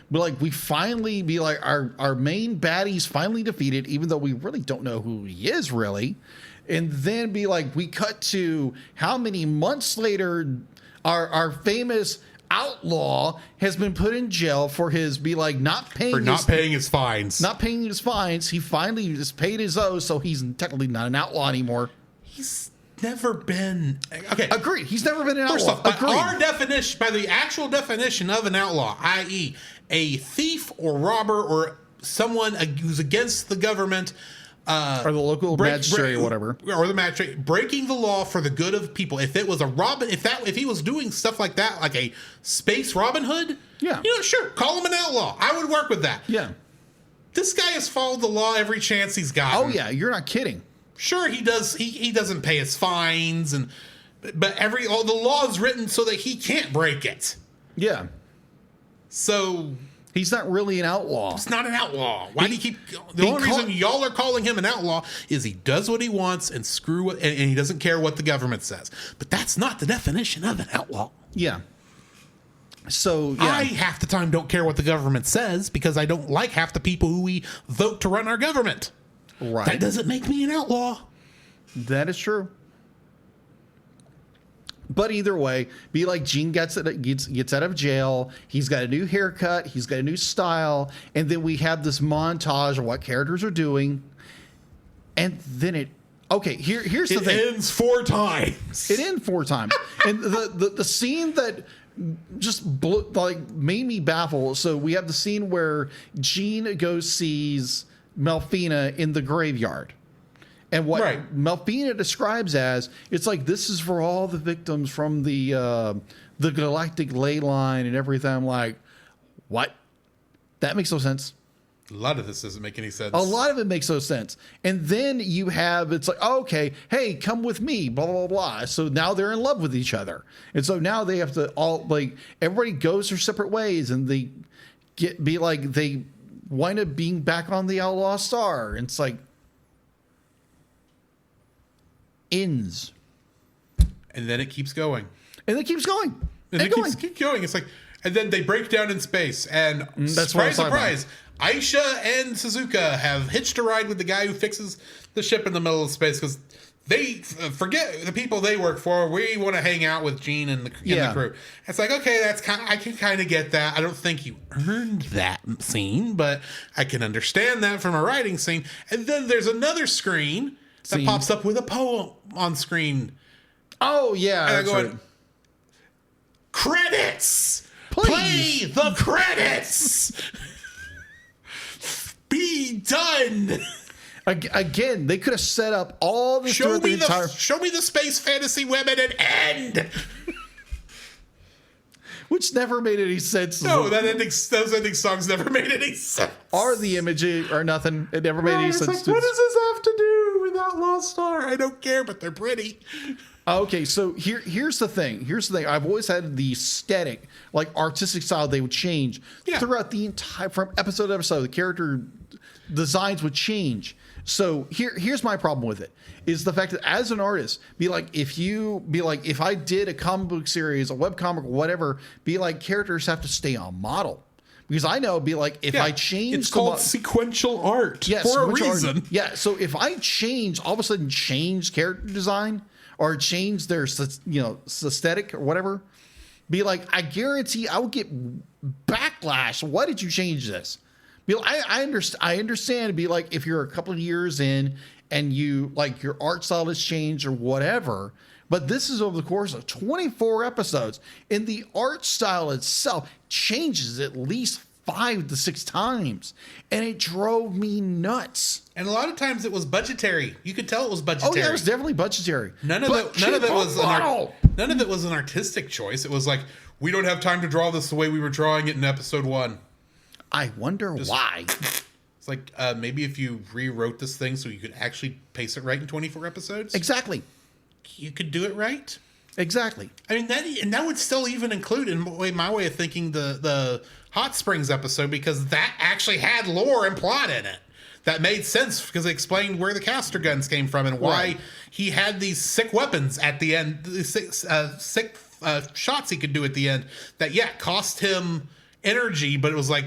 like we finally be like our main baddie's finally defeated, even though we really don't know who he is really. And then be like, we cut to how many months later our famous Outlaw has been put in jail for not paying his fines. Not paying his fines. He finally just paid his owe, so he's technically not an outlaw anymore. He's never been. Okay, agreed. He's never been an outlaw. First off, by the actual definition of an outlaw, i.e., a thief or robber or someone who's against the government, or the local magistrate or whatever, or the magistrate breaking the law for the good of people. If it was a Robin, if he was doing stuff like that, like a space Robin Hood, yeah, sure, call him an outlaw. I would work with that. Yeah, this guy has followed the law every chance he's got. Oh yeah, you're not kidding. Sure, he does. He doesn't pay his fines, but the law is written so that he can't break it. Yeah. So he's not really an outlaw. He's not an outlaw. Why do you keep? The only reason y'all are calling him an outlaw is he does what he wants and and he doesn't care what the government says. But that's not the definition of an outlaw. Yeah. So yeah. I half the time don't care what the government says because I don't like half the people who we vote to run our government. Right. That doesn't make me an outlaw. That is true. But either way, be like Gene gets out of jail. He's got a new haircut. He's got a new style. And then we have this montage of what characters are doing. And then here's the thing. It ends 4 times. It ends 4 times. And the scene that just made me baffle. So we have the scene where Gene goes sees Melfina in the graveyard. And what Melfina describes as, it's like, this is for all the victims from the galactic ley line and everything. I'm like, what? That makes no sense. A lot of this doesn't make any sense. A lot of it makes no sense. And then you have, it's like, oh, okay, hey, come with me, blah, blah, blah. So now they're in love with each other. And so now they have to everybody goes their separate ways and they they wind up being back on the Outlaw Star. And it's like, ends. And then it keeps going. And it keeps going. And it keeps going. It's like, and then they break down in space. And surprise, Aisha and Suzuka have hitched a ride with the guy who fixes the ship in the middle of space because they forget the people they work for. We want to hang out with Gene and the crew. It's like, okay, I can kind of get that. I don't think you earned that scene, but I can understand that from a writing scene. And then there's another screen that pops up with a poem on screen. Oh, yeah. And I'm going, credits! Please. Play the credits! Be done! Again, they could have set up all this. Show me the space fantasy women and end! Which never made any sense. No, those ending songs never made any sense. Or the imagery or nothing. It never made any sense. Like, what does this have to do with Outlaw Star? I don't care, but they're pretty. Okay, so here's the thing. I've always had the aesthetic, like artistic style, they would change throughout the entire, from episode to episode. The character designs would change. So here's my problem with it, is the fact that as an artist, if I did a comic book series, a webcomic, whatever, characters have to stay on model. Because I know, if I change... It's called sequential art for a reason. Art. Yeah, so if I all of a sudden change character design or change their aesthetic or whatever, I guarantee I would get backlash. Why did you change this? I understand. If you're a couple of years in and you your art style has changed or whatever, but this is over the course of 24 episodes, and the art style itself changes at least 5 to 6 times, and it drove me nuts. And a lot of times it was budgetary. You could tell it was budgetary. Oh yeah, it was definitely budgetary. None of it was an artistic choice. It was like, we don't have time to draw this the way we were drawing it in episode 1. I wonder why. It's like, maybe if you rewrote this thing so you could actually pace it right in 24 episodes. Exactly. You could do it right. Exactly. I mean, that would still even include, in my way of thinking, the Hot Springs episode, because that actually had lore and plot in it. That made sense because it explained where the caster guns came from and why he had these sick weapons at the end, sick shots he could do at the end that, cost him energy, but it was like,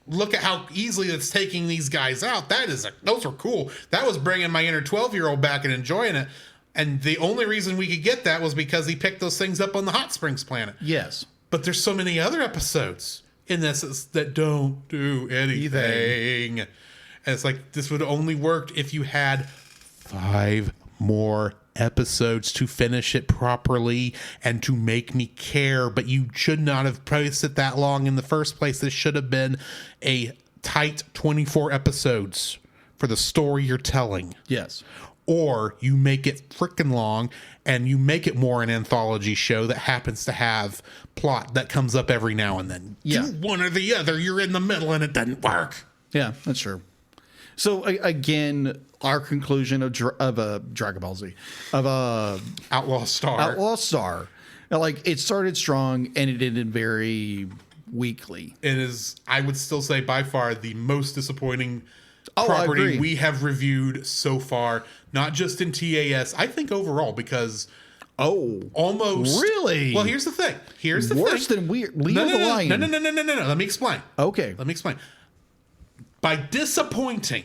look at how easily it's taking these guys out. Those were cool. That was bringing my inner 12-year-old back and enjoying it. And the only reason we could get that was because he picked those things up on the Hot Springs planet. Yes. But there's so many other episodes in this that don't do anything. And it's like, this would only work if you had 5 more episodes to finish it properly and to make me care. But you should not have placed it that long in the first place. This should have been a tight 24 episodes for the story you're telling. Yes. Or you make it freaking long and you make it more an anthology show that happens to have plot that comes up every now and then. Yeah. Do one or the other. You're in the middle and it doesn't work. Yeah, that's true. So again, our conclusion of Dragon Ball Z, of Outlaw Star. Like, it started strong and it ended very weakly. It is, I would still say, by far the most disappointing I property agree. we have reviewed so far, not just in TAS, I think overall, because almost really. Well, here's the thing. Worse than Leo the Lion. No. Let me explain. Okay. Let me explain. By disappointing,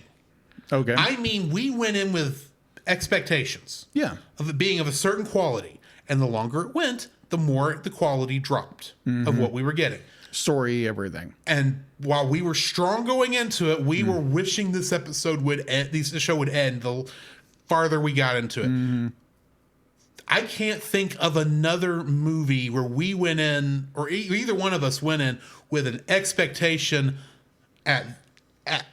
Okay. I mean we went in with expectations. Yeah. Of it being of a certain quality, and the longer it went, the more the quality dropped of what we were getting. Story, everything. And while we were strong going into it, we were wishing this episode would end, the show would end the farther we got into it. I can't think of another movie where we went in, or either one of us went in with an expectation at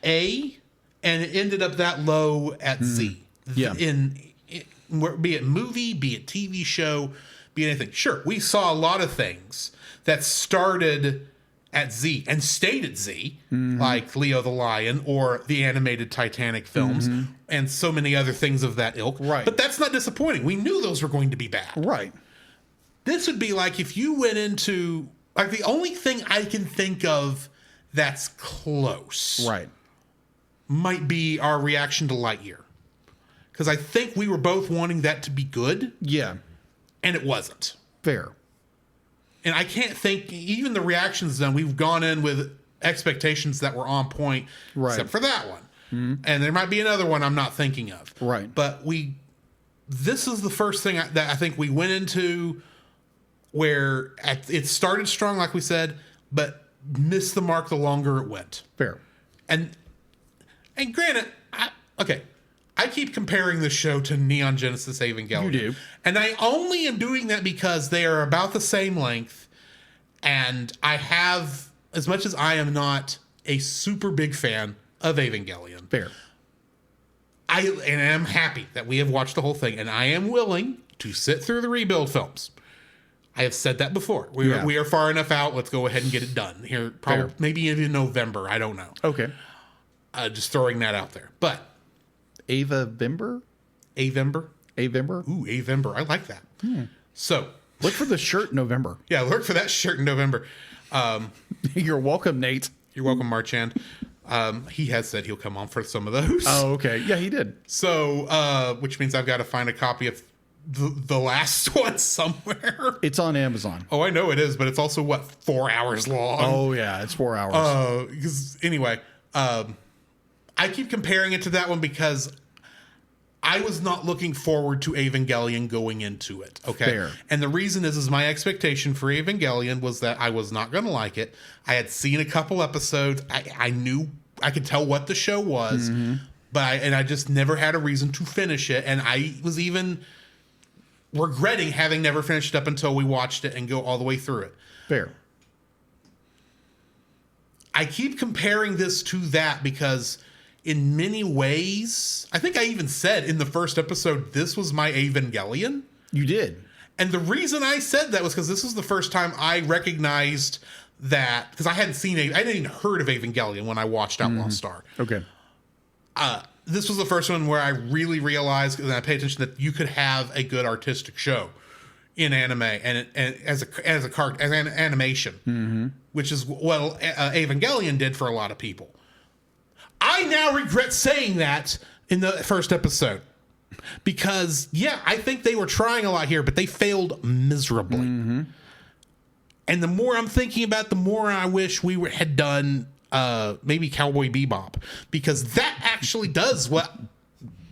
A, and it ended up that low at Z. Yeah. Be it movie, be it TV show, be it anything. Sure, we saw a lot of things that started at Z and stayed at Z, like Leo the Lion or the animated Titanic films, and so many other things of that ilk. Right. But that's not disappointing. We knew those were going to be bad. Right. This would be like if you went into, like, the only thing I can think of that's close Right. might be our reaction to Lightyear. Because I think we were both wanting that to be good, Yeah. and it wasn't. Fair. And I can't think, even the reactions then, we've gone in with expectations that were on point, Right. except for that one. And there might be another one I'm not thinking of. Right. But this is the first thing that I think we went into where it started strong, like we said, but missed the mark the longer it went. Fair. And granted, I keep comparing this show to Neon Genesis Evangelion. You do. And I only am doing that because they are about the same length. And I have, as much as I am not a super big fan of Evangelion, Fair. I am happy that we have watched the whole thing. And I am willing to sit through the rebuild films. I have said that before. We are far enough out. Let's go ahead and get it done. Here, probably, maybe even November. I don't know. Okay. Just throwing that out there. But Avember? Avember? Avember? Ooh, Avember. I like that. So, Look for the shirt in November. yeah, look for that shirt in November. You're welcome, Nate. You're welcome, Marchand. He has said he'll come on for some of those. Oh, okay. Yeah, he did. So, which means I've got to find a copy of the last one somewhere. It's on Amazon. Oh, I know it is, but it's also, 4 hours long? Oh, yeah. It's 4 hours. Because anyway, I keep comparing it to that one because I was not looking forward to Evangelion going into it. Okay. Fair. And the reason is my expectation for Evangelion was that I was not going to like it. I had seen a couple episodes. I knew, I could tell what the show was, but I just never had a reason to finish it. And I was even regretting having never finished it up until we watched it and go all the way through it. Fair. I keep comparing this to that because in many ways, I think I even said in the first episode, this was my Evangelion. You did. And the reason I said that was because this was the first time I recognized that, because I hadn't even heard of Evangelion when I watched Outlaw Star. Okay. This was the first one where I really realized, and I paid attention, that you could have a good artistic show in anime and as an animation, which is what Evangelion did for a lot of people. I now regret saying that in the first episode because, yeah, I think they were trying a lot here, but they failed miserably. And the more I'm thinking about it, the more I wish we had done maybe Cowboy Bebop, because that actually does what.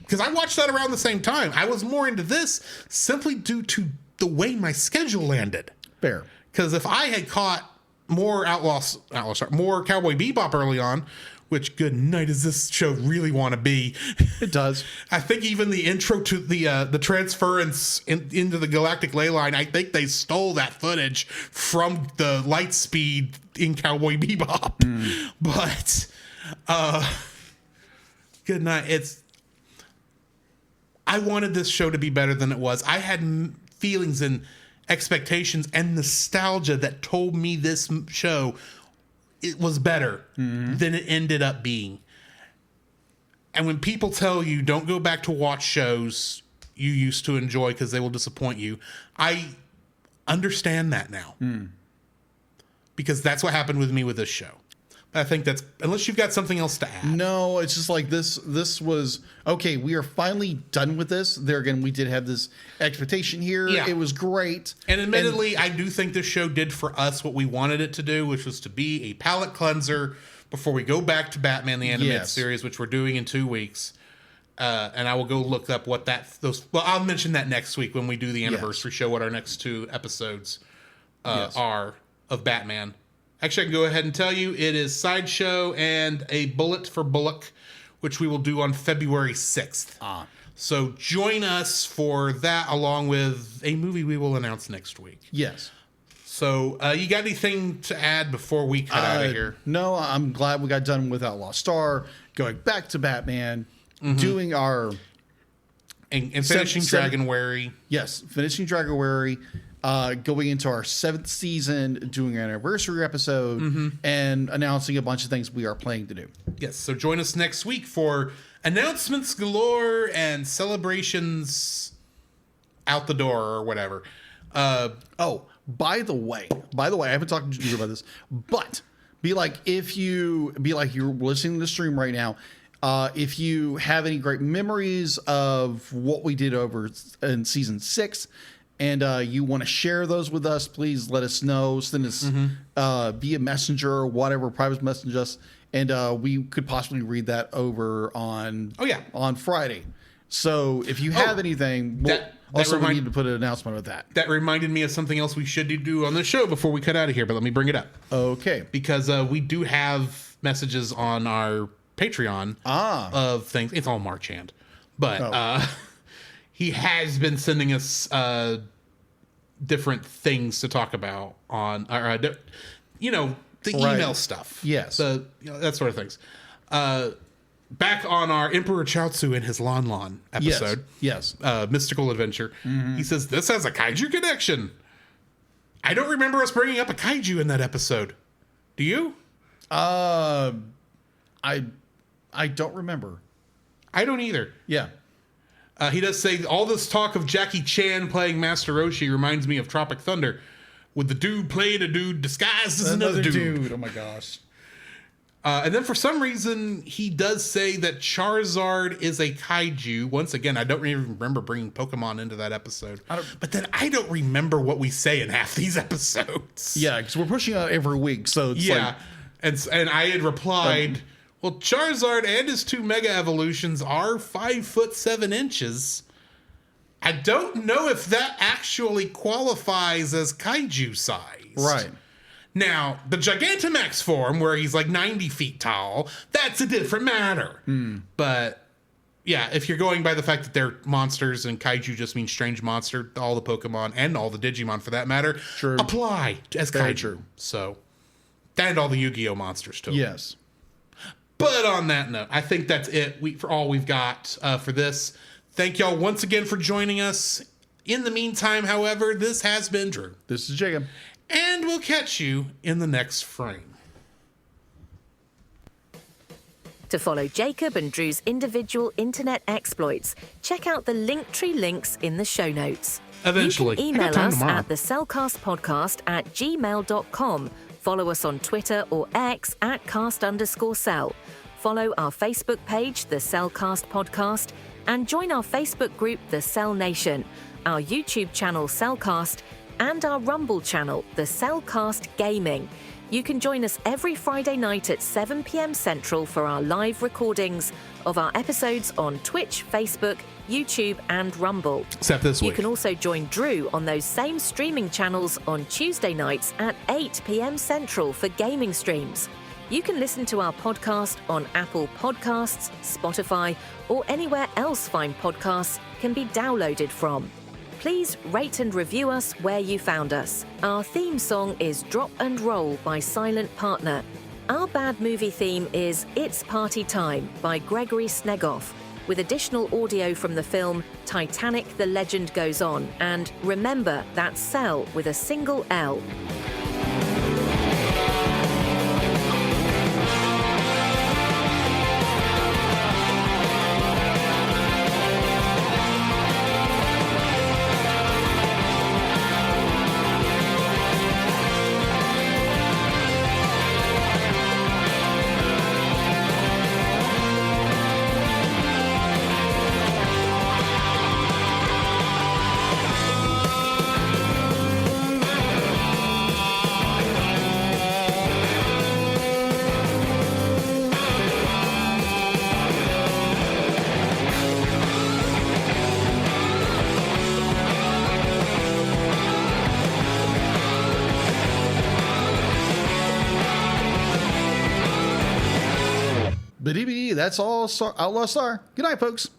Because I watched that around the same time. I was more into this simply due to the way my schedule landed. Fair. Because if I had caught more more Cowboy Bebop early on, which good night does this show really want to be? It does. I think even the intro to the transference into the Galactic Ley Line, I think they stole that footage from the Lightspeed in Cowboy Bebop. But Good night. I wanted this show to be better than it was. I had feelings and expectations and nostalgia that told me this show, it was better than it ended up being. And when people tell you don't go back to watch shows you used to enjoy because they will disappoint you, I understand that now. Because that's what happened with me with this show. I think that's, unless you've got something else to add. No, it's just like this was, okay, we are finally done with this. There again, we did have this expectation here. Yeah. It was great. And admittedly, I do think this show did for us what we wanted it to do, which was to be a palate cleanser before we go back to Batman the Animated Series, which we're doing in 2 weeks. And I will go look up what I'll mention that next week when we do the anniversary show, what our next 2 episodes are of Batman. Actually, I can go ahead and tell you it is Sideshow and a Bullet for Bullock, which we will do on February 6th. So join us for that, along with a movie we will announce next week. Yes. So you got anything to add before we cut out of here? No, I'm glad we got done with Outlaw Star, going back to Batman, doing our... And finishing Dragonuary. Yes, finishing Dragonuary. Going into our 7th season, doing an anniversary episode, and announcing a bunch of things we are planning to do. Yes, so join us next week for announcements galore and celebrations out the door or whatever. By the way, I haven't talked to you about this, but if you're listening to the stream right now, if you have any great memories of what we did over in season 6, and you want to share those with us, please let us know. Send us via messenger or whatever, private message us, and we could possibly read that over on Friday. So if you have anything, we need to put an announcement of that. That reminded me of something else we should do on the show before we cut out of here, but let me bring it up. Okay. Because we do have messages on our Patreon of things. It's all Marchand. But he has been sending us different things to talk about on, the email stuff. Yes. That sort of things. Back on our Emperor Chaozu and his Lon episode. Yes. Mystical Adventure. He says, this has a kaiju connection. I don't remember us bringing up a kaiju in that episode. Do you? I don't remember. I don't either. Yeah. He does say, all this talk of Jackie Chan playing Master Roshi reminds me of Tropic Thunder, with the dude playing a dude disguised as another dude. Oh my gosh. And then for some reason, he does say that Charizard is a kaiju. Once again, I don't even remember bringing Pokemon into that episode. But then I don't remember what we say in half these episodes. Yeah, because we're pushing out every week. So it's and I had replied... well, Charizard and his 2 Mega Evolutions are 5'7". I don't know if that actually qualifies as kaiju size. Right. Now, the Gigantamax form, where he's like 90 feet tall, that's a different matter. But, yeah, if you're going by the fact that they're monsters and kaiju just means strange monster, all the Pokemon and all the Digimon for that matter apply as kaiju. True. So, and all the Yu-Gi-Oh monsters too. Yes. But on that note, I think that's it for all we've got for this. Thank y'all once again for joining us. In the meantime, however, this has been Drew. This is Jacob. And we'll catch you in the next frame. To follow Jacob and Drew's individual internet exploits, check out the Linktree links in the show notes. Eventually. You can email us at thecellcastpodcast@gmail.com. Follow us on Twitter or X at @cast_cell. Follow our Facebook page, The Cellcast Podcast, and join our Facebook group, The Cell Nation, our YouTube channel, Cellcast, and our Rumble channel, The Cellcast Gaming. You can join us every Friday night at 7 p.m. Central for our live recordings of our episodes on Twitch, Facebook, YouTube, and Rumble. Except this week. You can also join Drew on those same streaming channels on Tuesday nights at 8 p.m. Central for gaming streams. You can listen to our podcast on Apple Podcasts, Spotify, or anywhere else fine podcasts can be downloaded from. Please rate and review us where you found us. Our theme song is Drop and Roll by Silent Partner. Our bad movie theme is It's Party Time by Gregory Snegoff, with additional audio from the film Titanic: The Legend Goes On. And remember, that's Cell with a single L. That's all, Outlaw Star. Good night, folks.